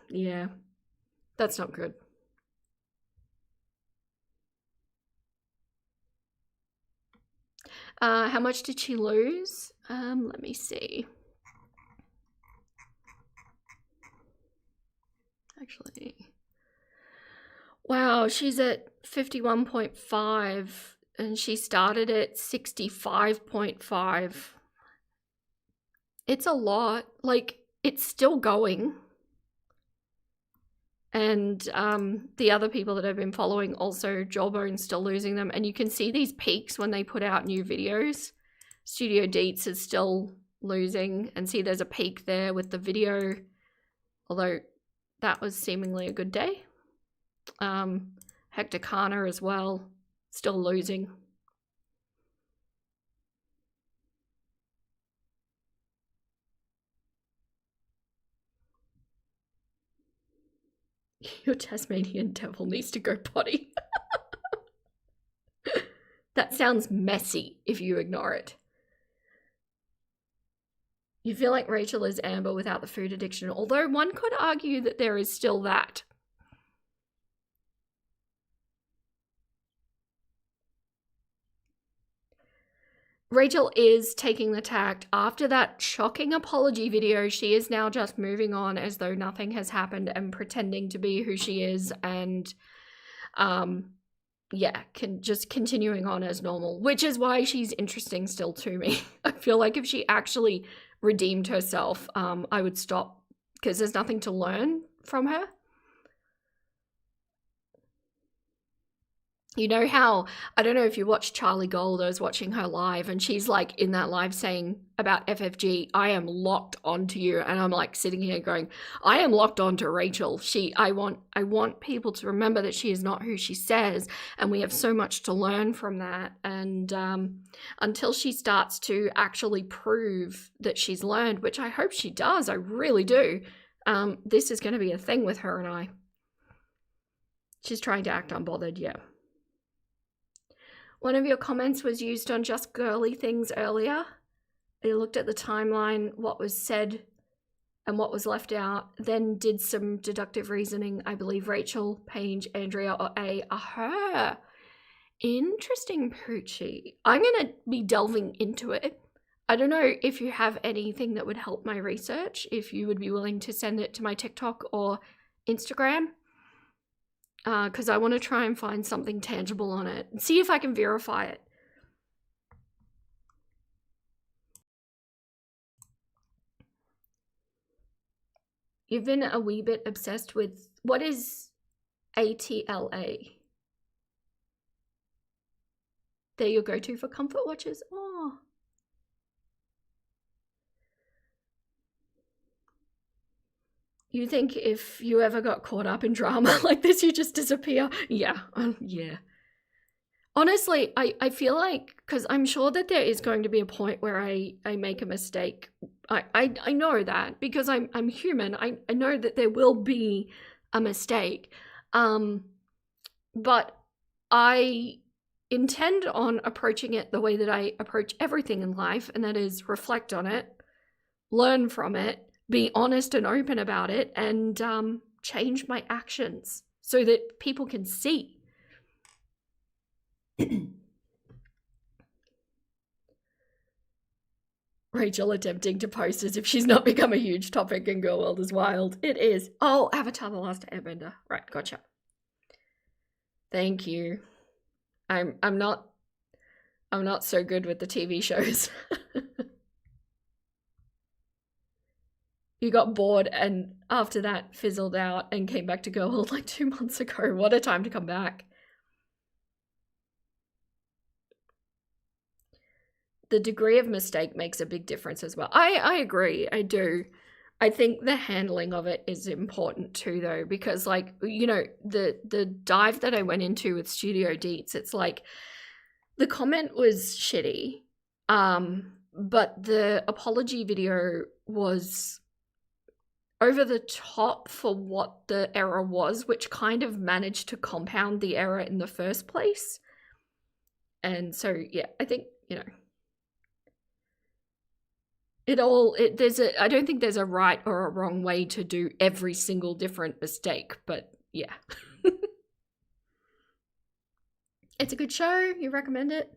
yeah, that's not good. How much did she lose? Let me see. Actually, wow, she's at 51.5 and she started at 65.5. It's a lot. Like, it's still going. And the other people that I've been following also, Jawbone's still losing them. And you can see these peaks when they put out new videos. Studio Deets is still losing. And see, there's a peak there with the video. Although that was seemingly a good day. Hector Kana as well, still losing. Your Tasmanian devil needs to go potty. That sounds messy if you ignore it. You feel like Rachel is Amber without the food addiction, although one could argue that there is still that. Rachel is taking the tact. After that shocking apology video, she is now just moving on as though nothing has happened and pretending to be who she is and, yeah, just continuing on as normal, which is why she's interesting still to me. I feel like if she actually redeemed herself, I would stop because there's nothing to learn from her. You know how, I don't know if you watched Charlie Gold, I was watching her live and she's like in that live saying about FFG, I am locked onto you. And I'm like sitting here going, I am locked onto Rachel. I want people to remember that she is not who she says. And we have so much to learn from that. And until she starts to actually prove that she's learned, which I hope she does, I really do. This is going to be a thing with her and I. She's trying to act unbothered, yeah. One of your comments was used on Just Girly Things earlier. I looked at the timeline, what was said and what was left out, then did some deductive reasoning. I believe Rachel, Paige, Andrea, or A are her. Interesting, Poochie. I'm going to be delving into it. I don't know if you have anything that would help my research, if you would be willing to send it to my TikTok or Instagram. Because I want to try and find something tangible on it and see if I can verify it. You've been a wee bit obsessed with, what is ATLA? They're your go-to for comfort watches? Oh. You think if you ever got caught up in drama like this, you just disappear? Yeah, yeah. Honestly, I feel like, because I'm sure that there is going to be a point where I make a mistake. I know that because I'm human. I know that there will be a mistake. But I intend on approaching it the way that I approach everything in life, and that is reflect on it, learn from it, be honest and open about it, and change my actions so that people can see. Rachel attempting to post as if she's not become a huge topic in Girl World is wild. It is. Oh, Avatar: The Last Airbender. Right, gotcha. Thank you. I'm not so good with the TV shows. You got bored and after that fizzled out and came back to Girl World like 2 months ago. What a time to come back. The degree of mistake makes a big difference as well. I agree, I do. I think the handling of it is important too though, because like, you know, the dive that I went into with Studio Deets, it's like the comment was shitty, but the apology video was over the top for what the error was, which kind of managed to compound the error in the first place. And so, yeah, I think, you know, I don't think there's a right or a wrong way to do every single different mistake, but yeah. It's a good show. You recommend it?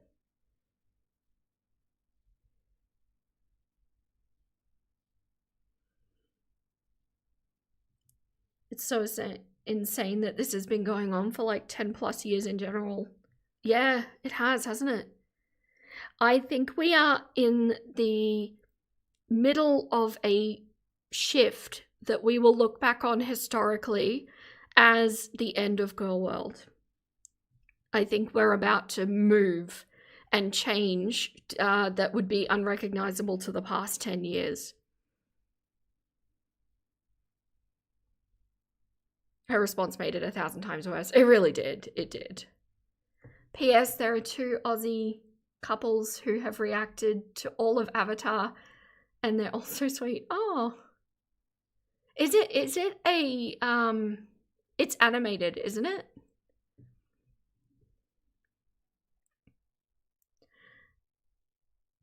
It's so insane that this has been going on for like 10 plus years in general. Yeah, it has, hasn't it? I think we are in the middle of a shift that we will look back on historically as the end of Girl World. I think we're about to move and change that would be unrecognizable to the past 10 years. Her response made it 1,000 times worse. It really did. It did. P.S. There are 2 Aussie couples who have reacted to all of Avatar, and they're all so sweet. Oh. Is it a, it's animated, isn't it?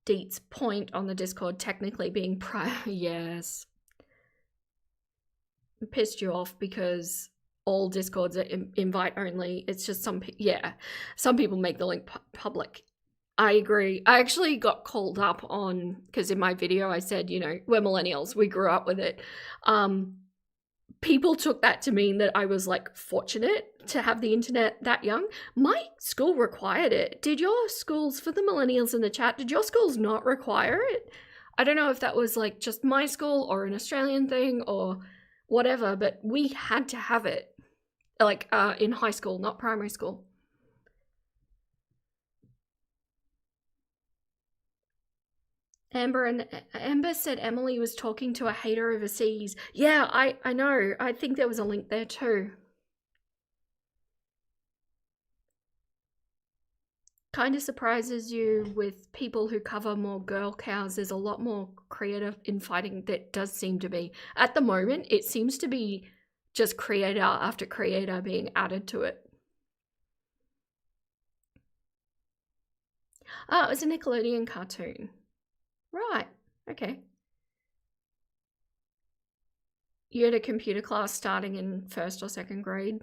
Deet's point on the Discord technically being yes. Pissed you off because all Discords are invite only. It's just some people make the link public. I agree. I actually got called up on, because in my video I said, you know, we're millennials, we grew up with it. People took that to mean that I was like fortunate to have the internet that young. My school required it. Did your schools, for the millennials in the chat, did your schools not require it? I don't know if that was like just my school or an Australian thing or whatever, but we had to have it, like in high school, not primary school. Amber said Emily was talking to a hater overseas. Yeah, I know. I think there was a link there too. Kind of surprises you with people who cover more girl cows. There's a lot more creative infighting that does seem to be. At the moment, it seems to be just creator after creator being added to it. Oh, it was a Nickelodeon cartoon. Right, okay. You had a computer class starting in 1st or 2nd grade?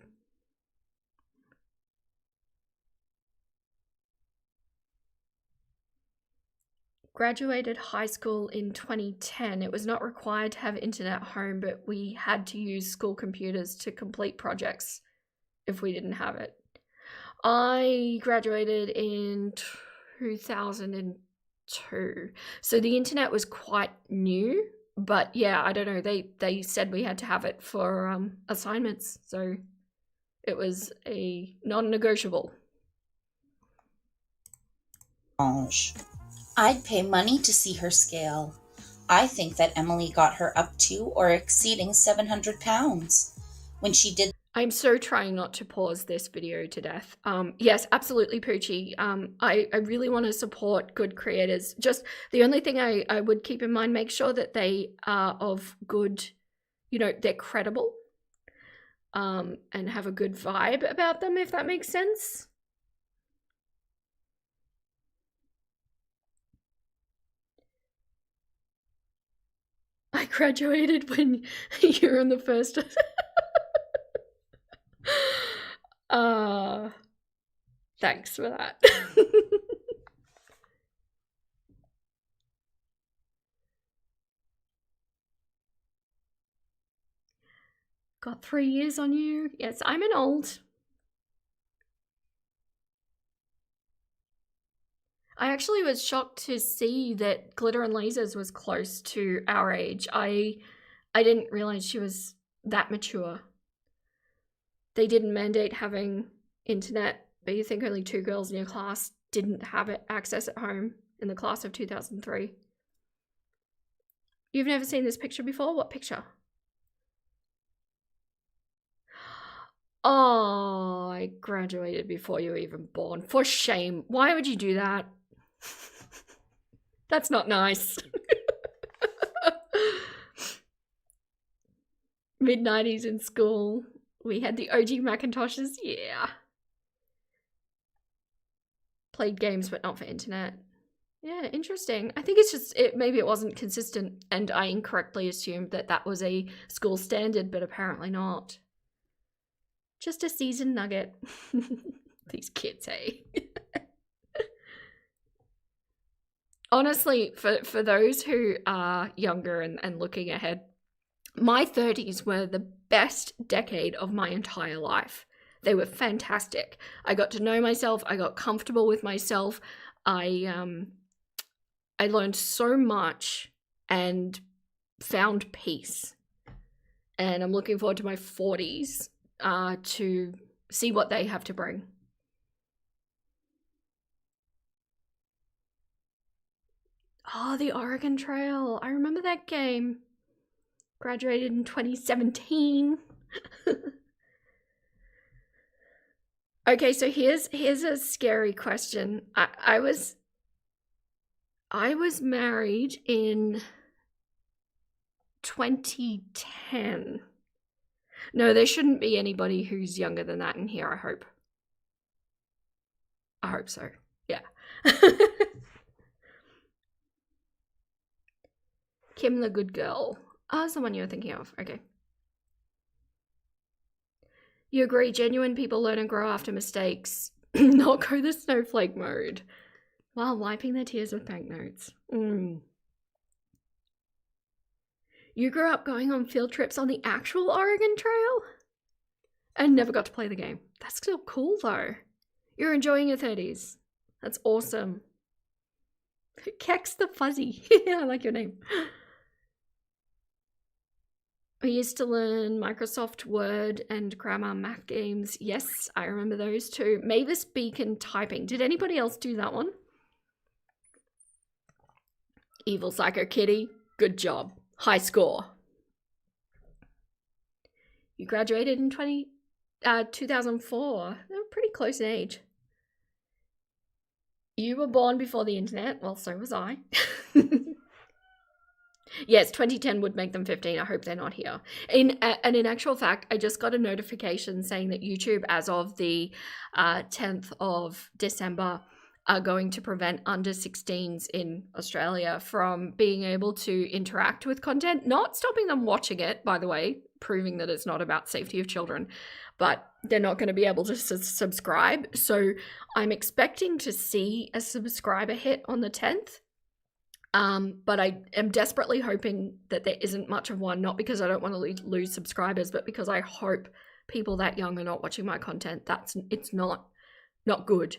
Graduated high school in 2010. It was not required to have internet at home, but we had to use school computers to complete projects if we didn't have it. I graduated in 2002. So the internet was quite new, but yeah, I don't know. They said we had to have it for assignments, so it was a non-negotiable. I'd pay money to see her scale. I think that Emily got her up to or exceeding 700 pounds. When she did... I'm so trying not to pause this video to death. Yes, absolutely, Poochie. I really want to support good creators. Just the only thing I would keep in mind, make sure that they are of good, you know, they're credible, and have a good vibe about them, if that makes sense. I graduated when you were in the first. Thanks for that. Got 3 years on you. Yes, I'm an old. I actually was shocked to see that Glitter and Lasers was close to our age. I didn't realize she was that mature. They didn't mandate having internet, but you think only 2 girls in your class didn't have it access at home in the class of 2003. You've never seen this picture before? What picture? Oh, I graduated before you were even born. For shame. Why would you do that? That's not nice. Mid-90s in school. We had the OG Macintoshes. Yeah. played games but not for internet. Yeah, interesting. I think it's just, maybe it wasn't consistent and I incorrectly assumed that that was a school standard, but apparently not. Just a seasoned nugget. These kids, hey. Honestly, for those who are younger and looking ahead, my 30s were the best decade of my entire life. They were fantastic. I got to know myself. I got comfortable with myself. I learned so much and found peace. And I'm looking forward to my 40s to see what they have to bring. Oh, the Oregon Trail. I remember that game. Graduated in 2017. Okay, so here's a scary question. I was married in 2010. No, there shouldn't be anybody who's younger than that in here, I hope. I hope so. Yeah. Kim the Good Girl. Oh, that's the one you're thinking of. Okay. You agree, genuine people learn and grow after mistakes, not go the snowflake mode, while wiping their tears with banknotes. You grew up going on field trips on the actual Oregon Trail? And never got to play the game. That's still cool, though. You're enjoying your 30s. That's awesome. Kex the Fuzzy. I like your name. I used to learn Microsoft Word and grammar math games. Yes, I remember those too. Mavis Beacon typing. Did anybody else do that one? Evil Psycho Kitty. Good job. High score. You graduated in 2004. They were pretty close in age. You were born before the internet. Well, so was I. Yes, 2010 would make them 15. I hope they're not here. And in actual fact, I just got a notification saying that YouTube, as of the 10th of December, are going to prevent under 16s in Australia from being able to interact with content. Not stopping them watching it, by the way, proving that it's not about safety of children, but they're not going to be able to subscribe. So I'm expecting to see a subscriber hit on the 10th. But I am desperately hoping that there isn't much of one, not because I don't want to lose subscribers, but because I hope people that young are not watching my content. It's not good.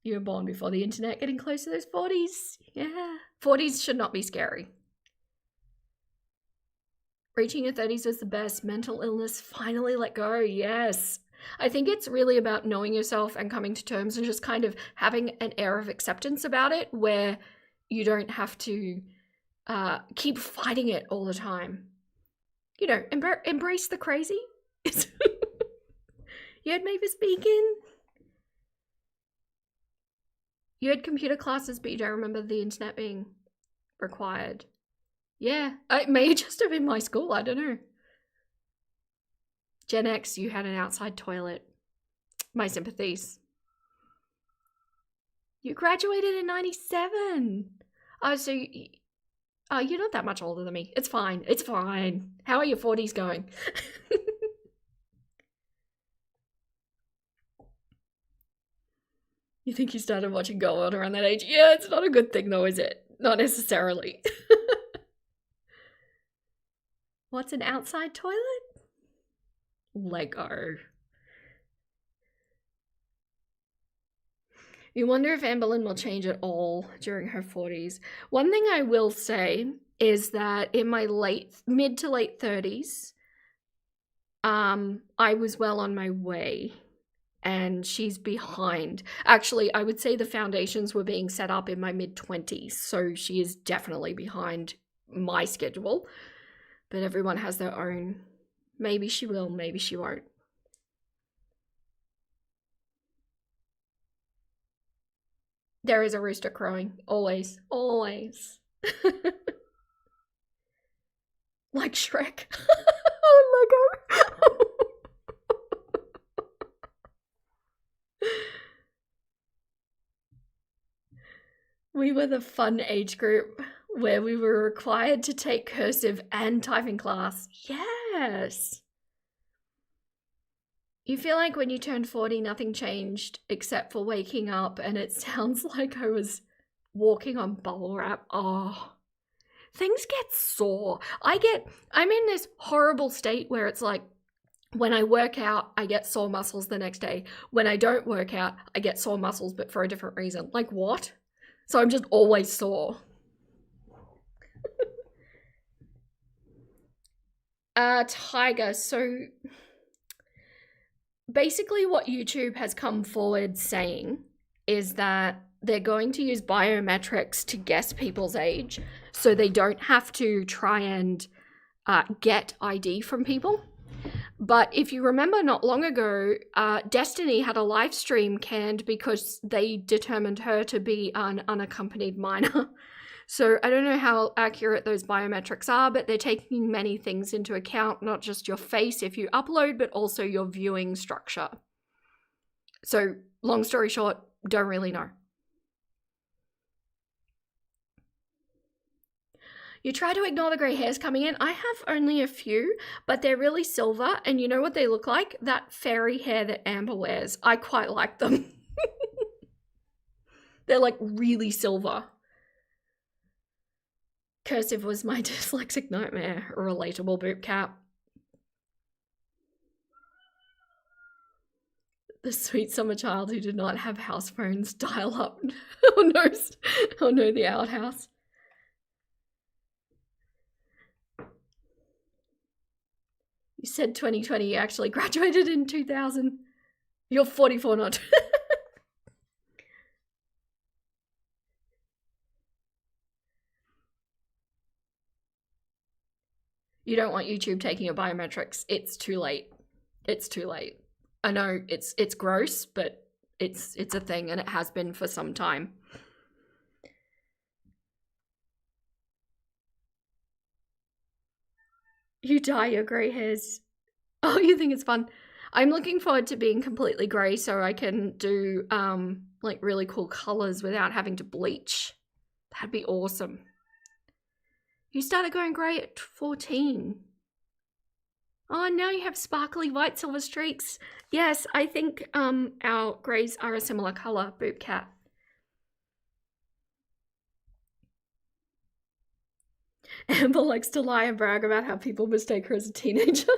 You were born before the internet, getting close to those 40s. Yeah. 40s should not be scary. Reaching your 30s was the best. Mental illness finally let go. Yes. I think it's really about knowing yourself and coming to terms and just kind of having an air of acceptance about it where you don't have to keep fighting it all the time. You know, embrace the crazy. You had Mavis Beacon. You had computer classes, but you don't remember the internet being required. Yeah, it may just have been my school. I don't know. Gen X, you had an outside toilet. My sympathies. You graduated in 97. Oh, so you're not that much older than me. It's fine. It's fine. How are your 40s going? You think you started watching Girl World around that age? Yeah, it's not a good thing though, is it? Not necessarily. What's an outside toilet? Lego. You wonder if Amberlynn will change at all during her 40s. One thing I will say is that in my mid to late 30s, I was well on my way and she's behind. Actually, I would say the foundations were being set up in my mid-20s, so she is definitely behind my schedule. But everyone has their own. Maybe she will, maybe she won't. There is a rooster crowing. Always. Always. Like Shrek. Oh, ago. We were the fun age group where we were required to take cursive and typing class. Yes. You feel like when you turned 40, nothing changed except for waking up, and it sounds like I was walking on bubble wrap. Oh, things get sore. I'm in this horrible state where it's like, when I work out, I get sore muscles the next day. When I don't work out, I get sore muscles, but for a different reason. Like what? So I'm just always sore. Tiger, so basically what YouTube has come forward saying is that they're going to use biometrics to guess people's age, so they don't have to try and get ID from people. But if you remember not long ago, Destiny had a live stream canned because they determined her to be an unaccompanied minor. So I don't know how accurate those biometrics are, but they're taking many things into account, not just your face if you upload, but also your viewing structure. So long story short, don't really know. You try to ignore the grey hairs coming in. I have only a few, but they're really silver. And you know what they look like? That fairy hair that Amber wears. I quite like them. They're like really silver. Cursive was my dyslexic nightmare. A relatable boot cap. The sweet summer child who did not have house phones dial up. Oh no, the outhouse. You said 2020, you actually graduated in 2000. You're 44, not. You don't want YouTube taking your biometrics. It's too late. It's too late. I know it's gross, but it's a thing, and it has been for some time. You dye your grey hairs. Oh, you think it's fun? I'm looking forward to being completely grey so I can do like really cool colours without having to bleach. That'd be awesome. You started going grey at 14. Oh, now you have sparkly white silver streaks. Yes, I think our greys are a similar colour, Boop Cat. Amber likes to lie and brag about how people mistake her as a teenager.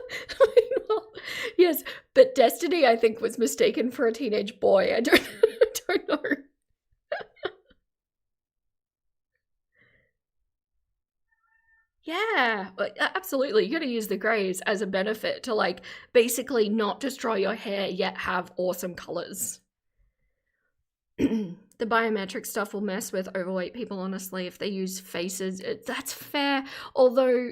Well, yes, but Destiny, I think, was mistaken for a teenage boy. I don't know. Yeah, absolutely. You got to use the greys as a benefit to like basically not destroy your hair yet have awesome colors. The biometric stuff will mess with overweight people, honestly, if they use faces. That's fair. Although,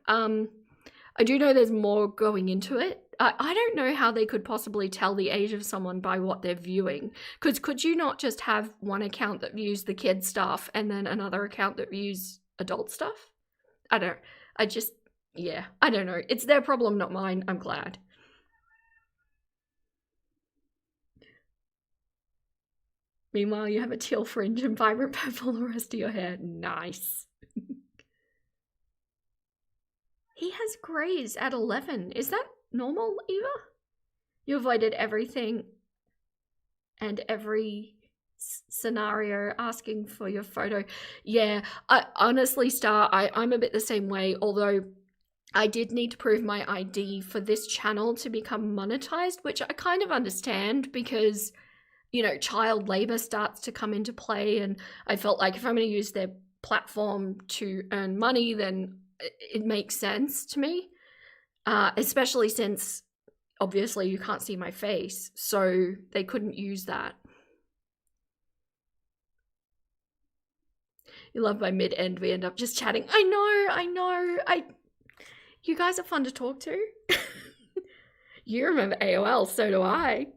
I do know there's more going into it. I don't know how they could possibly tell the age of someone by what they're viewing. Because could you not just have one account that views the kid stuff and then another account that views adult stuff? I don't know. It's their problem, not mine. I'm glad. Meanwhile, you have a teal fringe and vibrant purple the rest of your hair. Nice. He has greys at 11. Is that normal, Eva? You avoided everything and every scenario asking for your photo. Yeah, honestly, Star, I'm a bit the same way, although I did need to prove my ID for this channel to become monetized, which I kind of understand because, you know, child labor starts to come into play, and I felt like if I'm going to use their platform to earn money, then it makes sense to me, especially since obviously you can't see my face, so they couldn't use that. You love by mid-end, we end up just chatting. I know. You guys are fun to talk to. You remember AOL, so do I.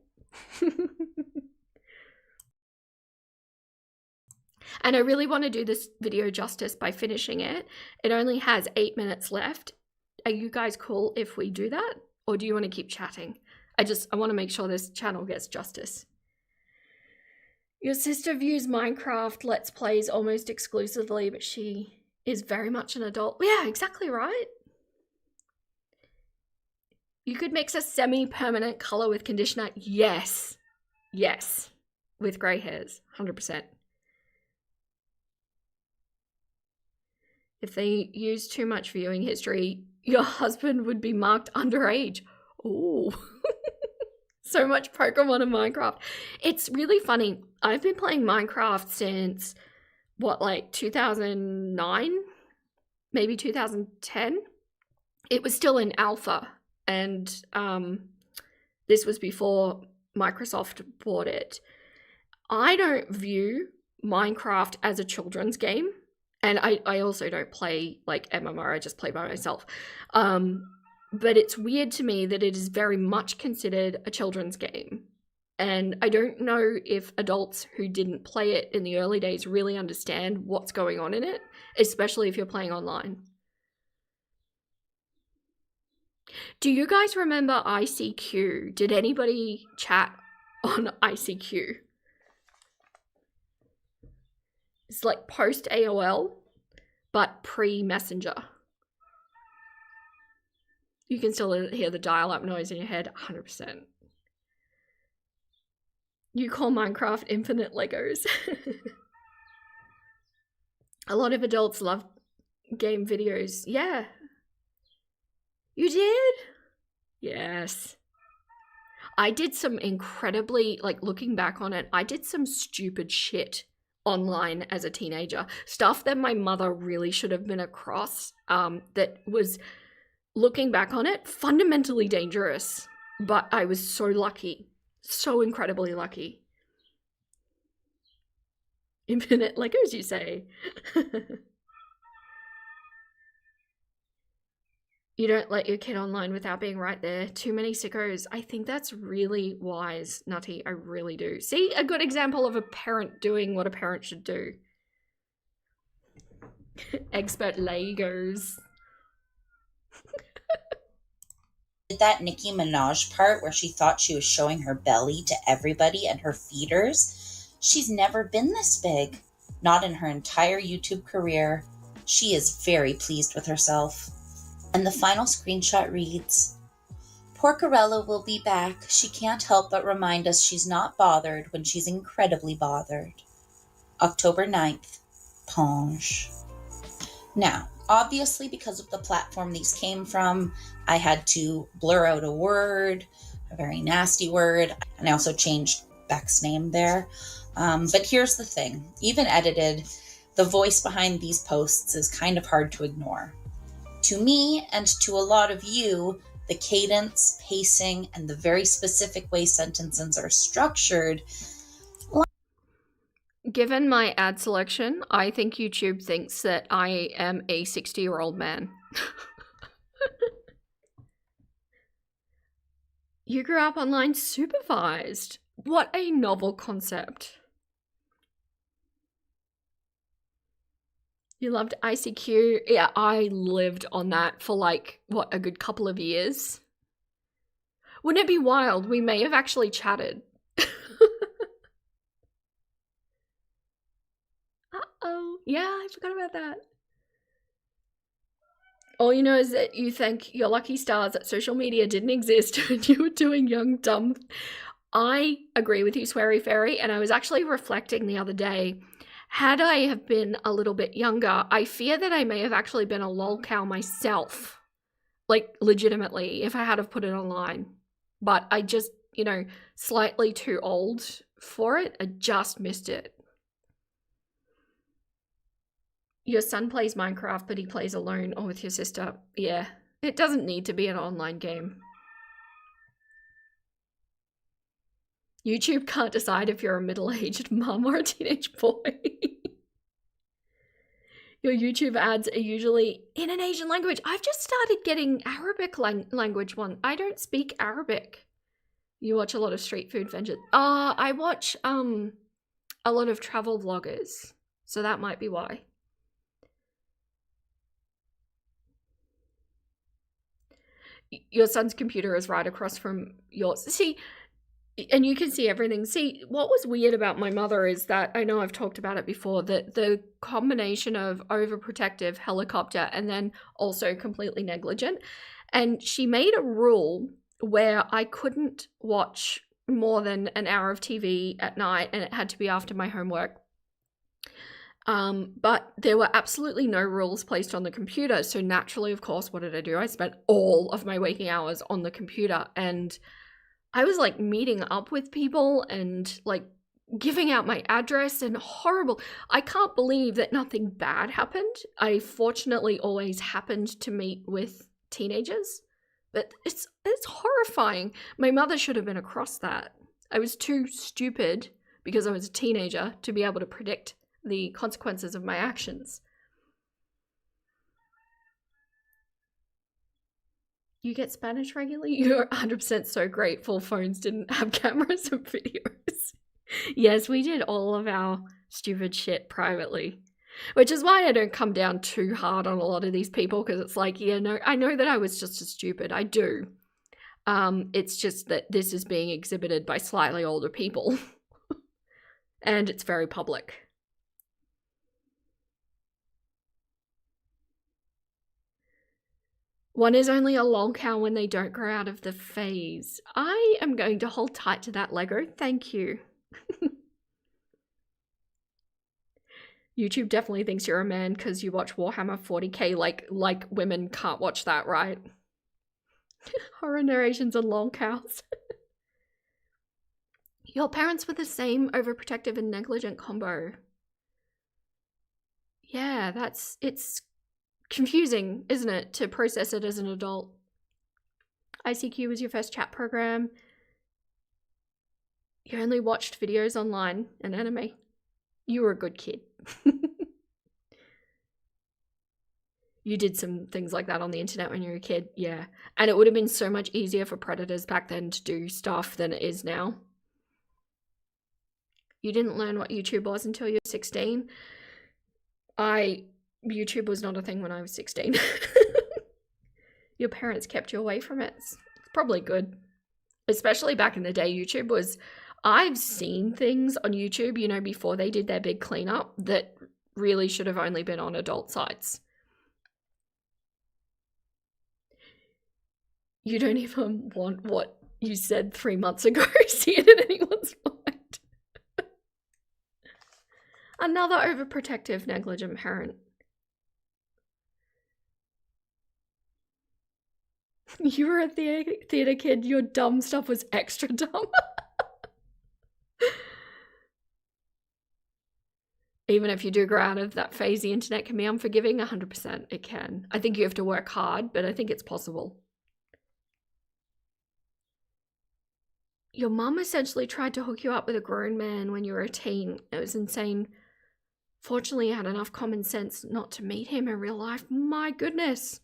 And I really want to do this video justice by finishing it. It only has 8 minutes left. are you guys cool if we do that? Or do you want to keep chatting? I want to make sure this channel gets justice. Your sister views Minecraft Let's Plays almost exclusively, but she is very much an adult. Yeah, exactly right. You could mix a semi-permanent color with conditioner. Yes. Yes. With grey hairs. 100%. If they use too much viewing history, your husband would be marked underage. Ooh. So much Pokemon and Minecraft. It's really funny. I've been playing Minecraft since, what, like 2009? Maybe 2010? It was still in alpha, and this was before Microsoft bought it. I don't view Minecraft as a children's game, and I also don't play like MMO, I just play by myself. But it's weird to me that it is very much considered a children's game. And I don't know if adults who didn't play it in the early days really understand what's going on in it, especially if you're playing online. Do you guys remember ICQ? Did anybody chat on ICQ? It's like post AOL, but pre-Messenger. You can still hear the dial-up noise in your head, 100%. You call Minecraft infinite Legos. A lot of adults love game videos. Yeah. You did? Yes. I did some incredibly, like looking back on it, I did some stupid shit online as a teenager. Stuff that my mother really should have been across, that was, looking back on it, fundamentally dangerous. But I was so lucky. So incredibly lucky. Infinite Legos, you say? You don't let your kid online without being right there. Too many sickos. I think that's really wise, Nutty. I really do. See, a good example of a parent doing what a parent should do. Expert Legos. Did that Nicki Minaj part where she thought she was showing her belly to everybody and her feeders? She's never been this big. Not in her entire YouTube career. She is very pleased with herself. And the final screenshot reads, Porcarella will be back. She can't help but remind us she's not bothered when she's incredibly bothered. October 9th, Ponge. Now, obviously because of the platform these came from, I had to blur out a word, a very nasty word, and I also changed Beck's name there. But here's the thing. Even edited, the voice behind these posts is kind of hard to ignore. To me, and to a lot of you, the cadence, pacing, and the very specific way sentences are structured. Given my ad selection, I think YouTube thinks that I am a 60-year-old man. You grew up online supervised. What a novel concept. You loved ICQ. Yeah, I lived on that for like, what, a good couple of years. Wouldn't it be wild? We may have actually chatted. Uh-oh. Yeah, I forgot about that. All you know is that you think your lucky stars that social media didn't exist when you were doing young, dumb. I agree with you, Sweary Fairy, and I was actually reflecting the other day. Had I have been a little bit younger, I fear that I may have actually been a lol cow myself. Like, legitimately, if I had have put it online. But I just, you know, slightly too old for it. I just missed it. Your son plays Minecraft, but he plays alone or with your sister. Yeah, it doesn't need to be an online game. YouTube can't decide if you're a middle-aged mum or a teenage boy. Your YouTube ads are usually in an Asian language. I've just started getting Arabic language one. I don't speak Arabic. You watch a lot of street food vendors. I watch a lot of travel vloggers, so that might be why. your son's computer is right across from yours. See, and you can see everything. See, what was weird about my mother is that, I know I've talked about it before, that the combination of overprotective, helicopter, and then also completely negligent. And she made a rule where I couldn't watch more than an hour of TV at night, and it had to be after my homework. But there were absolutely no rules placed on the computer. So naturally, of course, what did I do? I spent all of my waking hours on the computer, and I was like meeting up with people and like giving out my address, and horrible. I can't believe that nothing bad happened. I fortunately always happened to meet with teenagers, but it's horrifying. My mother should have been across that. I was too stupid because I was a teenager to be able to predict the consequences of my actions. You get Spanish regularly? You're 100% so grateful phones didn't have cameras and videos. Yes, we did all of our stupid shit privately. Which is why I don't come down too hard on a lot of these people, because it's like, yeah, no, I know that I was just as stupid. I do. It's just that this is being exhibited by slightly older people. And it's very public. One is only a lolcow when they don't grow out of the phase. I am going to hold tight to that, Lego. Thank you. YouTube definitely thinks you're a man because you watch Warhammer 40k like women can't watch that, right? Horror narrations and lolcows. Your parents were the same overprotective and negligent combo. Yeah, it's confusing, isn't it, to process it as an adult. ICQ was your first chat program. You only watched videos online and anime. You were a good kid. You did some things like that on the internet when you were a kid, yeah. And it would have been so much easier for predators back then to do stuff than it is now. You didn't learn what YouTube was until you were 16. YouTube was not a thing when I was 16. Your parents kept you away from it. It's probably good. Especially back in the day, YouTube was... I've seen things on YouTube, you know, before they did their big cleanup that really should have only been on adult sites. You don't even want what you said 3 months ago. See it in anyone's mind. Another overprotective, negligent parent. You were a theater kid. Your dumb stuff was extra dumb. Even if you do grow out of that phase, the internet can be unforgiving. 100% it can. I think you have to work hard, but I think it's possible. Your mum essentially tried to hook you up with a grown man when you were a teen. It was insane. Fortunately, you had enough common sense not to meet him in real life. My goodness.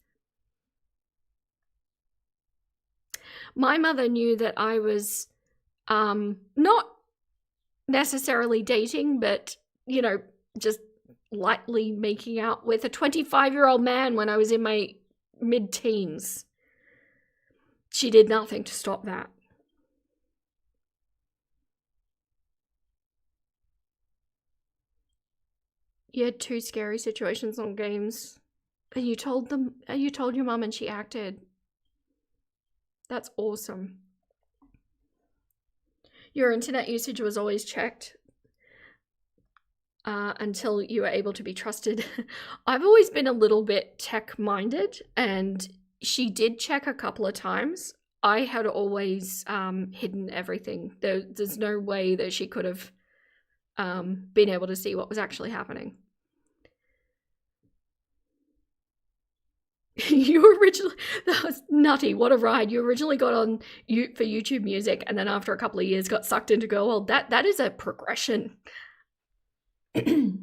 My mother knew that I was not necessarily dating, but, you know, just lightly making out with a 25-year-old man when I was in my mid-teens. She did nothing to stop that. You had 2 scary situations on games, and you told your mum and she acted. That's awesome. Your internet usage was always checked until you were able to be trusted. I've always been a little bit tech-minded, and she did check a couple of times. I had always hidden everything. There's no way that she could have been able to see what was actually happening. You originally, that was nutty. What a ride. You originally got on for YouTube Music, and then after a couple of years got sucked into Girl World. That is a progression. There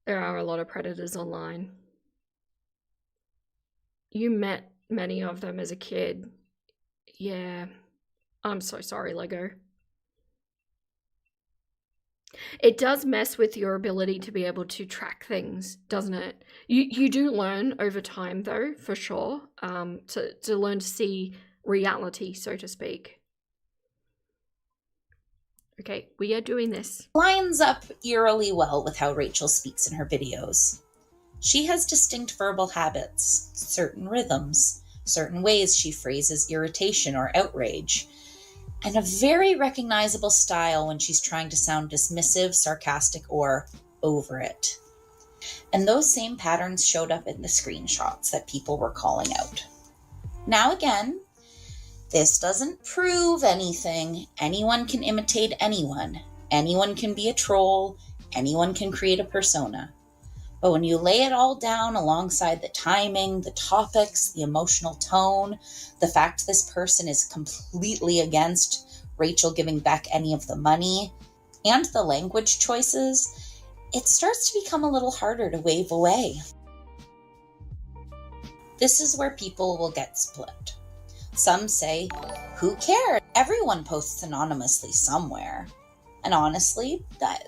are a lot of predators online. You met many of them as a kid. Yeah. I'm so sorry, Lego. It does mess with your ability to be able to track things, doesn't it? You do learn over time, though, for sure, to learn to see reality, so to speak. Okay, we are doing this. Lines up eerily well with how Rachel speaks in her videos. She has distinct verbal habits, certain rhythms, certain ways she phrases irritation or outrage, and a very recognizable style when she's trying to sound dismissive, sarcastic, or over it. And those same patterns showed up in the screenshots that people were calling out. Now again, this doesn't prove anything. Anyone can imitate anyone. Anyone can be a troll. Anyone can create a persona. But when you lay it all down alongside the timing, the topics, the emotional tone, the fact this person is completely against Rachel giving Beck any of the money, and the language choices, it starts to become a little harder to wave away. This is where people will get split. Some say, who cares? Everyone posts anonymously somewhere. And honestly,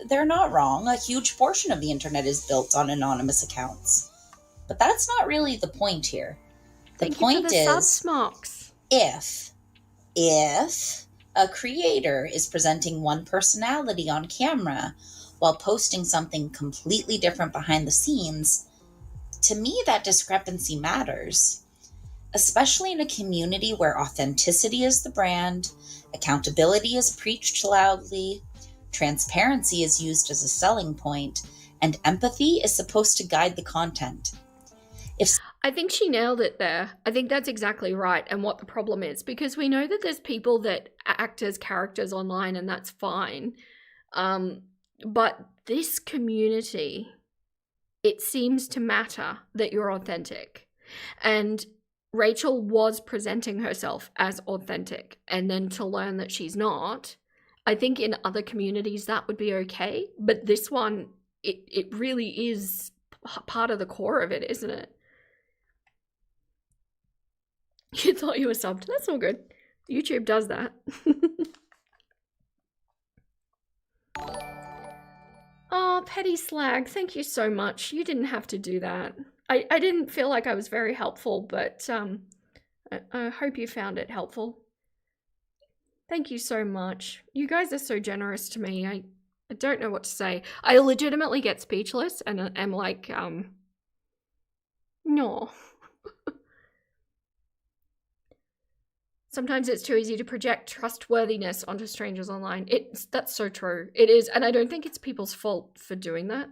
they're not wrong. A huge portion of the internet is built on anonymous accounts. But that's not really the point here. The point is, if a creator is presenting one personality on camera while posting something completely different behind the scenes, to me that discrepancy matters. Especially in a community where authenticity is the brand, accountability is preached loudly, transparency is used as a selling point, and empathy is supposed to guide the content. I think she nailed it there. I think that's exactly right, and what the problem is, because we know that there's people that act as characters online, and that's fine. But this community, it seems to matter that you're authentic. And Rachel was presenting herself as authentic, and then to learn that she's not, I think in other communities that would be okay, but this one, it really is part of the core of it, isn't it? You thought you were subbed. That's all good. YouTube does that. Oh, Petty Slag, thank you so much. You didn't have to do that. I didn't feel like I was very helpful, but I hope you found it helpful. Thank you so much. You guys are so generous to me. I don't know what to say. I legitimately get speechless and am like, no. Sometimes it's too easy to project trustworthiness onto strangers online. That's so true. It is, and I don't think it's people's fault for doing that.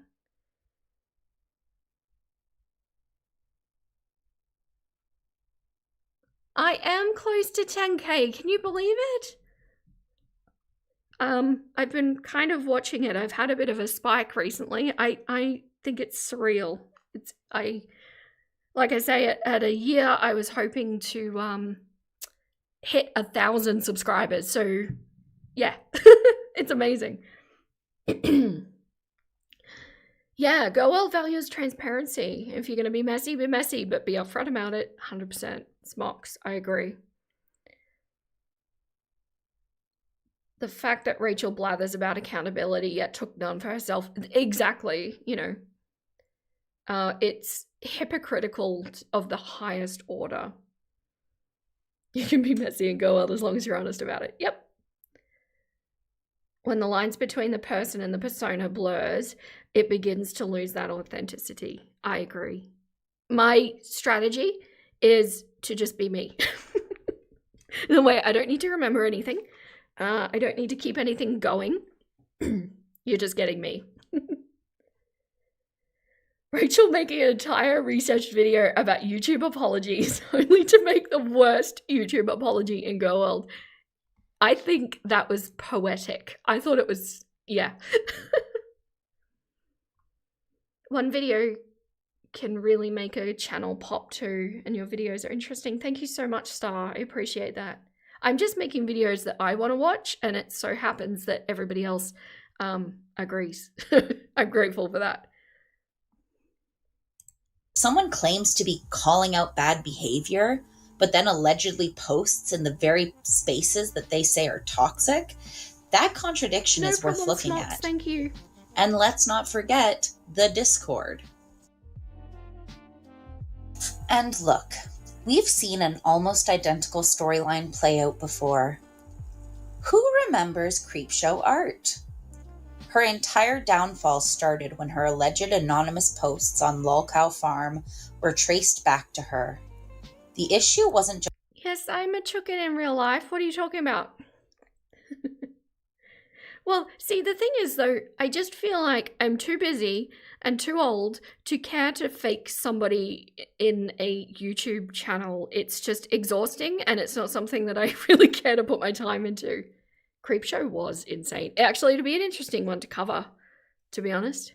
I am close to 10K. Can you believe it? I've been kind of watching it. I've had a bit of a spike recently. I think it's surreal. Like I say, at a year, I was hoping to hit 1,000 subscribers. So yeah, it's amazing. Yeah, Go Well values transparency. If you're going to be messy, but be upfront about it. 100%. Smocks, I agree. The fact that Rachel blathers about accountability yet took none for herself. Exactly, you know. It's hypocritical of the highest order. You can be messy and go well as long as you're honest about it. Yep. When the lines between the person and the persona blurs, it begins to lose that authenticity. I agree. My strategy is to just be me. In a way, I don't need to remember anything. I don't need to keep anything going. You're just getting me. Rachel making an entire researched video about YouTube apologies only to make the worst YouTube apology in Go World. I think that was poetic. I thought it was, yeah. One video can really make a channel pop too, and your videos are interesting. Thank you so much, Star. I appreciate that. I'm just making videos that I want to watch, and it so happens that everybody else agrees. I'm grateful for that. Someone claims to be calling out bad behavior, but then allegedly posts in the very spaces that they say are toxic, That contradiction No is worth problem, looking Smots, at. thank you. And let's not forget the Discord. And look, we've seen an almost identical storyline play out before. Who remembers Creepshow Art? Her entire downfall started when her alleged anonymous posts on Lolcow Farm were traced back to her. The issue wasn't just... Yes, I'm a chicken in real life. What are you talking about? Well, see, the thing is, though, I just feel like I'm too busy and too old to care to fake somebody in a YouTube channel. It's just exhausting, and it's not something that I really care to put my time into. Creepshow was insane. Actually, it'd be an interesting one to cover, to be honest.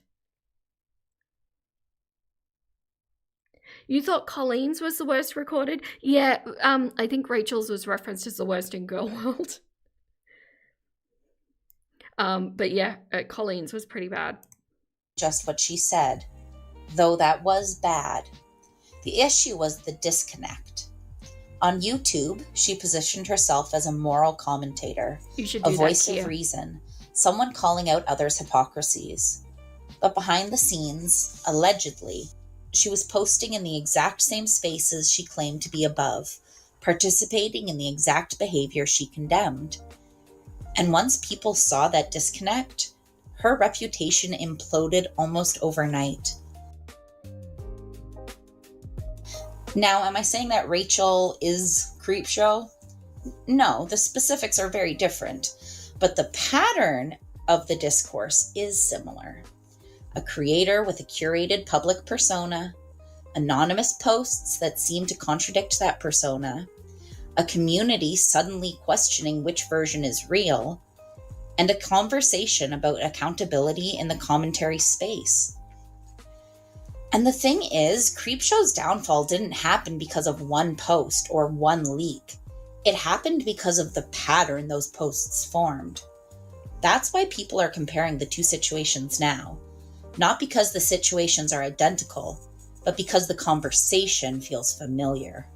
You thought Colleen's was the worst recorded? Yeah, I think Rachel's was referenced as the worst in Girl World. But yeah, Colleen's was pretty bad. Just what she said, though that was bad. The issue was the disconnect. On YouTube, she positioned herself as a moral commentator, a voice of reason, someone calling out others' hypocrisies. But behind the scenes, allegedly, she was posting in the exact same spaces she claimed to be above, participating in the exact behavior she condemned. And once people saw that disconnect, her reputation imploded almost overnight. Now, am I saying that Rachel is Creepshow? No, the specifics are very different, but the pattern of the discourse is similar. A creator with a curated public persona, anonymous posts that seem to contradict that persona, a community suddenly questioning which version is real, and a conversation about accountability in the commentary space. And the thing is, Creepshow's downfall didn't happen because of one post or one leak. It happened because of the pattern those posts formed. That's why people are comparing the two situations now. Not because the situations are identical, but because the conversation feels familiar.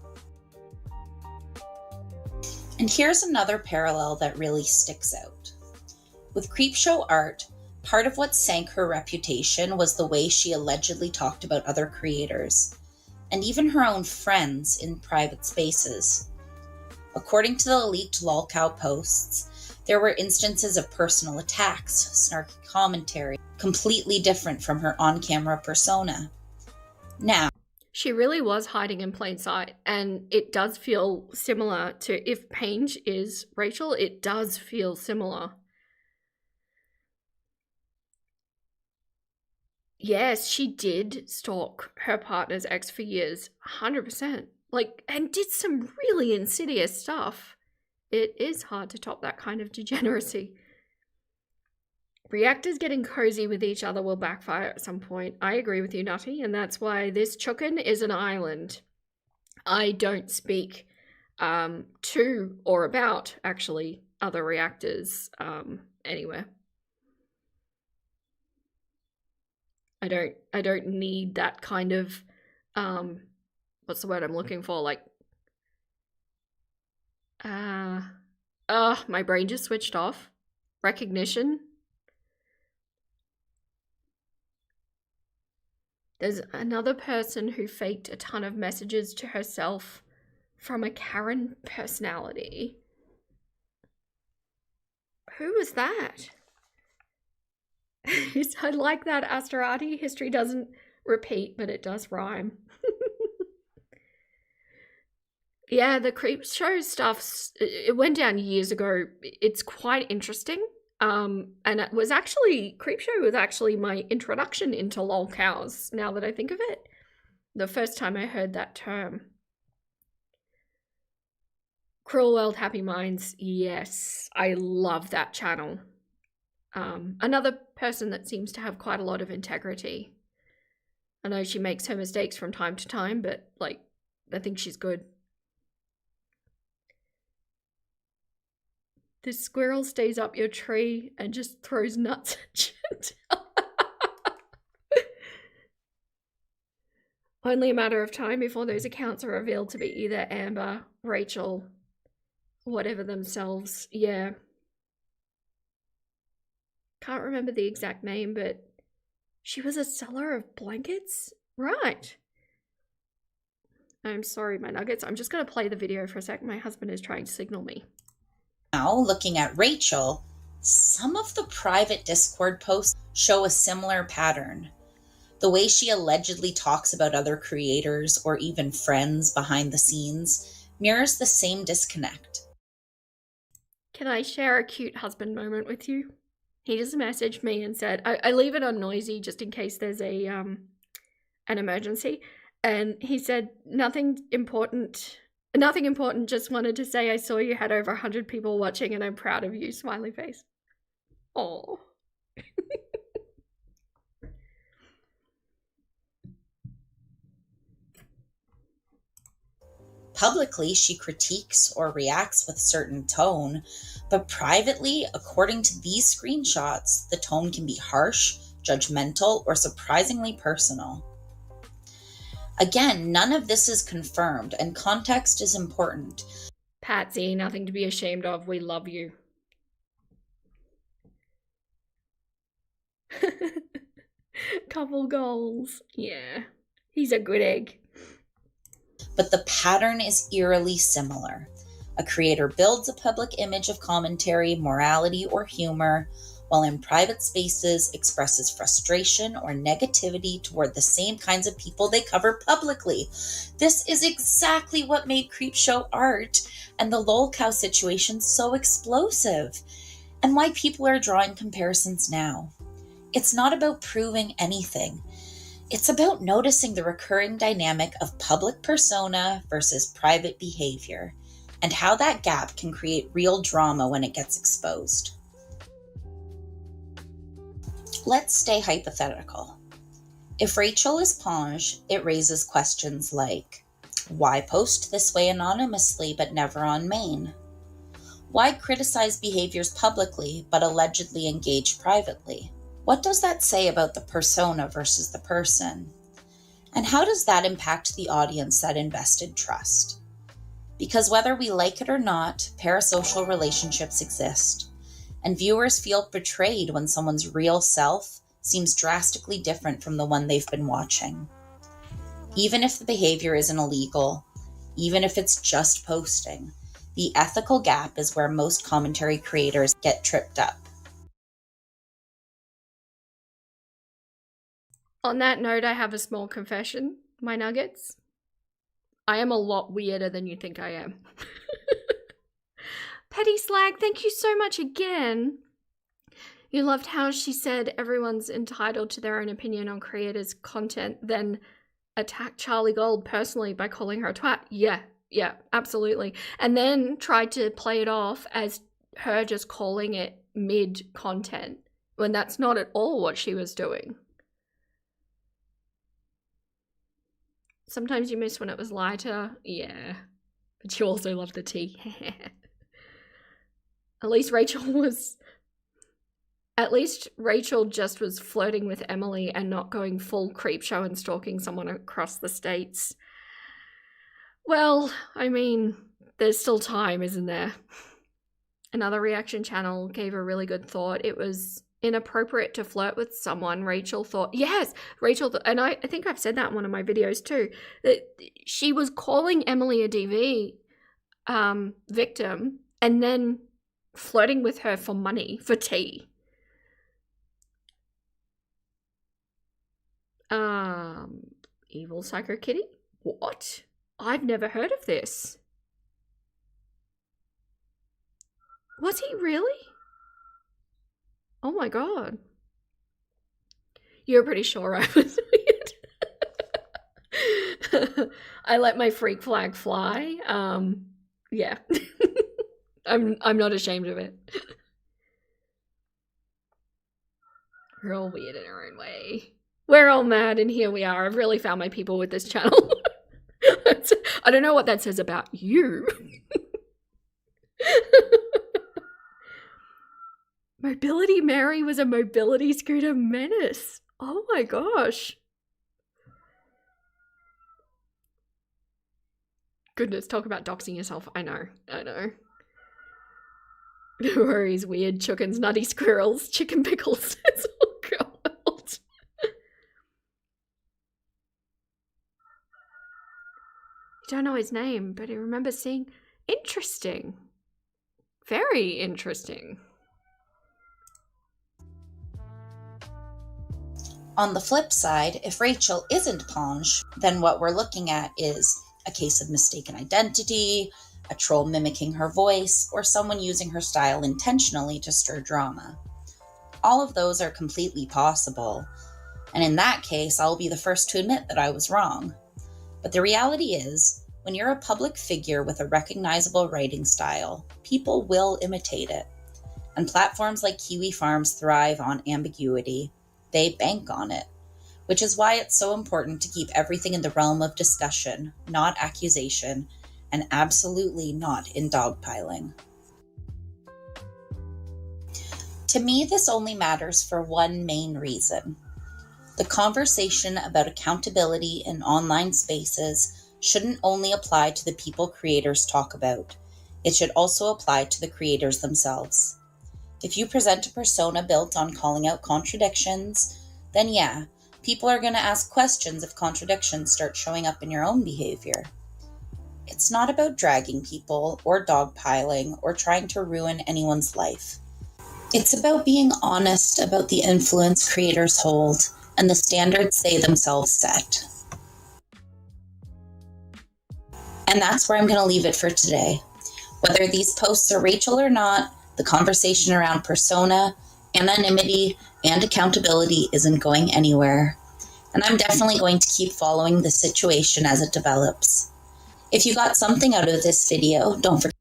And here's another parallel that really sticks out. With Creepshow Art, part of what sank her reputation was the way she allegedly talked about other creators, and even her own friends in private spaces. According to the leaked Lolcow posts, there were instances of personal attacks, snarky commentary, completely different from her on-camera persona. Now, she really was hiding in plain sight, and it does feel similar to if Paige is Rachel, it does feel similar. Yes, she did stalk her partner's ex for years, 100%. Like, and did some really insidious stuff. It is hard to top that kind of degeneracy. Reactors getting cozy with each other will backfire at some point. I agree with you, Nutty, and that's why this Chukin is an island. I don't speak to or about, actually, other reactors anywhere. I don't need that kind of what's the word I'm looking for? Like my brain just switched off. Recognition. There's another person who faked a ton of messages to herself from a Karen personality. Who was that? I like that, Asterati. History doesn't repeat, but it does rhyme. Yeah, the Creepshow stuff, it went down years ago. It's quite interesting. And it was actually, Creepshow was actually my introduction into lolcows, now that I think of it. The first time I heard that term. Cruel World, Happy Minds, yes. I love that channel. Another person that seems to have quite a lot of integrity. I know she makes her mistakes from time to time, but, like, I think she's good. This squirrel stays up your tree and just throws nuts at you. Only a matter of time before those accounts are revealed to be either Amber, Rachel, whatever themselves. Yeah. Can't remember the exact name, but she was a seller of blankets? Right. I'm sorry, my nuggets. I'm just going to play the video for a sec. My husband is trying to signal me. Now, looking at Rachel, some of the private Discord posts show a similar pattern. The way she allegedly talks about other creators or even friends behind the scenes mirrors the same disconnect. Can I share a cute husband moment with you? He just messaged me and said, I leave it on noisy just in case there's a an emergency. And he said, nothing important, just wanted to say I saw you had over 100 people watching and I'm proud of you, smiley face. Oh. Publicly, she critiques or reacts with a certain tone, but privately, according to these screenshots, the tone can be harsh, judgmental, or surprisingly personal. Again, none of this is confirmed, and context is important. Patsy, nothing to be ashamed of. We love you. Couple goals. Yeah. He's a good egg. But the pattern is eerily similar. A creator builds a public image of commentary, morality, or humor, while in private spaces expresses frustration or negativity toward the same kinds of people they cover publicly. This is exactly what made Creepshow art and the lolcow situation so explosive, and why people are drawing comparisons now. It's not about proving anything. It's about noticing the recurring dynamic of public persona versus private behavior, and how that gap can create real drama when it gets exposed. Let's stay hypothetical. If Rachel is Ponge, it raises questions like, why post this way anonymously but never on main? Why criticize behaviors publicly but allegedly engage privately? What does that say about the persona versus the person? And how does that impact the audience that invested trust? Because whether we like it or not, parasocial relationships exist, and viewers feel betrayed when someone's real self seems drastically different from the one they've been watching. Even if the behavior isn't illegal, even if it's just posting, the ethical gap is where most commentary creators get tripped up. On that note, I have a small confession, my nuggets. I am a lot weirder than you think I am. Petty Slag, thank you so much again. You loved how she said everyone's entitled to their own opinion on creators' content, then attacked Charlie Gold personally by calling her a twat. Yeah, absolutely. And then tried to play it off as her just calling it mid-content, when that's not at all what she was doing. Sometimes you miss when it was lighter. Yeah. But you also love the tea. At least Rachel just was flirting with Emily and not going full Creepshow and stalking someone across the states. Well, I mean, there's still time, isn't there? Another reaction channel gave a really good thought. It was inappropriate to flirt with someone. Rachel thought, yes, and I think I've said that in one of my videos too, that she was calling Emily a DV victim and then flirting with her for money, for tea. Evil Psycho Kitty? What? I've never heard of this. Was he really? Oh my god. You're pretty sure I was weird. I let my freak flag fly. Yeah. I'm not ashamed of it. We're all weird in our own way. We're all mad, and here we are. I've really found my people with this channel. I don't know what that says about you. Mobility Mary was a mobility scooter menace. Oh my gosh. Goodness, talk about doxing yourself. I know. No worries, weird chickens, nutty squirrels, chicken pickles. It's all gold. You don't know his name, but he remembers seeing. Interesting. Very interesting. On the flip side, if Rachel isn't Ponge, then what we're looking at is a case of mistaken identity, a troll mimicking her voice, or someone using her style intentionally to stir drama. All of those are completely possible, and in that case, I'll be the first to admit that I was wrong. But the reality is, when you're a public figure with a recognizable writing style, people will imitate it. And platforms like Kiwi Farms thrive on ambiguity. They bank on it, which is why it's so important to keep everything in the realm of discussion, not accusation, and absolutely not in dogpiling. To me, this only matters for one main reason. The conversation about accountability in online spaces shouldn't only apply to the people creators talk about. It should also apply to the creators themselves. If you present a persona built on calling out contradictions, then yeah, people are going to ask questions if contradictions start showing up in your own behavior. It's not about dragging people or dogpiling or trying to ruin anyone's life. It's about being honest about the influence creators hold and the standards they themselves set. And that's where I'm going to leave it for today. Whether these posts are Rachel or not, the conversation around persona, anonymity, and accountability isn't going anywhere. And I'm definitely going to keep following the situation as it develops. If you got something out of this video, don't forget.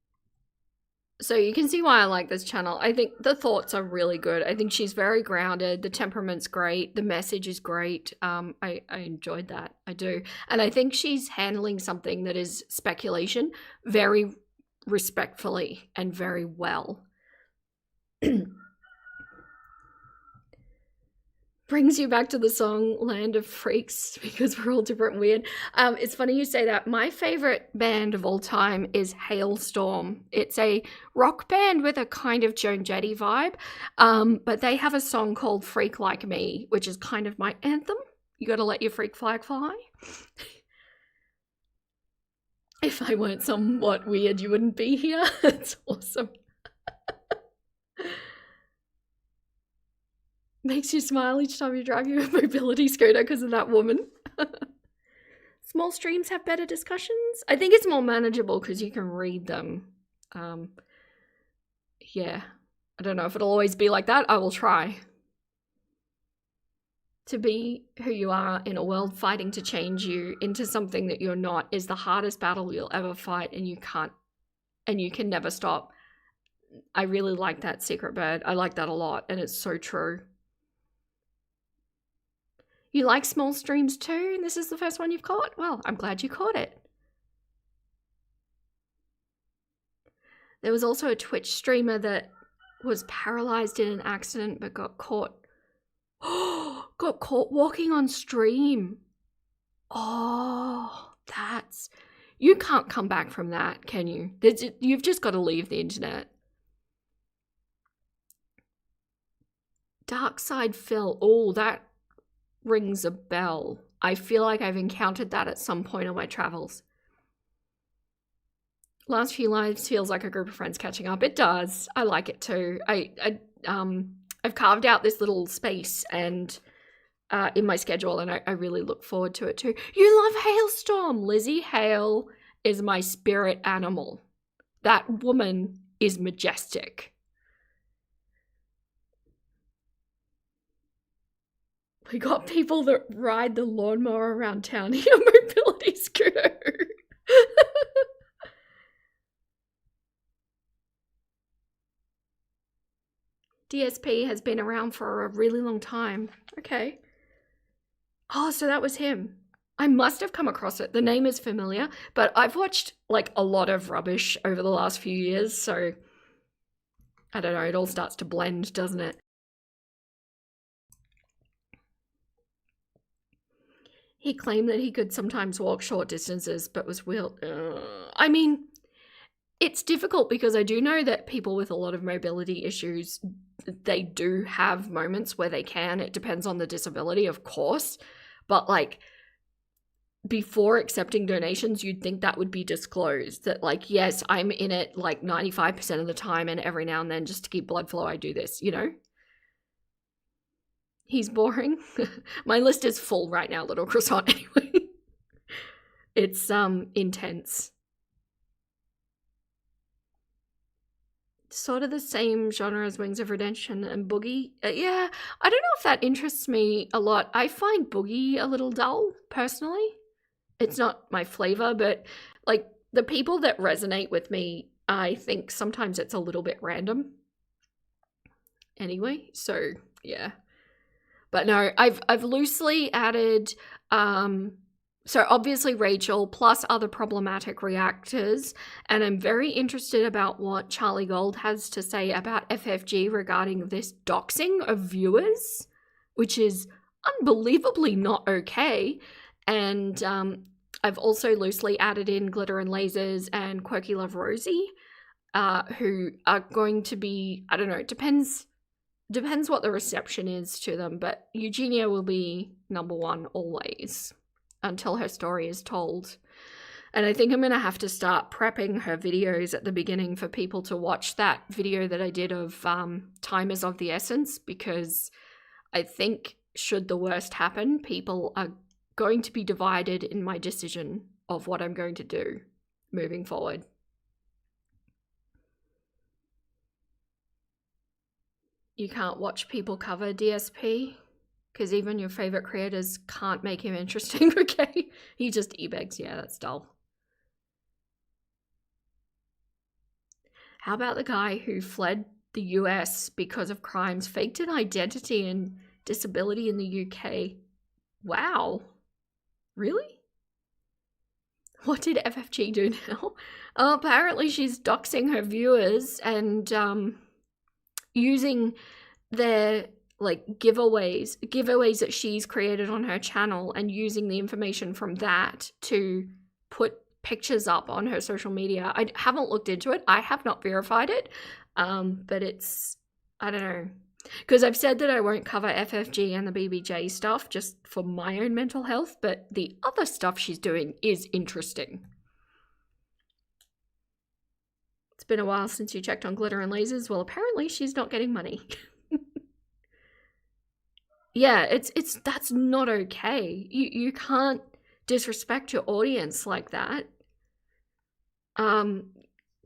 So you can see why I like this channel. I think the thoughts are really good. I think she's very grounded. The temperament's great. The message is great. I enjoyed that. I do. And I think she's handling something that is speculation very respectfully and very well. Brings you back to the song Land of Freaks because we're all different and weird. It's funny you say that. My favorite band of all time is Hailstorm. It's a rock band with a kind of Joan Jett vibe, but they have a song called Freak Like Me, which is kind of my anthem. You gotta let your freak flag fly. If I weren't somewhat weird, you wouldn't be here. It's awesome. Makes you smile each time you're driving a mobility scooter because of that woman. Small streams have better discussions. I think it's more manageable because you can read them. Yeah. I don't know if it'll always be like that. I will try. To be who you are in a world fighting to change you into something that you're not is the hardest battle you'll ever fight, and you can never stop. I really like that, Secret Bird. I like that a lot, and it's so true. You like small streams too, and this is the first one you've caught? Well, I'm glad you caught it. There was also a Twitch streamer that was paralyzed in an accident but got caught. Got caught walking on stream. Oh, that's... You can't come back from that, can you? You've just got to leave the internet. Dark Side Phil. Oh, that rings a bell. I feel like I've encountered that at some point on my travels. Last few lives feels like a group of friends catching up. It does. I like it too. I've carved out this little space and in my schedule, and I really look forward to it too. You love Hailstorm. Lizzie Hale is my spirit animal. That woman is majestic. We got people that ride the lawnmower around town in a mobility scooter. DSP has been around for a really long time. Okay. Oh, so that was him. I must have come across it. The name is familiar, but I've watched like a lot of rubbish over the last few years, so I don't know, it all starts to blend, doesn't it? He claimed that he could sometimes walk short distances, but was I mean, it's difficult because I do know that people with a lot of mobility issues, they do have moments where they can. It depends on the disability, of course. But like, before accepting donations, you'd think that would be disclosed. That like, yes, I'm in it like 95% of the time, and every now and then just to keep blood flow, I do this, you know? He's boring. My list is full right now, little croissant, anyway. It's intense. Sort of the same genre as Wings of Redemption and Boogie. Yeah, I don't know if that interests me a lot. I find Boogie a little dull, personally. It's not my flavor, but like the people that resonate with me, I think sometimes it's a little bit random. Anyway, so yeah. But no, I've loosely added so obviously Rachel plus other problematic reactors, and I'm very interested about what Charlie Gold has to say about FFG regarding this doxing of viewers, which is unbelievably not okay. And I've also loosely added in Glitter and Lasers and Quirky Love Rosie, who are going to be, I don't know, it depends what the reception is to them, but Eugenia will be number one always until her story is told. And I think I'm going to have to start prepping her videos at the beginning for people to watch that video that I did of Time is of the Essence, because I think should the worst happen, people are going to be divided in my decision of what I'm going to do moving forward. You can't watch people cover DSP because even your favorite creators can't make him interesting, okay? He just e-begs. Yeah, that's dull. How about the guy who fled the US because of crimes, faked an identity and disability in the UK? Wow. Really? What did FFG do now? Apparently she's doxing her viewers and using their like giveaways that she's created on her channel, and using the information from that to put pictures up on her social media. I haven't looked into it. I have not verified it. But it's, I don't know. Because I've said that I won't cover FFG and the BBJ stuff just for my own mental health, but the other stuff she's doing is interesting. It's been a while since you checked on Glitter and Lasers. Well, apparently she's not getting money. Yeah, that's not okay. You can't disrespect your audience like that.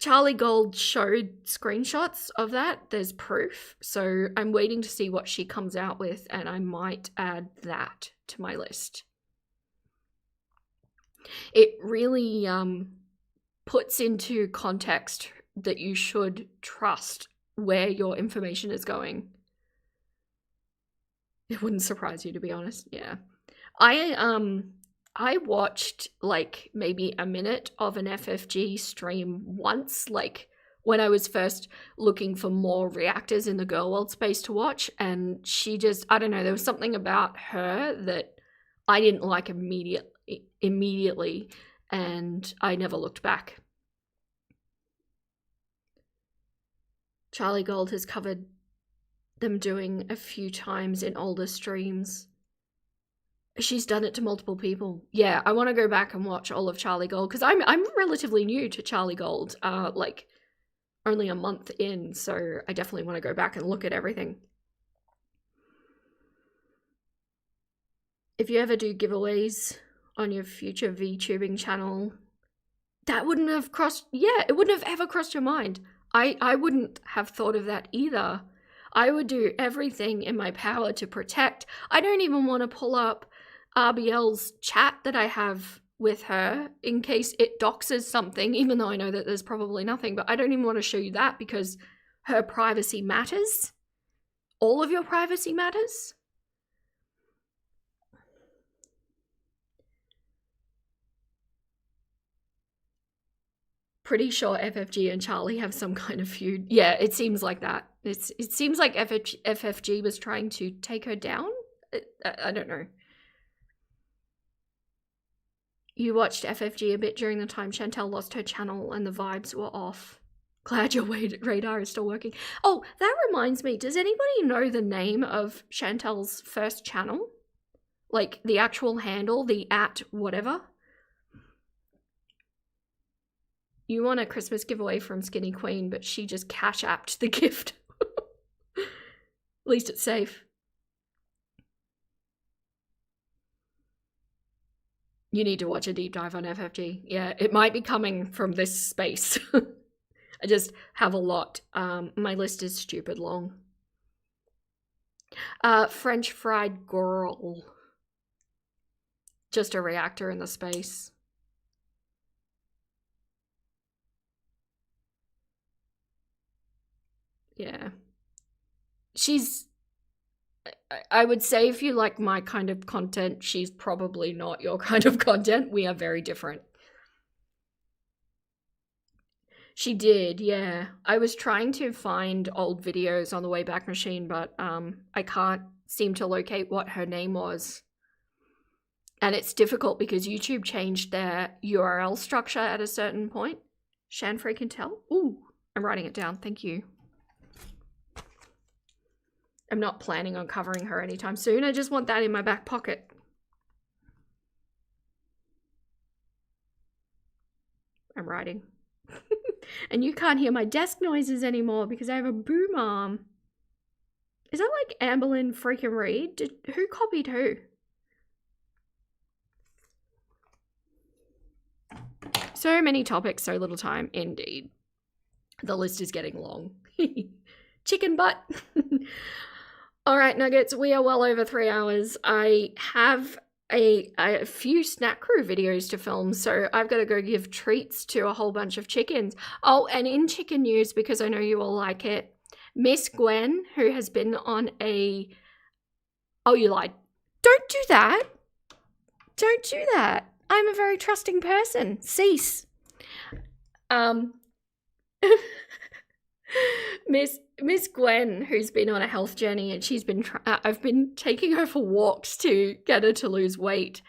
Charlie Gold showed screenshots of that. There's proof. So I'm waiting to see what she comes out with, and I might add that to my list. It really puts into context that you should trust where your information is going. It wouldn't surprise you, to be honest. Yeah. I watched like maybe a minute of an FFG stream once, like when I was first looking for more reactors in the girl world space to watch, and she just, I don't know, there was something about her that I didn't like immediately, and I never looked back. Charlie Gold has covered them doing a few times in older streams. She's done it to multiple people. Yeah, I want to go back and watch all of Charlie Gold, because I'm relatively new to Charlie Gold, like only a month in, so I definitely want to go back and look at everything. If you ever do giveaways on your future VTubing channel, that wouldn't have crossed, yeah, it wouldn't have ever crossed your mind. I wouldn't have thought of that either. I would do everything in my power to protect. I don't even want to pull up RBL's chat that I have with her in case it doxes something, even though I know that there's probably nothing, but I don't even want to show you that because her privacy matters. All of your privacy matters. Pretty sure FFG and Charlie have some kind of feud. Yeah, it seems like that. It seems like FFG was trying to take her down. I don't know. You watched FFG a bit during the time Chantel lost her channel and the vibes were off. Glad your radar is still working. Oh, that reminds me, does anybody know the name of Chantel's first channel? Like the actual handle, the @ whatever? You want a Christmas giveaway from Skinny Queen, but she just cash apped the gift. At least it's safe. You need to watch a deep dive on FFG. Yeah, it might be coming from this space. I just have a lot. My list is stupid long. French fried girl. Just a reactor in the space. Yeah. She's... I would say if you like my kind of content, she's probably not your kind of content. We are very different. She did, yeah. I was trying to find old videos on the Wayback Machine, but I can't seem to locate what her name was. And it's difficult because YouTube changed their URL structure at a certain point. Shan freaking tell? Ooh, I'm writing it down. Thank you. I'm not planning on covering her anytime soon. I just want that in my back pocket. I'm writing. And you can't hear my desk noises anymore because I have a boom arm. Is that like Amberlynn freaking Reed? Who copied who? So many topics, so little time. Indeed. The list is getting long. Chicken butt. All right, Nuggets, we are well over 3 hours. I have a few Snack Crew videos to film, so I've got to go give treats to a whole bunch of chickens. Oh, and in chicken news, because I know you all like it, Miss Gwen, who has been on a... Oh, you lied. Don't do that. Don't do that. I'm a very trusting person. Cease. Miss Gwen, who's been on a health journey, and she's been I've been taking her for walks to get her to lose weight.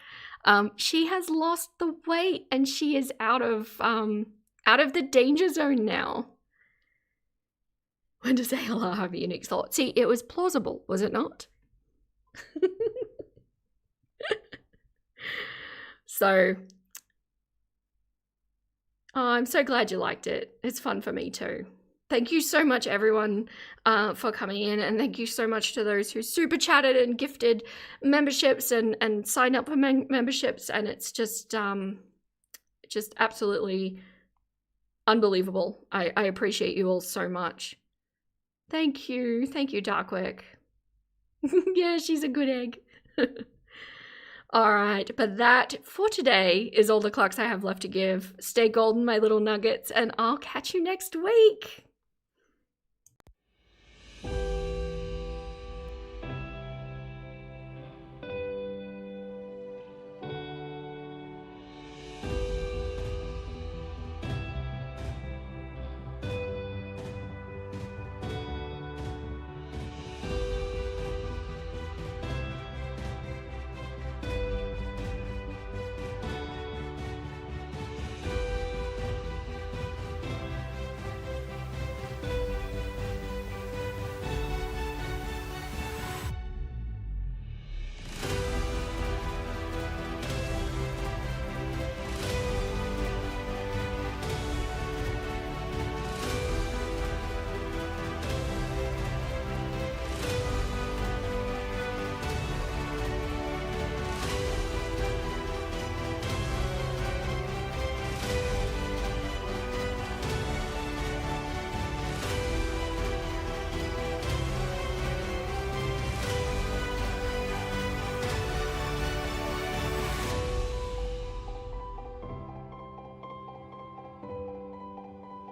She has lost the weight and she is out of the danger zone now. When does ALR have a unique thought? See, it was plausible, was it not? So, oh, I'm so glad you liked it. It's fun for me too. Thank you so much, everyone, for coming in, and thank you so much to those who super chatted and gifted memberships and signed up for memberships, and it's just absolutely unbelievable. I appreciate you all so much. Thank you, Darkwick. Yeah, she's a good egg. All right, but that for today is all the clocks I have left to give. Stay golden, my little nuggets, and I'll catch you next week.